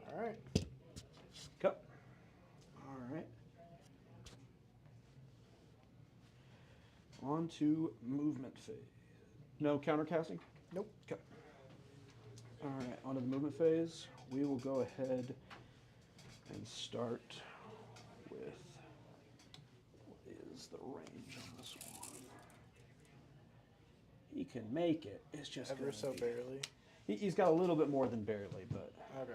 All right. Go. All right. On to movement phase. No countercasting? Nope. Okay. All right, on to the movement phase. We will go ahead and start with what is the range on this one. He can make it. It's just Ever gonna so be- barely. He's got a little bit more than barely, but Okay.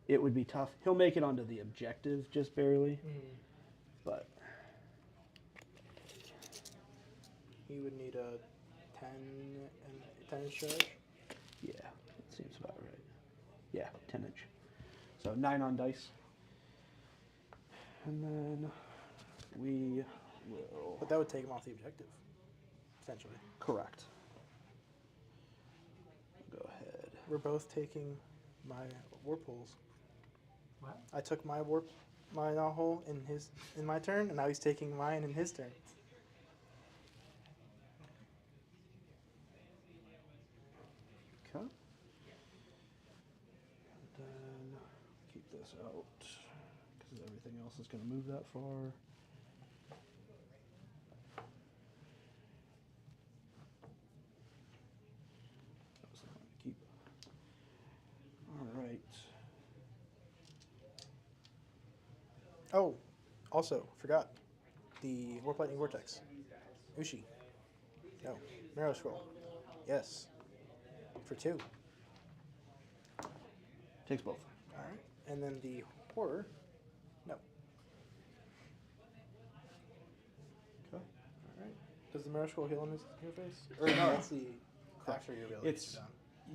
it would be tough. He'll make it onto the objective just barely, but He would need a 10 inch charge. yeah, that seems about right. Yeah, 10 inch. So 9 on dice. And then we will... But that would take him off the objective, essentially. Correct. Go ahead. We're both taking my warp holes. What? I took my hole in my turn, and now he's taking mine in his turn. Okay. And then keep this out because everything else is going to move that far. That was the one to keep. All right. Oh, also, forgot. The Warp Lightning Vortex. Ushi. No. Marrow Scroll. Yes. For 2. Takes both. Alright. And then the Horror. No. Okay. Alright. Does the Marrow Scroll heal on his face? Or no, that's the after your ability. It's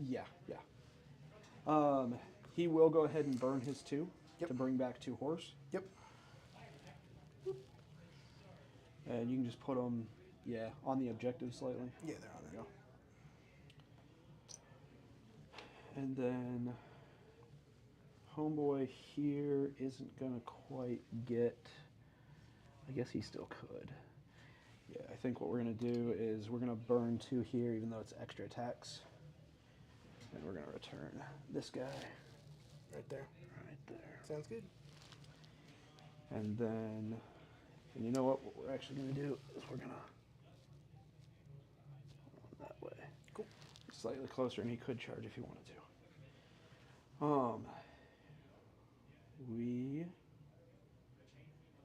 yeah. He will go ahead and burn his 2 to bring back 2 horse. Yep. And you can just put them, on the objective slightly. Yeah, they're on there. And then homeboy here isn't going to quite get, I guess he still could. Yeah, I think what we're going to do is we're going to burn 2 here, even though it's extra attacks. And we're going to return this guy. Right there. Right there. Sounds good. And then, and you know what we're actually going to do is we're going to, that way. Cool. Slightly closer, and he could charge if he wanted to.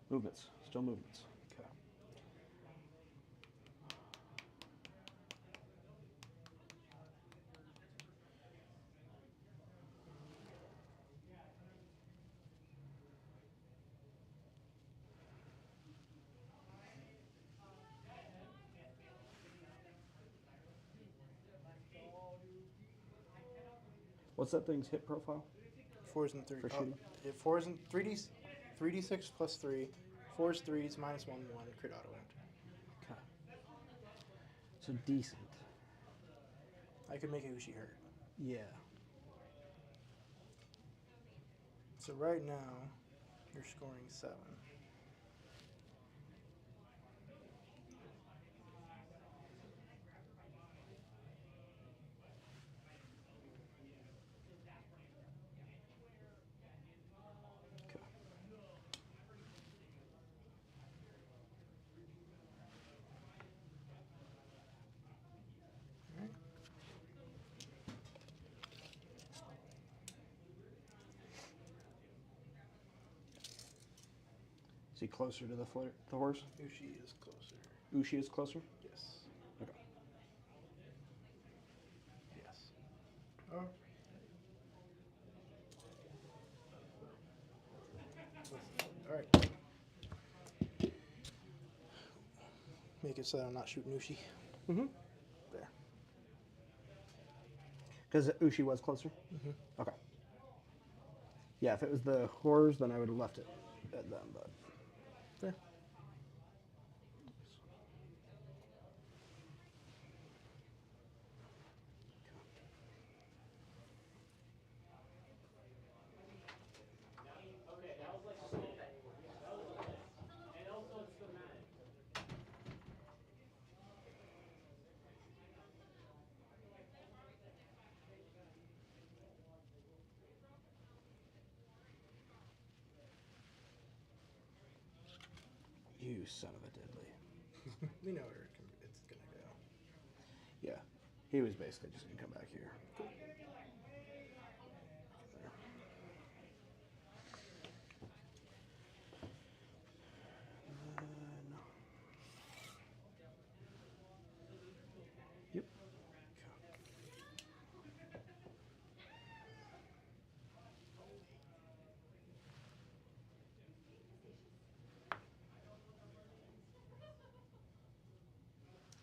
Movements, still movements. Okay. What's that thing's hit profile? 4s and 3. For shooting? 4s and 3d6 plus 3. 4s, 3s, minus 1, 1. Crit auto wound. Okay. So decent. I could make Ushi hurt. Yeah. So right now, you're scoring 7. Is he closer to the horse? Ushi is closer. Ushi is closer? Yes. Okay. Yes. Oh. All right. Make it so that I'm not shooting Ushi. Mm-hmm. There. Because Ushi was closer? Mm-hmm. Okay. Yeah, if it was the horrors, then I would have left it at them, but... There. You son of a deadly. We know where it's gonna go. Yeah. He was basically just going to come back here. Cool. Yep.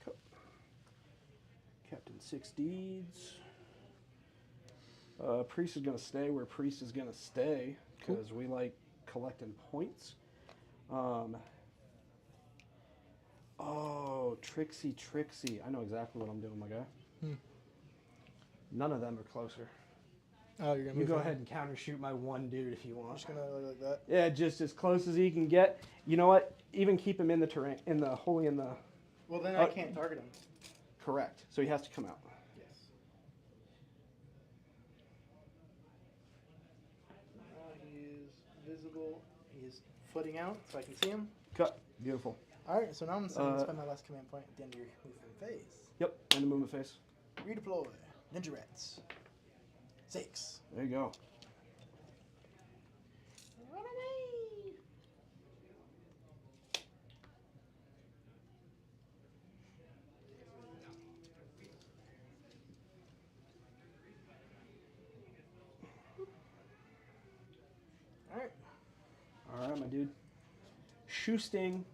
Cool. Captain Six Deeds. Priest is going to stay where Priest is going to stay because we like collecting points. Oh, Trixie. I know exactly what I'm doing, my guy. None of them are closer. Oh, you're gonna You move go him? ahead and counter shoot my one dude if you I'm want. just gonna look like that. Yeah, just as close as he can get. You know what? Even keep him in the terrain, wholly in the. Well, then I can't target him. Correct. So he has to come out. Yes. He is visible. He is footing out, so I can see him. Cut. Beautiful. All right, so now I'm going to spend my last command point at the end of your movement phase. Yep. And the movement phase. Redeploy. Ninja Rats. 6. There you go. Run away! All right, my dude. Shoe sting.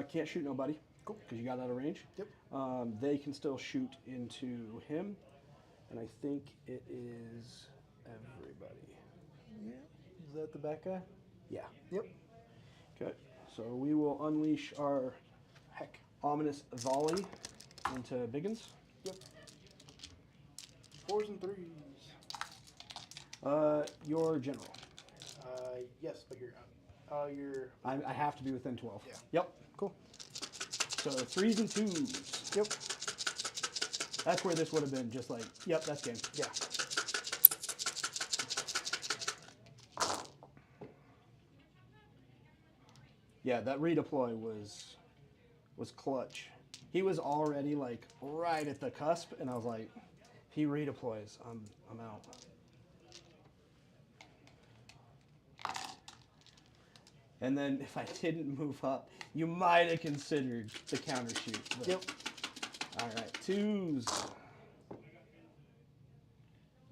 Can't shoot nobody. Cool. Because you got out of range. Yep. They can still shoot into him, and I think it is everybody. Yeah. Is that the back guy? Yeah. Yep. Okay. So we will unleash our Heck. ominous volley into Biggins. Yep. 4s and 3s. Your general. Yes, but you're I have to be within 12. Yeah. Yep. Cool. So 3s and 2s. Yep. That's where this would have been just like, yep, that's game. Yeah. Yeah, that redeploy was clutch. He was already like right at the cusp, and I was like, if he redeploys, I'm out. And then if I didn't move up, you might have considered the counter shoot. But... Yep. All right, 2s.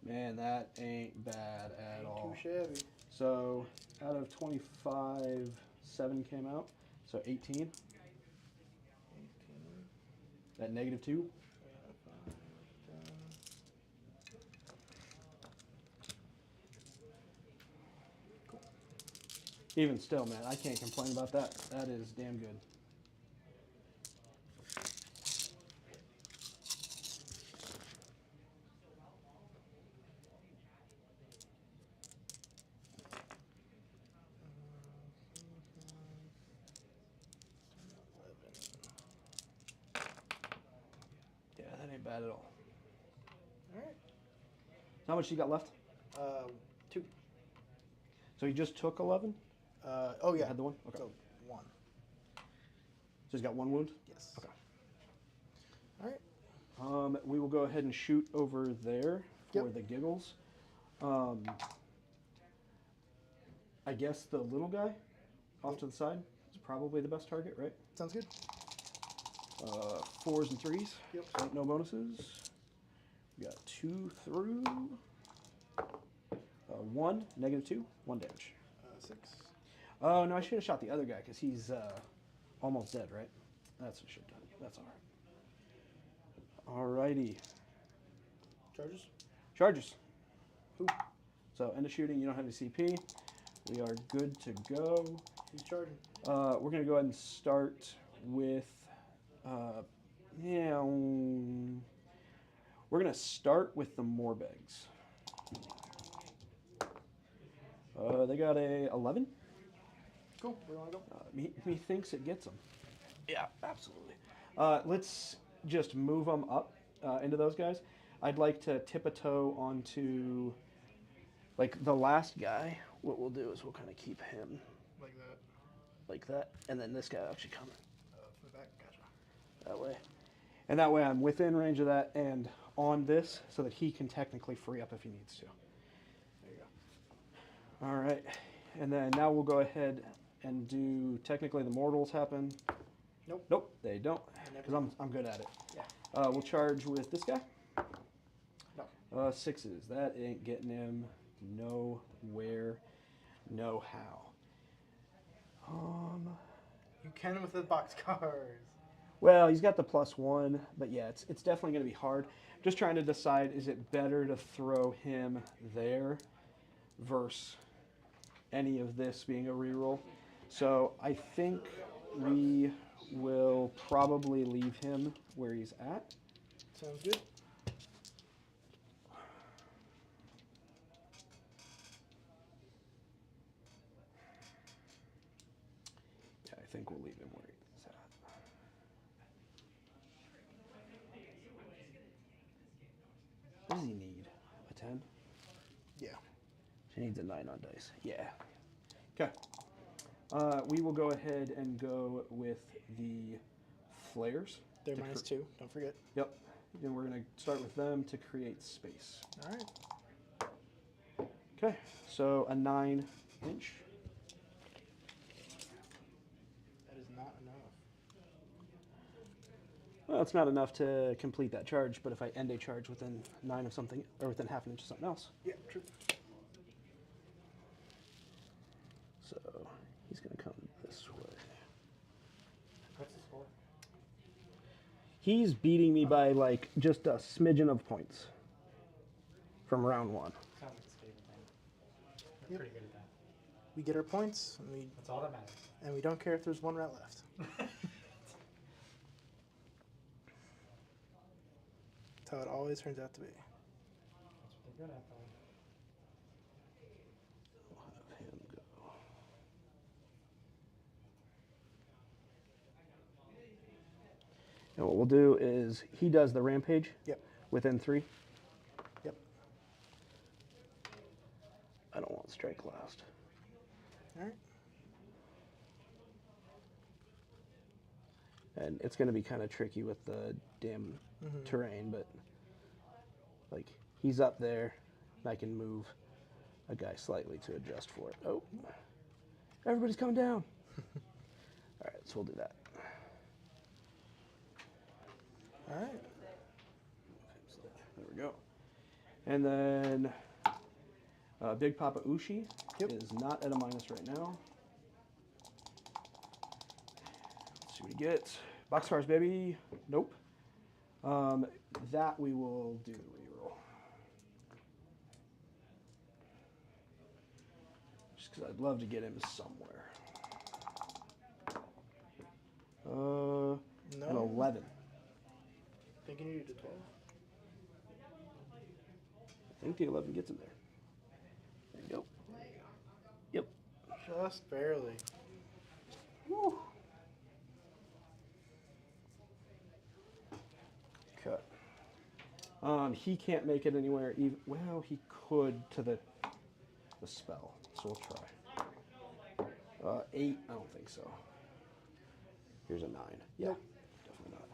Man, that ain't bad at all. Too shabby. So out of 25, 7 came out. So 18. 18. At -2. Even still, man, I can't complain about that. That is damn good. Yeah, that ain't bad at all. All right. How much you got left? 2. So you just took 11? Oh yeah. Had the one? Okay. So 1. So he's got 1 wound? Yes. Okay. All right. We will go ahead and shoot over there for Yep. the giggles. I guess the little guy? off to the side. It's probably the best target, right? Sounds good. 4s and 3s. Yep. So no bonuses. We got 2 through. 1, -2, 1 damage. 6. Oh, no, I should have shot the other guy because he's almost dead, right? That's what I should have done. That's all right. Alrighty. Charges. Charges. Ooh. So end of shooting. You don't have any CP. We are good to go. He's charging. We're going to go ahead and start with... we're going to start with the Morbegs. They got a 11. Cool. Where do you want to go? He thinks it gets them. Yeah, absolutely. Let's just move them up into those guys. I'd like to tip a toe onto, like, the last guy. What we'll do is we'll kind of keep him Like that. like that, and then this guy will actually come From the back. Gotcha. that way. And that way I'm within range of that and on this so that he can technically free up if he needs to. There you go. All right. And then now we'll go ahead and do, technically the mortals happen. Nope. Nope, they don't, because I'm good at it. Yeah. We'll charge with this guy. No. 6s. That ain't getting him nowhere, no how. You can with the boxcars. Well, he's got the +1, but yeah, it's definitely going to be hard. Just trying to decide, is it better to throw him there versus any of this being a reroll? So I think we will probably leave him where he's at. Sounds good. Yeah, I think we'll leave him where he's at. What does he need? A 10? Yeah. He needs a 9 on dice. Yeah. Okay. We will go ahead and go with the flares. They're -2. Don't forget. Yep. And we're going to start with them to create space. All right. Okay. So a 9-inch. That is not enough. Well, it's not enough to complete that charge, but if I end a charge within 9 of something, or within half an inch of something else. Yeah, true. So he's going to come this way. What's the score? He's beating me by like just a smidgen of points from round 1. Sounds like a Skaven thing. We're Yep. pretty good at that. We get our points, That's all that matters. and we don't care if there's 1 rat left. That's how it always turns out to be. That's what they're good at, though. We'll have him go. And what we'll do is he does the rampage. Yep. Within 3. Yep. I don't want strike last. All right. And it's going to be kind of tricky with the damn terrain, but like he's up there, and I can move a guy slightly to adjust for it. Oh, everybody's coming down. All right, so we'll do that. All right. There we go. And then Big Papa Ushi is not at a minus right now. Let's see what he gets. Boxcars, baby. Nope. That we will do the reroll. Just because I'd love to get him somewhere. No. An 11. Thinking you did 12. I think the 11 gets him there. There you go. Yep. Just barely. Woo. Cut. He can't make it anywhere. Even well, he could to the spell. So we'll try. 8. I don't think so. Here's a 9. Yeah, Nope. definitely not.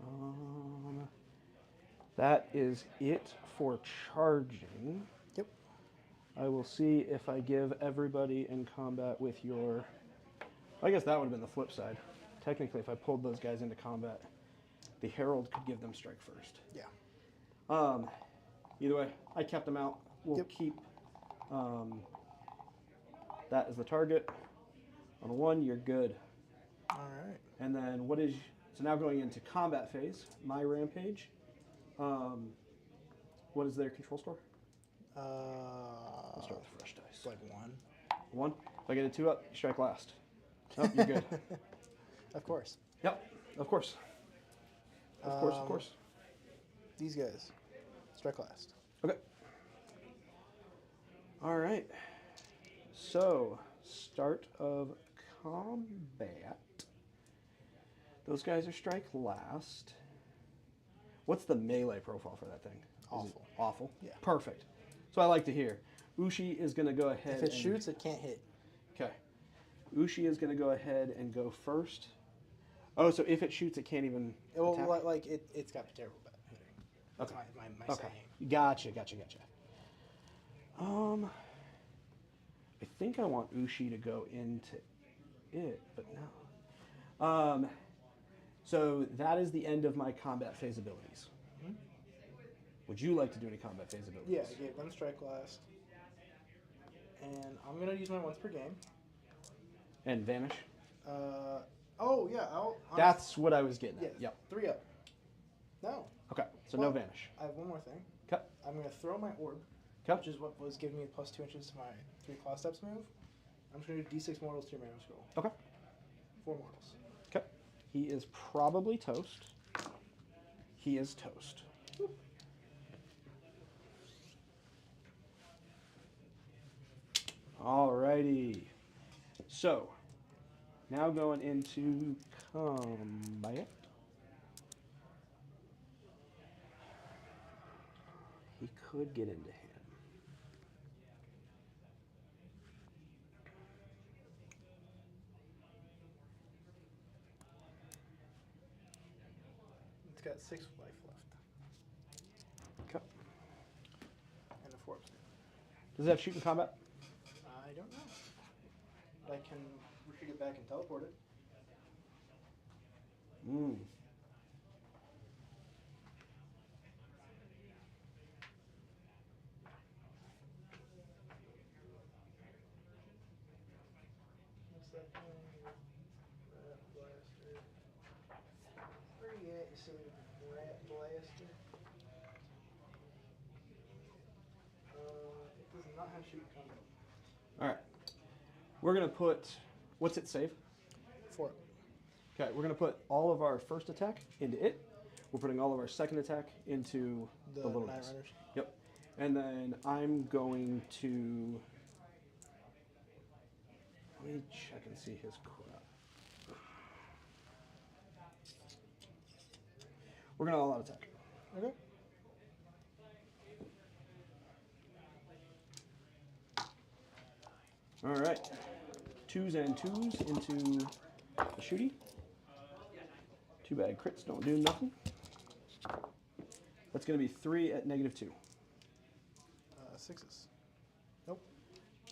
Okay. That is it for charging. Yep. I will see if I give everybody in combat with your... I guess that would have been the flip side. Technically, if I pulled those guys into combat, the Herald could give them strike first. Yeah. Either way, I kept them out. We'll Yep. keep that as the target. On a 1, you're good. All right. And then what is... So now going into combat phase, my Rampage. What is their control score? Let's start with fresh dice. It's like 1. 1. If I get a 2 up, you strike last. Nope, you're good. Of course. Yep, of course. Of course, of course. These guys. Strike last. Okay. All right. So, start of combat. Those guys are strike last. What's the melee profile for that thing? Is it Awful. awful? Yeah. Perfect. So I like to hear. Ushi is going to go ahead. If it shoots, it can't hit. Okay. Ushi is going to go ahead and go first. Oh, so if it shoots, it can't even attack? Well, like it's got terrible bad hitting. That's Okay. my Okay. saying. Gotcha. I think I want Ushi to go into it, but no. So that is the end of my combat phase abilities. Mhm. Would you like to do any combat phase abilities? Yeah, I gave them strike last. And I'm going to use my once per game. And vanish? Oh, yeah. That's what I was getting Yeah, at. Yep. 3 up. No. Okay, so Well, no vanish. I have one more thing. Okay. I'm going to throw my orb, Okay. which is what was giving me plus 2 inches to my 3 claw steps move. I'm just going to do d6 mortals to your mana scroll. Okay. 4 mortals. Okay. He is probably toast. He is toast. Whoop. Alrighty. So, now going into combat. He could get into him. It's got 6 life left. Okay. And a 4 upstairs. Does it have shoot in combat? I don't know. I can retreat it back and teleport it. Mm. What's that thing? Rat blaster. Where are you at, you silly rat blaster? It does not have shoot combat. Alright. We're going to put... What's it save? 4. Okay, we're going to put all of our first attack into it. We're putting all of our second attack into the little Night guys. Runners. Yep. And then I'm going to... Let me check and see his crap. We're going to all out attack. Okay. Alright. 2s and 2s into the shooty. Too bad crits don't do nothing. That's going to be 3 at -2. 6s. Nope.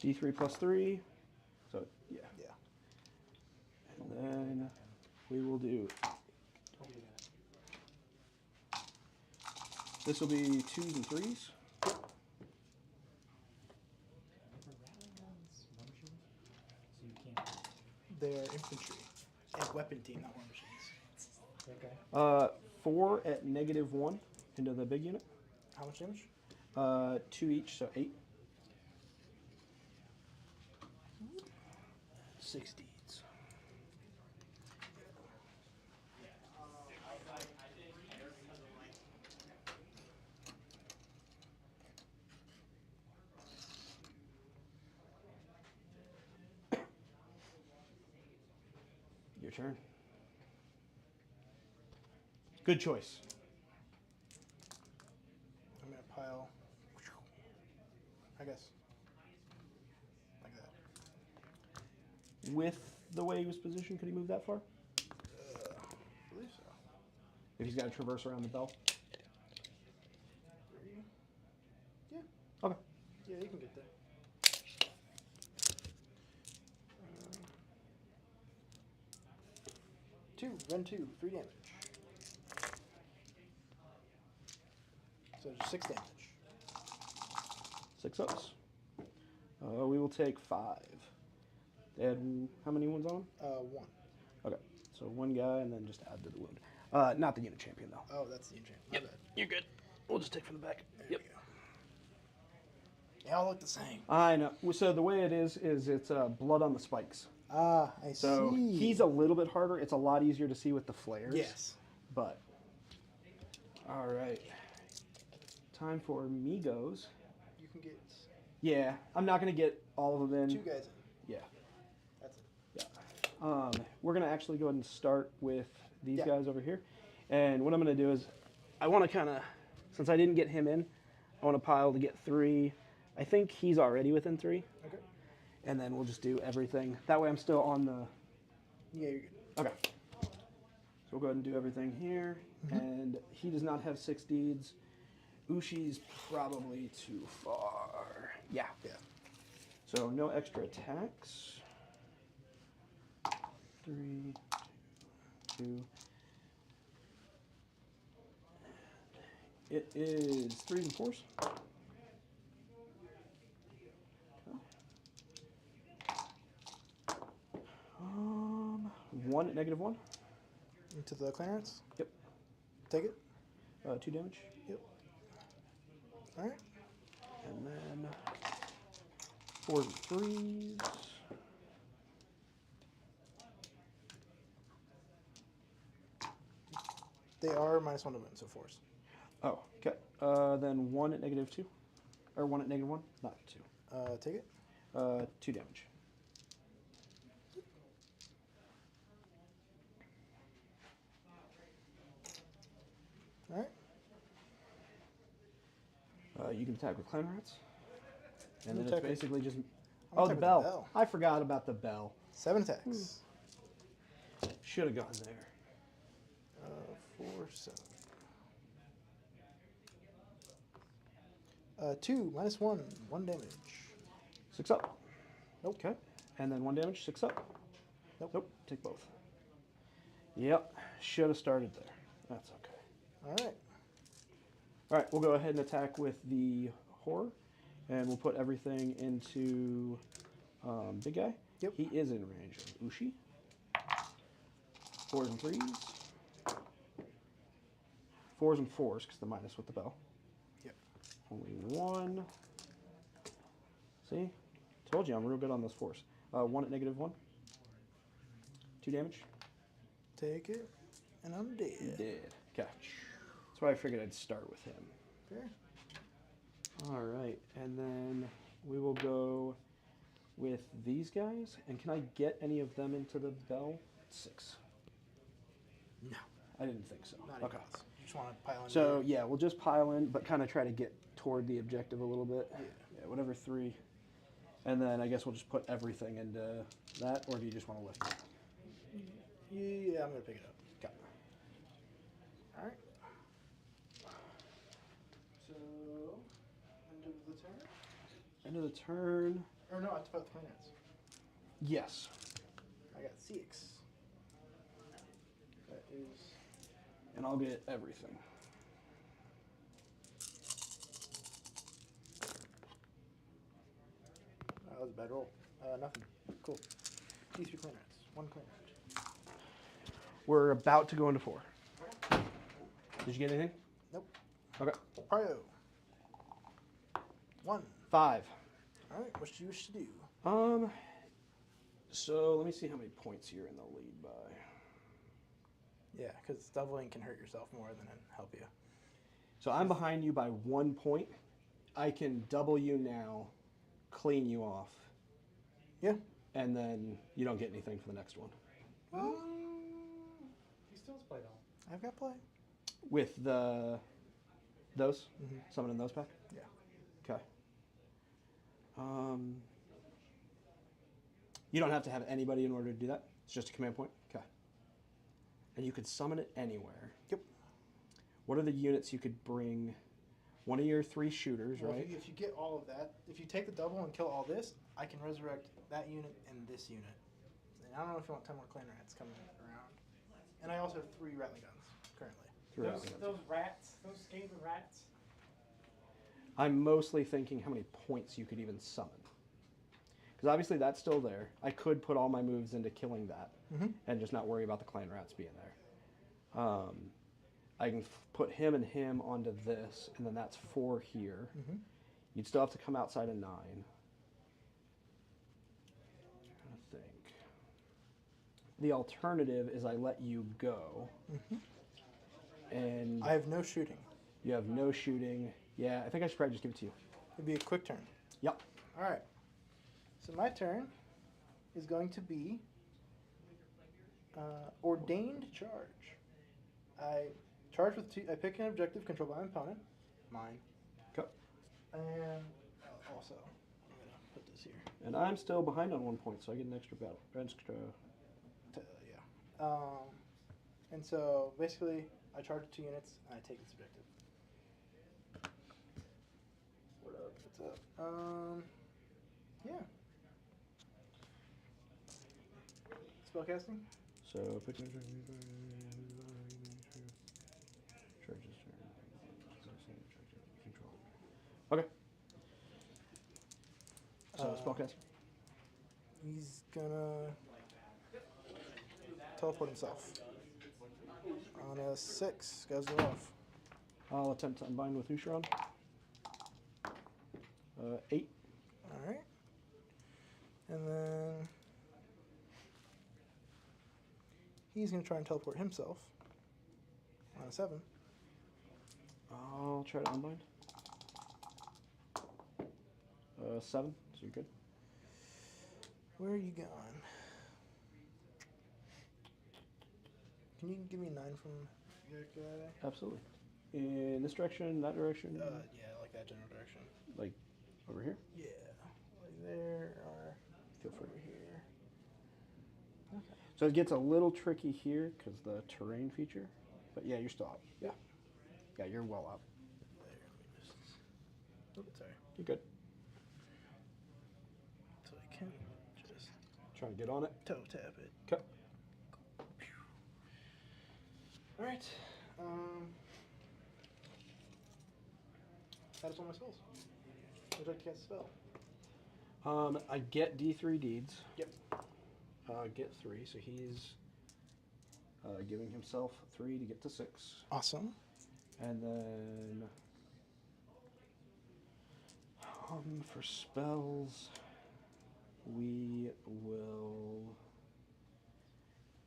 D3 plus 3. So, yeah. Yeah. And then we will do... This will be 2s and 3s. They're infantry. And weapon team, not war machines. Okay. 4 at -1 into the big unit. How much damage? 2 each, so 8. 6 deeds. Your turn. Good choice. I'm gonna pile. I guess. Like that. With the way he was positioned, could he move that far? I believe so. If he's got to traverse around the bell? 3. Yeah. Okay. Yeah, you can get there. Rend 2, 3 damage. So just 6 damage. 6 ups. We will take 5. They had how many wounds on them? 1. Okay, so 1 guy and then just add to the wound. Not the unit champion though. Oh, that's the enchant. Yep, you're good. We'll just take from the back. There Yep. we go. They all look the same. I know. So the way it is it's blood on the spikes. Ah, I So see. he's a little bit harder. It's a lot easier to see with the flares. Yes. But, all right. Time for Migos. You can get Yeah, I'm not going to get all of them in. 2 guys in. Yeah. That's it. Yeah. We're going to actually go ahead and start with these Yeah. guys over here. And what I'm going to do is I want to kind of, since I didn't get him in, I want to pile to get 3. I think he's already within 3. Okay. And then we'll just do everything. That way I'm still on the... Yeah, you're good. Okay. So we'll go ahead and do everything here. And he does not have 6 deeds. Ushi's probably too far. Yeah. Yeah. So no extra attacks. 3, 2. It is 3s and 4s. Okay. 1 at -1. Into the clarence. Yep. Take it. 2 damage. Yep. All right. And then 4s and 3s. They are -1 to win, so 4s. Oh, okay. Then 1 at -2. Or 1 at -1. Not 2. Take it. 2 damage. All right. You can attack with clan rats. And then You it's attack with- basically just... I'll Oh, attack the with bell. the bell. I forgot about the bell. 7 attacks. Should have gone there. 4, 7. 2, -1, 1 damage. 6 up. Nope. Okay. And then 1 damage, 6 up. Nope. Nope. Take both. Yep. Should have started there. That's okay. All right. All right. We'll go ahead and attack with the horror. And we'll put everything into big guy. Yep. He is in range of Ushi. 4s and 3s. 4s and 4s, because the minus with the bell. Yep. Only 1. See? Told you I'm real good on those 4s. 1 at -1. 2 damage. Take it, and I'm dead. Dead. Okay. That's why I figured I'd start with him. Fair. All right, and then we will go with these guys. And can I get any of them into the bell? 6. No. I didn't think so. Not Okay. even close. You just want to pile in. So yeah, we'll just pile in, but kind of try to get toward the objective a little bit. Yeah. Whatever 3. And then I guess we'll just put everything into that, or do you just want to lift it? Yeah, I'm gonna pick it up. Okay. All right. So, end of the turn. End of the turn. Or no, I have to put the planets. Yes. I got 6. That is. And I'll get everything. That was a bad roll. Nothing. Cool. D3 planets. 1 planet. We're about to go into 4. Did you get anything? Nope. Okay. Prio. 1. 5. All right. What do you wish to do? So let me see how many points you're in the lead by. Yeah, because doubling can hurt yourself more than help you. So I'm behind you by 1 point. I can double you now, clean you off, Yeah. and then you don't get anything for the next one. He still has play though. I've got play. With those? Mhm. Summoning those back? Yeah. Okay. You don't have to have anybody in order to do that. It's just a command point. Okay. And you could summon it anywhere. Yep. What are the units you could bring? One of your 3 shooters, Well, right? if you get all of that, if you take the double and kill all this, I can resurrect that unit and this unit. And I don't know if you want 10 more clan rats coming around. And I also have 3 rattling guns currently. Those rats, those Skaven rats. I'm mostly thinking how many points you could even summon. Because obviously that's still there. I could put all my moves into killing that and just not worry about the clan rats being there. I can put him and him onto this, and then that's 4 here. You'd still have to come outside of 9. I think. The alternative is I let you go. And I have no shooting. you have no shooting. Yeah, I think I should probably just give it to you. It'd be a quick turn. Yep. All right. So my turn is going to be ordained charge. I charge with 2. I pick an objective controlled by my opponent, mine. Okay. And also, I'm gonna put this here. And I'm still behind on 1 point, so I get an extra battle. Yeah. And so basically, I charge 2 units and I take this objective. What up? What's up? Yeah. Spellcasting. So pick an charges control. Okay. So spellcast. He's gonna teleport himself. On a 6, goes off. I'll attempt to unbind with Usharon. 8. Alright. And then he's gonna try and teleport himself. On a 7. I'll try to unbind. 7, so you're good. Where are you going? Can you give me a 9 from your guy? Absolutely. In this direction, that direction? Yeah, like that general direction. Like over here? Yeah. Like there or Feel free. over here. Okay. So it gets a little tricky here because the terrain feature. But yeah, you're still up. Yeah. Yeah, you're well up. There, let me just... Oops, sorry. You're good. So I can just Try to get on it. toe tap it. Okay. Alright. That is all my spells. Would you like to cast a spell? I get D3 deeds. Yep. Get 3, so he's giving himself 3 to get to 6. Awesome. And then for spells, we will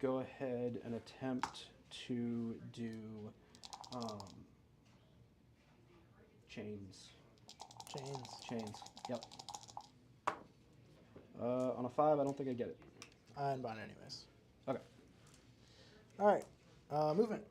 go ahead and attempt to do chains. Chains. Yep. On a 5, I don't think I get it. I unbind anyways. Okay. Alright. Movement.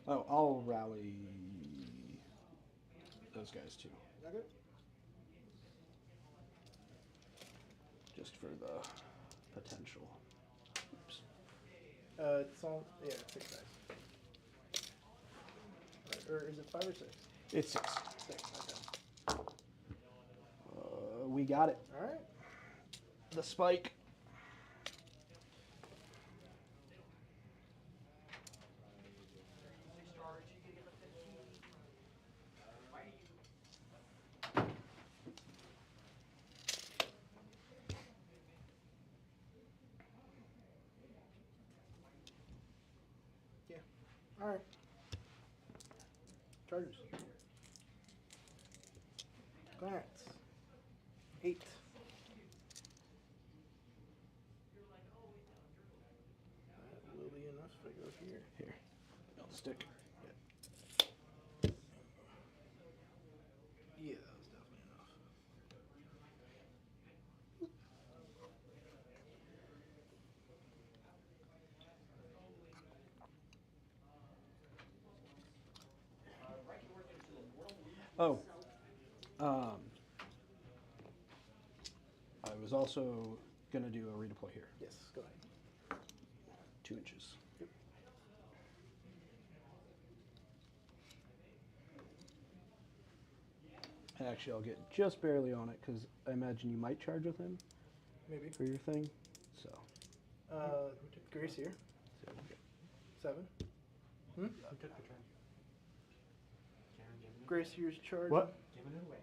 Oh, I'll rally those guys too. Okay. Just for the potential. Oops. It's all, yeah, 6 dice. Or is it 5 or 6? It's 6. 6, okay. We got it. Alright. The spike. Alright. Chargers. Clarence. 8. That will be enough if I go here. Here. Stick. Yeah, that was definitely enough. Oh. also going to do a redeploy here. Yes, go ahead. 2 inches. Yep. Actually, I'll get just barely on it because I imagine you might charge with him Maybe. for your thing. So. Grace here. 7. Who took the turn? Karen, give it Grace here's charge. What? Giving it away.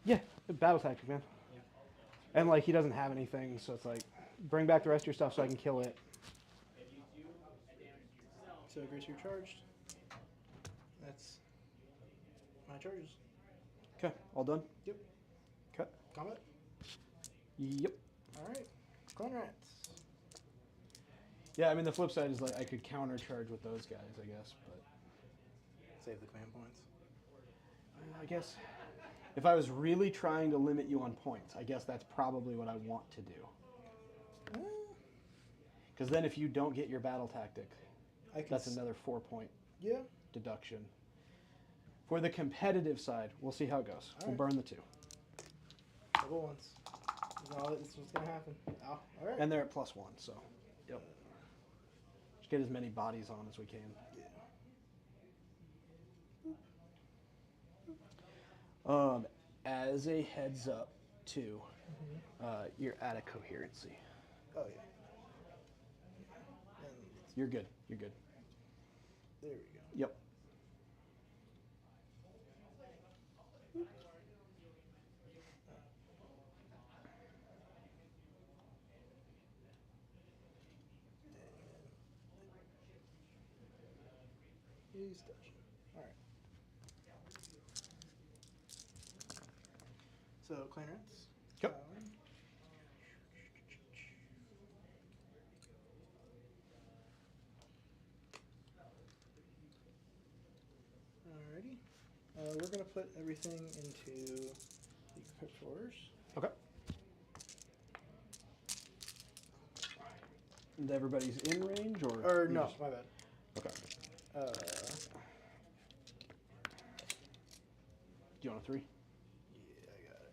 Yeah, battle tactic, man. Yeah. And like he doesn't have anything, so it's like, bring back the rest of your stuff so I can kill it. So Grace you're charged. That's my charges. Okay, all done? Yep. Okay. Combat. Yep. All right. Clan rats. Yeah, I mean the flip side is like I could counter charge with those guys, I guess, but Save the command points. I guess if I was really trying to limit you on points, I guess that's probably what I want to do. Because then if you don't get your battle tactic, that's another 4-point Yeah. deduction. For the competitive side, we'll see how it goes. All We'll right. burn the 2. Double ones. This is what's gonna happen. Oh, all right. And they're at +1, so yep. Just get as many bodies on as we can. As a heads up, too, you're out of coherency. Oh yeah. And You're good. You're good. there we go. Yep. He's touching. All right. So clan rats. Yep. Alrighty. We're gonna put everything into the equipped orders. Okay. And everybody's in range, or you No, just- my bad. Okay. Do you want a 3? Yeah, I got it.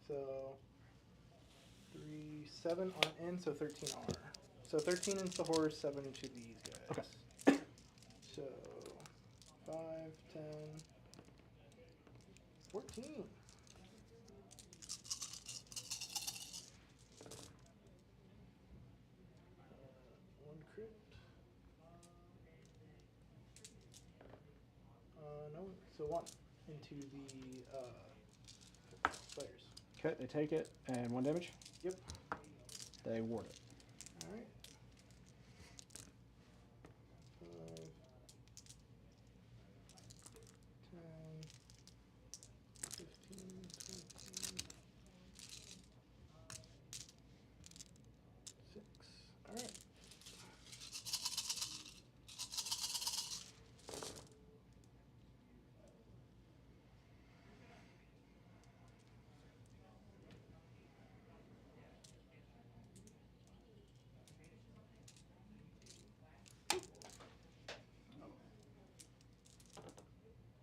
So 3, 7 on N, so 13 R. So 13 into the horse, 7 into these guys. Okay. So 5, 10, 14. One crit. No, so 1 into the players. Okay, they take it, and 1 damage. Yep. They ward it. All right. 5, 10, 15, 20, 6. All right.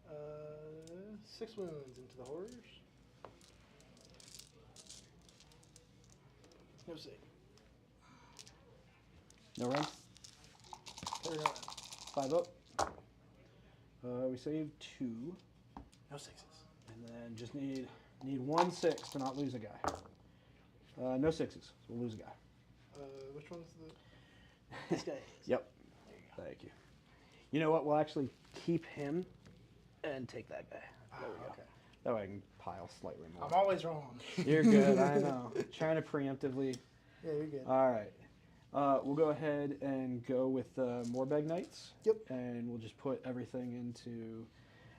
Uh, 6 wounds into the horrors. No save. No run. Carry on. 5 up. We saved 2, No 6s. and then just need 1 6 to not lose a guy. No 6s. So we'll lose a guy. Which one's the... This guy. Yep. Thank you. You know what? We'll actually keep him and take that guy. There we go. Okay. That way I can pile slightly more. I'm always wrong. You're good. I know. Trying to preemptively. Yeah, you're good. All right. We'll go ahead and go with Moorbeg Knights. Yep. And we'll just put everything into.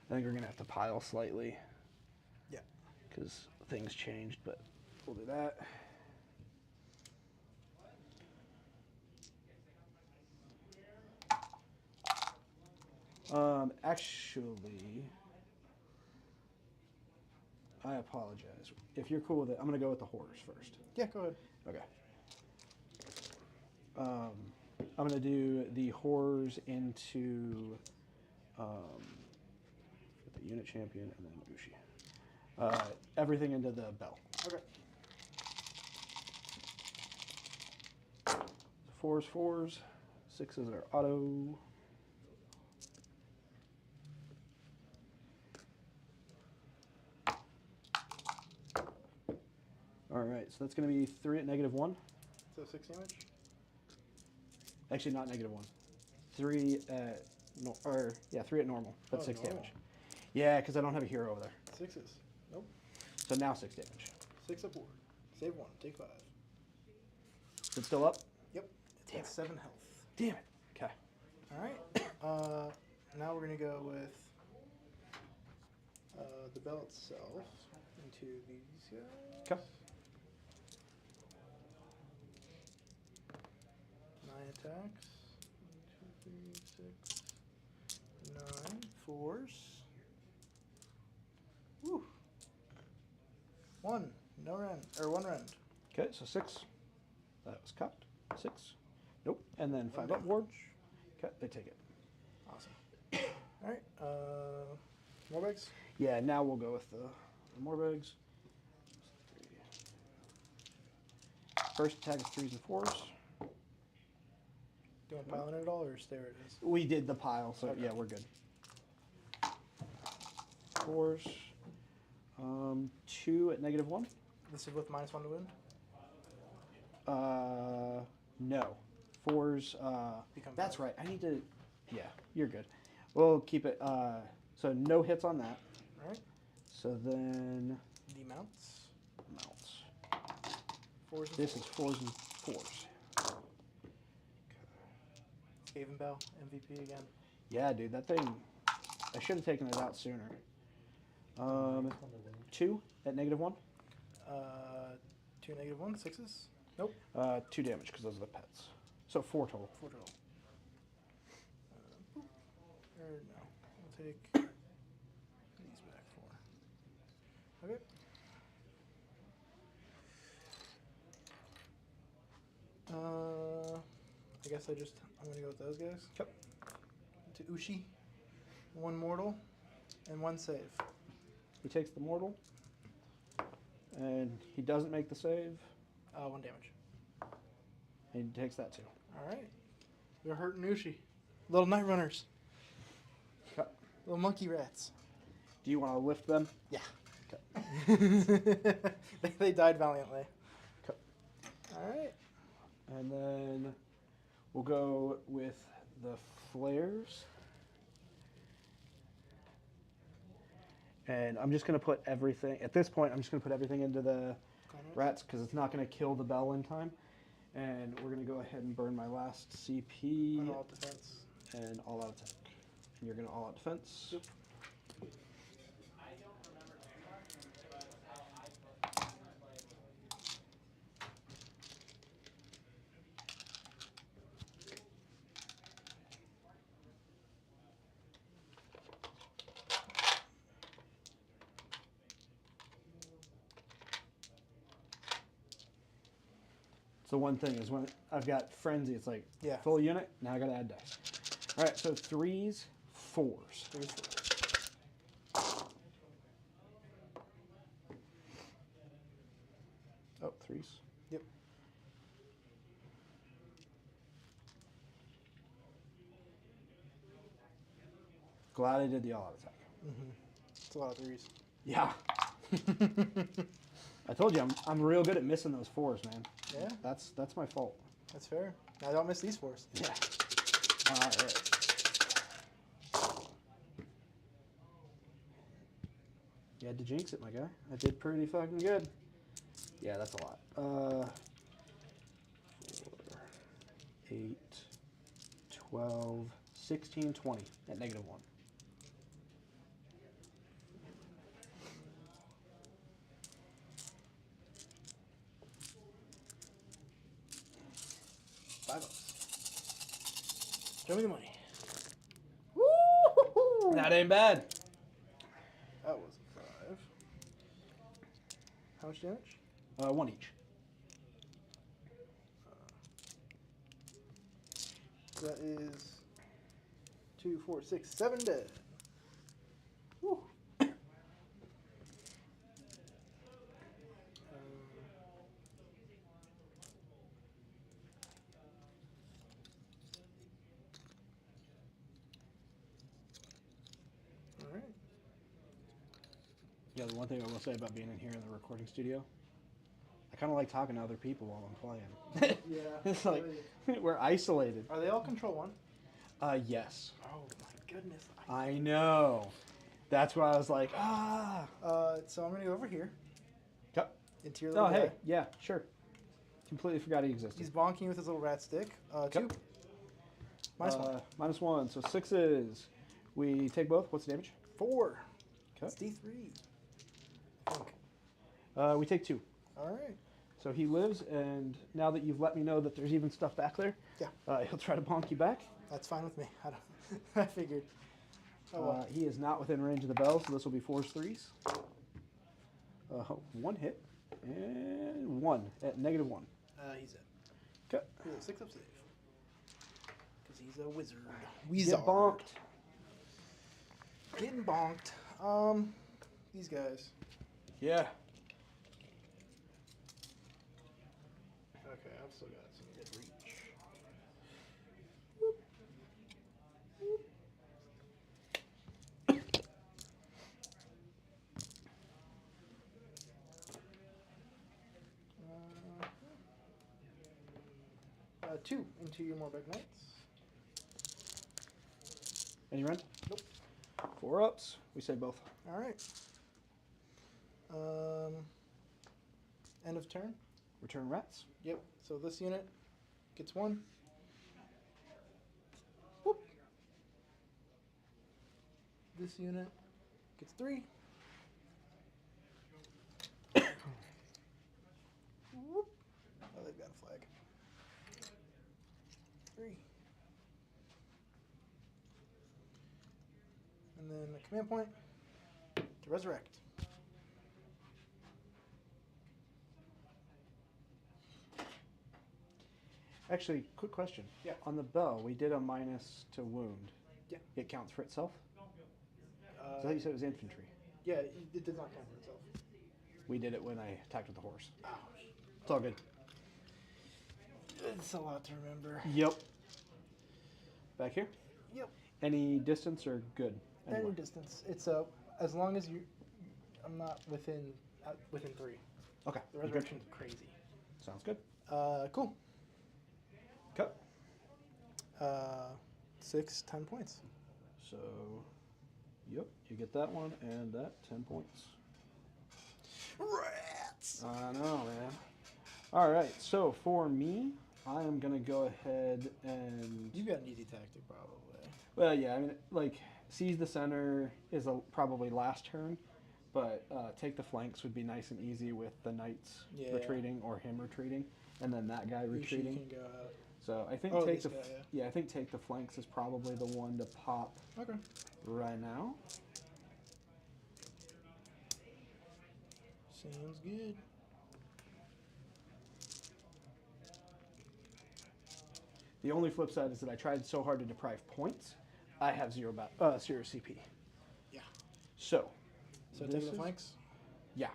I think we're gonna have to pile slightly. Yeah. Because things changed, but we'll do that. Actually, I apologize. If you're cool with it, I'm going to go with the horrors first. Yeah, go ahead. Okay. I'm going to do the horrors into the unit champion and then Ushi. Everything into the bell. Okay. Fours, fours. Sixes are auto. All right, so that's going to be 3 at -1. So 6 damage. Actually, not -1. 3 at yeah, 3 at normal, but Oh, 6 normal. damage. Yeah, because I don't have a hero over there. 6s. Nope. So now 6 damage. 6 up 4. Save 1. Take 5. Is it still up? Yep. It's got 7 health. Damn it. Okay. All right. Now we're gonna go with the bell itself into these guys. Okay. 9 attacks. 1, 2, 3, 6, 9. 4s. Woo. 1. No rend. Or 1 rend. Okay, so 6. That was cocked. 6. Nope. And then 5 damage. upwards. Okay, they take it. Awesome. All right. More bags. Yeah, now we'll go with the Morbegs. First attack is 3s and 4s. Do you want to pile in it at all, or stay where it is? We did the pile, so Okay. yeah, we're good. 4s. 2 at -1. This is with -1 to wound. No. 4s. Become That's 5. right. I need to. Yeah, you're good. We'll keep it. So no hits on that. All right. So then The mounts. mounts. 4s and This is 4s and 4s. Skaven Bell, MVP again. Yeah, dude, that thing. I should have taken it out sooner. 2 at -1. 2 -1, 6s. Nope. 2 damage because those are the pets. So 4 total. 4 total. Or no. We'll take these back 4. Okay. I guess I'm gonna go with those guys. Yep. To Ushi. 1 mortal and 1 save. He takes the mortal, and he doesn't make the save. 1 damage. And he takes that too. All right. We're hurting Ushi. Little night runners. Okay. Little monkey rats. Do you want to lift them? Yeah. Okay. they died valiantly. Okay. All right. And then we'll go with the flares. And I'm just going to put everything, at this point, I'm just going to put everything into the rats because it's not going to kill the bell in time. And we're going to go ahead and burn my last CP. And all defense. And all out attack. And you're going to all out defense. Yep. So one thing is when I've got frenzy, it's like Yeah. full unit. Now I got to add dice. All right, so 3s, 4s. 3s, 4s. Oh, 3s. Yep. Glad I did the all-out attack. Mm-hmm. It's a lot of 3s. Yeah. I told you I'm real good at missing those 4s, man. Yeah. That's my fault. That's fair. Now don't miss these 4s. Yeah. All right. You had to jinx it, my guy. I did pretty fucking good. Yeah, that's a lot. 4, 8, 12, 16, 20 at -1. $5. Show me the money. Woo! That ain't bad. That was a 5. How much damage? 1 each. That is 2, 4, 6, 7 dead. Woo. the one thing I will say about being in here in the recording studio, I kind of like talking to other people while I'm playing. Yeah. It's like we're isolated. Are they all control one? Yes. Oh my goodness. I know. That's why I was like, So I'm gonna go over here. Yep. Into your little Oh, hey, guy. yeah, sure. Completely forgot he existed. He's bonking with his little rat stick. Two. Yep. -1. -1, so 6s. We take both. What's the damage? 4. Okay. It's D3. I think. We take 2. All right. So he lives, and now that you've let me know that there's even stuff back there, Yeah. He'll try to bonk you back. That's fine with me. I don't. I figured. Oh well. He is not within range of the bell, so this will be 4s, 3s. 1 hit, and 1 at -1. He's it. Okay. He's a 6-up save. Because he's a wizard. Get bonked. Getting bonked. These guys. Yeah. Okay, I've still got some good reach. Two into your Morbeck Knights. Any run? Nope. 4 ups. We say both. All right. End of turn. Return rats. Yep. So this unit gets 1. Whoop. This unit gets 3. Whoop. Oh, they've got a flag. 3. And then a command point to resurrect. Actually, quick question. Yeah. On the bell, we did a minus to wound. Yeah. It counts for itself? I thought you said it was infantry. Yeah, it does not count for itself. We did it when I attacked with the horse. Ouch. It's all good. It's a lot to remember. Yep. Back here? Yep. Any distance or good? Any Anywhere? distance. It's as long as I'm not within 3. Okay. The you're good. resurrection's crazy. Sounds good. Cool. Cut. 6, 10 points. So, yep, you get that one and that 10 points. Rats! I know, man. All right, so for me, I am going to go ahead and... You've got an easy tactic, probably. Well, yeah, I mean, like, seize the center is probably last turn, but take the flanks would be nice and easy with the knights retreating or him retreating, and then that guy retreating. Can go out. So I think take the I think take the flanks is probably the one to pop right now. Sounds good. The only flip side is that I tried so hard to deprive points, I have 0 CP. Yeah. So take the flanks? Yeah.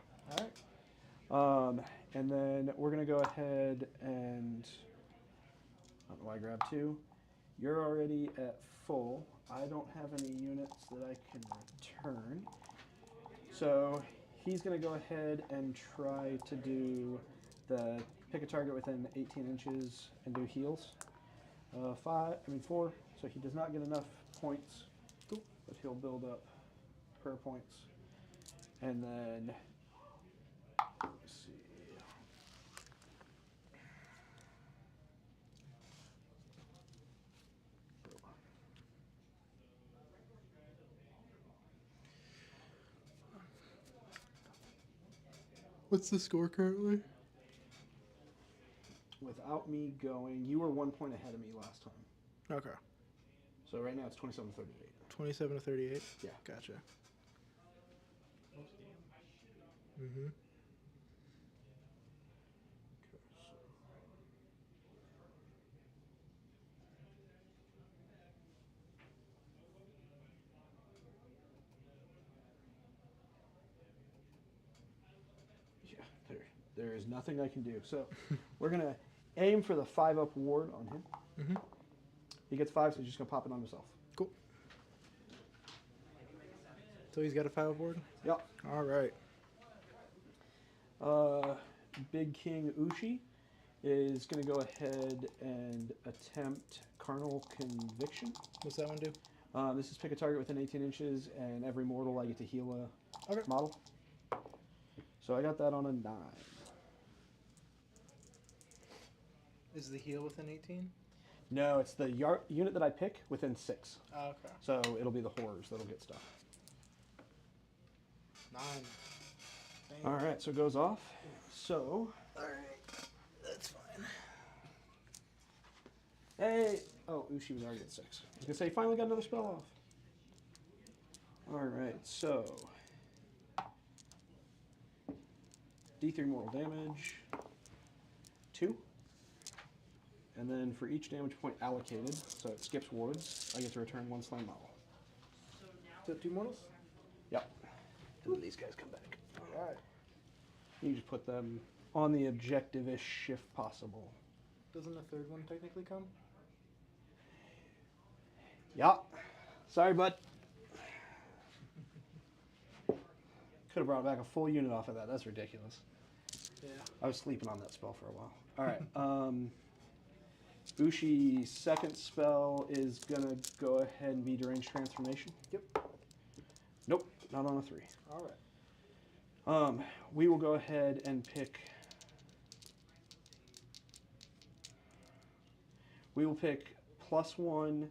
All right. And then we're going to go ahead and... I don't know why I grabbed 2. You're already at full. I don't have any units that I can return. So he's going to go ahead and try to do pick a target within 18 inches and do heals. 4. So he does not get enough points, but he'll build up prayer points. And then, let's see. What's the score currently? Without me going, you were 1 point ahead of me last time. Okay. So right now it's 27-38. 27 to 38? Yeah. Gotcha. Mm-hmm. Yeah, there is nothing I can do. So we're going to aim for the 5-up ward on him. Mm-hmm. He gets 5, so he's just going to pop it on himself. Cool. So he's got a 5 board? Yep. All right. Big King Ushi is going to go ahead and attempt Carnal Conviction. What's that one do? This is pick a target within 18 inches, and every mortal I get to heal a model. So I got that on a 9. Is the heal within 18? No, it's the unit that I pick within 6. Oh, okay. So it'll be the horrors that'll get stuff. 9. All right, so it goes off. So, All right, that's fine. hey, oh, Ushi was already at 6. I was gonna say, finally got another spell off. All right, so D3 mortal damage, 2. And then for each damage point allocated, so it skips wards, I get to return 1 slain model. So 2 mortals? Yep. And then these guys come back. All right. You just put them on the objective-ish if possible. Doesn't a third one technically come? Yeah. Sorry, bud. Could have brought back a full unit off of that. That's ridiculous. Yeah. I was sleeping on that spell for a while. All right. Ushi's second spell is going to go ahead and be Deranged Transformation. Yep. Nope, not on a 3. All right. We will go ahead and pick... We will pick +1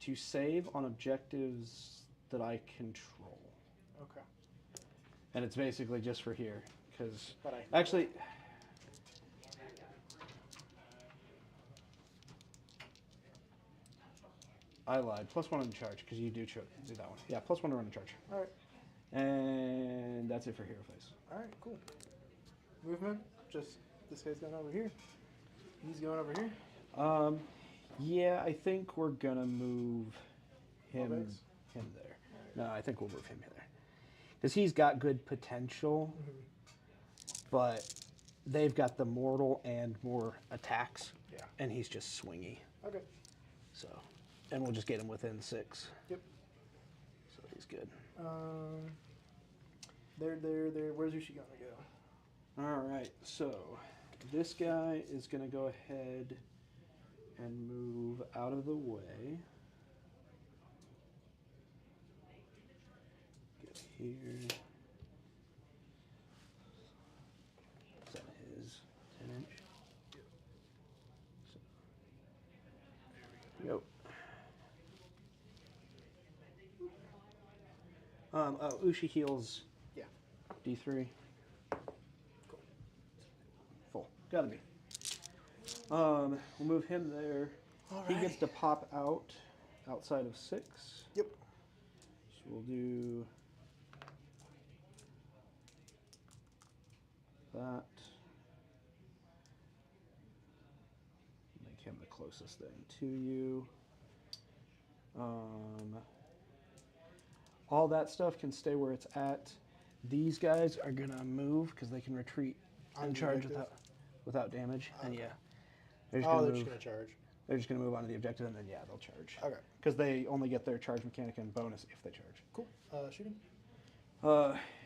to save on objectives that I control. Okay. And it's basically just for here, because... But Actually... I lied. +1 on charge, because you do that one. Yeah, +1 to run in charge. All right. And that's it for Hero Face. All right, cool. Movement, just this guy's going over here. He's going over here. Yeah, I think we're going to move him there. Right. No, I think we'll move him there. Because he's got good potential, but they've got the mortal and more attacks. Yeah. And he's just swingy. Okay. So, and we'll just get him within 6. Yep. So he's good. Where's Ushi going to go? All right, so this guy is going to go ahead and move out of the way. Get here. Is that his 10-inch? So, Ushi heals. Yeah. D3. Cool. Full. Gotta be. We'll move him there. He gets to pop out outside of 6. Yep. So we'll do that. Make him the closest thing to you. All that stuff can stay where it's at. These guys are gonna move because they can retreat and charge without damage. And yeah, they're just gonna charge. They're just gonna move onto the objective, and then yeah, they'll charge. Okay. Because they only get their charge mechanic and bonus if they charge. Cool. Shooting.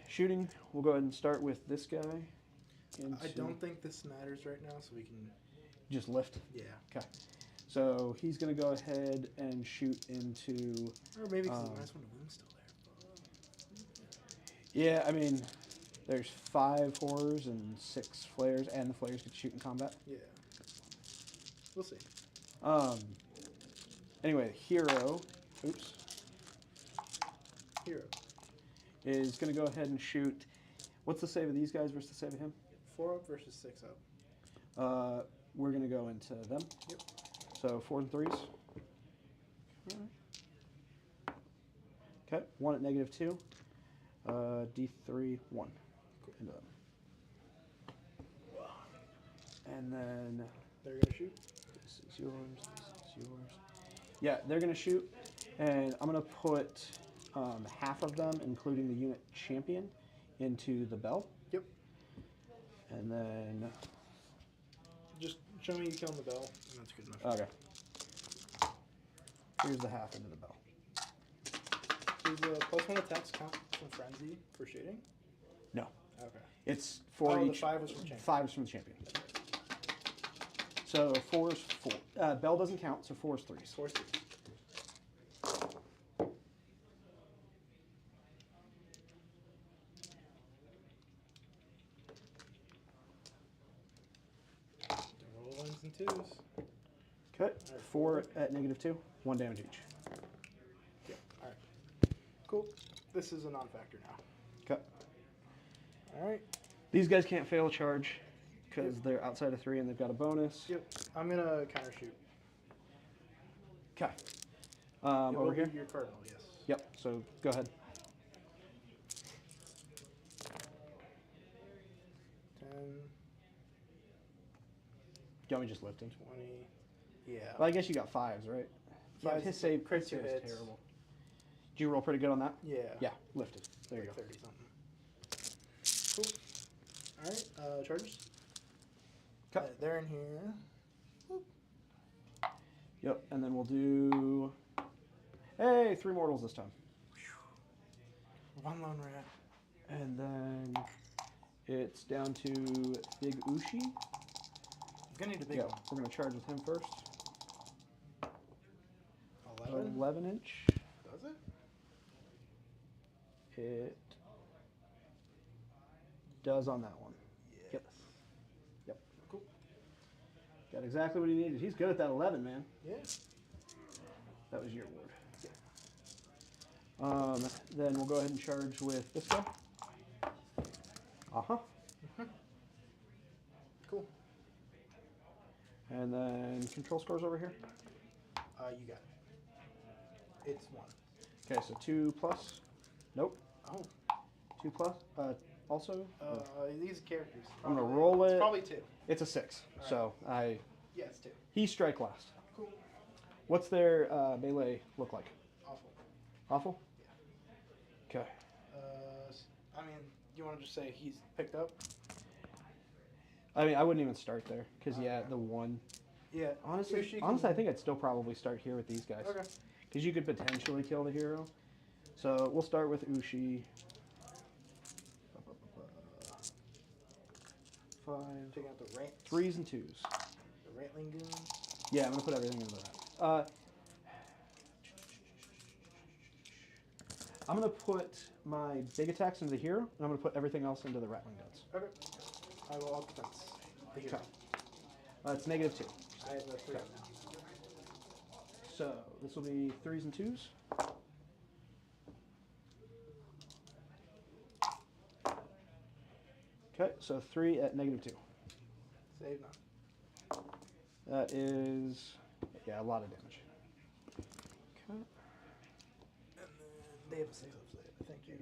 Shooting. We'll go ahead and start with this guy. I don't think this matters right now, so we can just lift. Yeah. Okay. So he's gonna go ahead and shoot into. Or maybe because the last one, the wound's still there. Yeah, I mean, there's 5 horrors and 6 flares, and the flares get to shoot in combat. Yeah. We'll see. Anyway, Hero. Oops. Hero is going to go ahead and shoot. What's the save of these guys versus the save of him? 4 up versus 6 up. We're going to go into them. Yep. So 4s and 3s. Okay, 1 at -2. D3, 1. Cool. Into them. And then they're going to shoot. This is yours. This is yours. Yeah, they're going to shoot. And I'm going to put half of them, including the unit champion, into the bell. Yep. And then just show me you killing the bell, and that's good enough. Okay. Here's the half into the bell. Does the +1 attacks count from frenzy for shooting? No. Okay. It's for Oh, the each. 5 was from champion. 5 is from the champion. So 4 is 4. Bell doesn't count, so 4 is 3s. 4 3. Roll 1s and 2s. Okay. 4 at -2. 1 damage each. Yep. All right. Cool. This is a non-factor now. Okay. All right. These guys can't fail a charge because they're outside of 3 and they've got a bonus. Yep. I'm gonna counter shoot. Okay. It will Over be here? your cardinal, yes. Yep, so go ahead. 10, Do you want me to just lift him? 20. Yeah. Well, I guess you got 5s, right? Yeah, Fives, his save crit his 2 save is hits. terrible. Did you roll pretty good on that? Yeah. Yeah, lifted. There you Like go. 30 something. Cool. All right. Charges. Okay. They're in here. Yep, and then we'll do... Hey, 3 mortals this time. 1 lone rat. And then it's down to Big Ushi. I'm gonna need a big Yeah, one. we're going to charge with him first. 11. 11 inch. Does it? It does on that one. Yes. Yep. Yep. Cool. Got exactly what he needed. He's good at that 11, man. Yeah. That was your ward. Then we'll go ahead and charge with this guy. Uh-huh. Cool. And then control scores over here. You got it. It's 1. Okay, so 2 plus. Nope. Oh. 2 plus. Also, These characters. I'm gonna probably- roll It's it. probably 2. It's a 6. Alright. So Yeah, it's 2. he strike last. Cool. What's their melee look like? Awful. Awful. Yeah. Okay. I mean, you want to just say he's picked up? I mean, I wouldn't even start there because yeah, the 1. Yeah. Honestly, Ushi I can- think I'd still probably start here with these guys. Okay. Because you could potentially kill the hero. So we'll start with Ushi. 5, Taking out the rant. 3s and 2s. The Rantling goon. Yeah, I'm gonna put everything into that. I'm gonna put my big attacks into the hero, and I'm gonna put everything else into the rattling guns. Okay. I will offense. The hero. Okay. It's -2. I have the 3 now. So this will be 3s and 2s. Okay, so 3 at -2. Save none. That is, yeah, a lot of damage. Okay. And then they have a 6 up save. Thank you.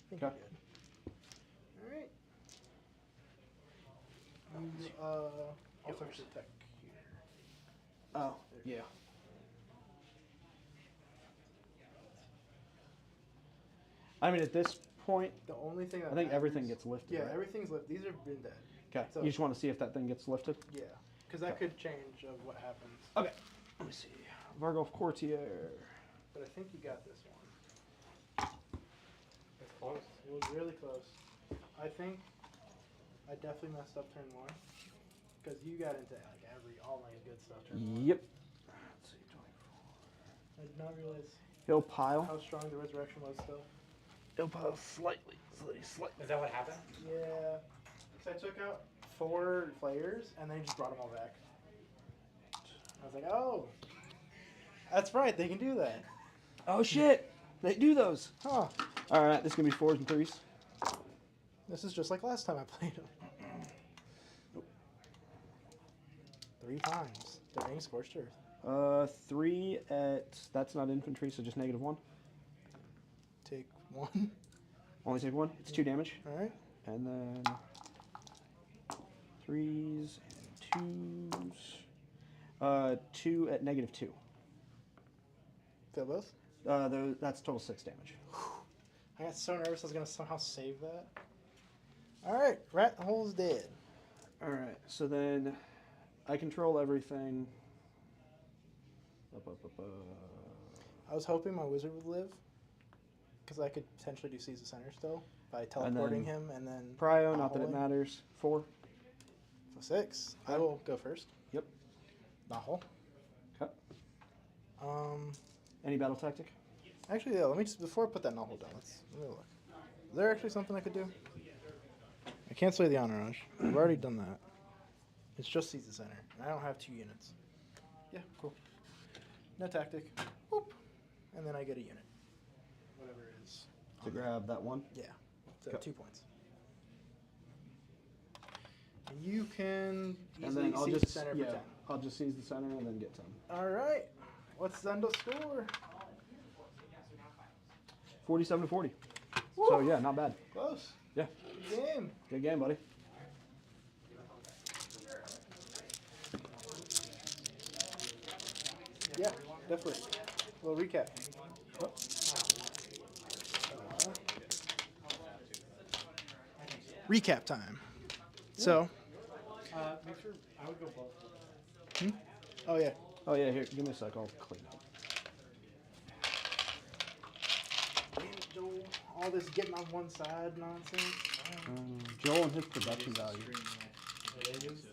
Thank Okay. you. Alright. Also protect here. Oh, yeah. I mean, at this point, The only thing that I think everything matters- gets lifted. Yeah, right? everything's lifted. These have been dead. Okay. so- You just want to see if that thing gets lifted? Yeah. Because that Okay. could change of what happens. Okay. Let me see. Vargolf Courtier. But I think you got this one. It's close. It was really close. I think I definitely messed up turn 1. Because you got into like all my good stuff turn 1. Yep. Let's see, 24. I did not realize He'll pile. how strong the resurrection was still. He'll pile slightly. Is that what happened? Yeah. Because I took out 4 players and then he just brought them all back. I was like, oh. That's right, they can do that. Oh shit! They do those. Huh. All right, this is gonna be 4s and 3s. This is just like last time I played them. 3 times. They're being scorched earth. 3 at, that's not infantry, so just -1. Take 1. Only take 1. It's 2 damage. Alright. And then 3s and 2s. 2 at -2. Fail both? That's total 6 damage. I got so nervous I was going to somehow save that. Alright, Rat Hole's dead. Alright, so then I control everything. I was hoping my wizard would live. because I could potentially do Seize the Center still by teleporting him and then Prio, not that it Naholing. matters. 4. So 6. I will go first. Yep. Nahol. Okay. Um, Any battle tactic? actually, yeah. Let me just before I put that Nahol down. Let me look. Is there actually something I could do? I can't slay the Entourage. I've already done that. It's just Seize the Center. And I don't have 2 units. Yeah, cool. No tactic. Whoop. And then I get a unit. Whatever it is. To grab that one? Yeah. So Okay. 2 points. And you can And easily then I'll seize just the center yeah, for 10. I'll just seize the center and then get 10. All right. What's Zendo's score? 47 to 40. Woo. So yeah, not bad. Close. Yeah. Good game. Good game, buddy. Yeah, definitely. A little recap. Recap time. So. Make sure I would go both. Oh yeah. Oh yeah, here, give me a sec. I'll clean up. Damn it, Joel. All this getting on one side nonsense. Joel and his production value. It is.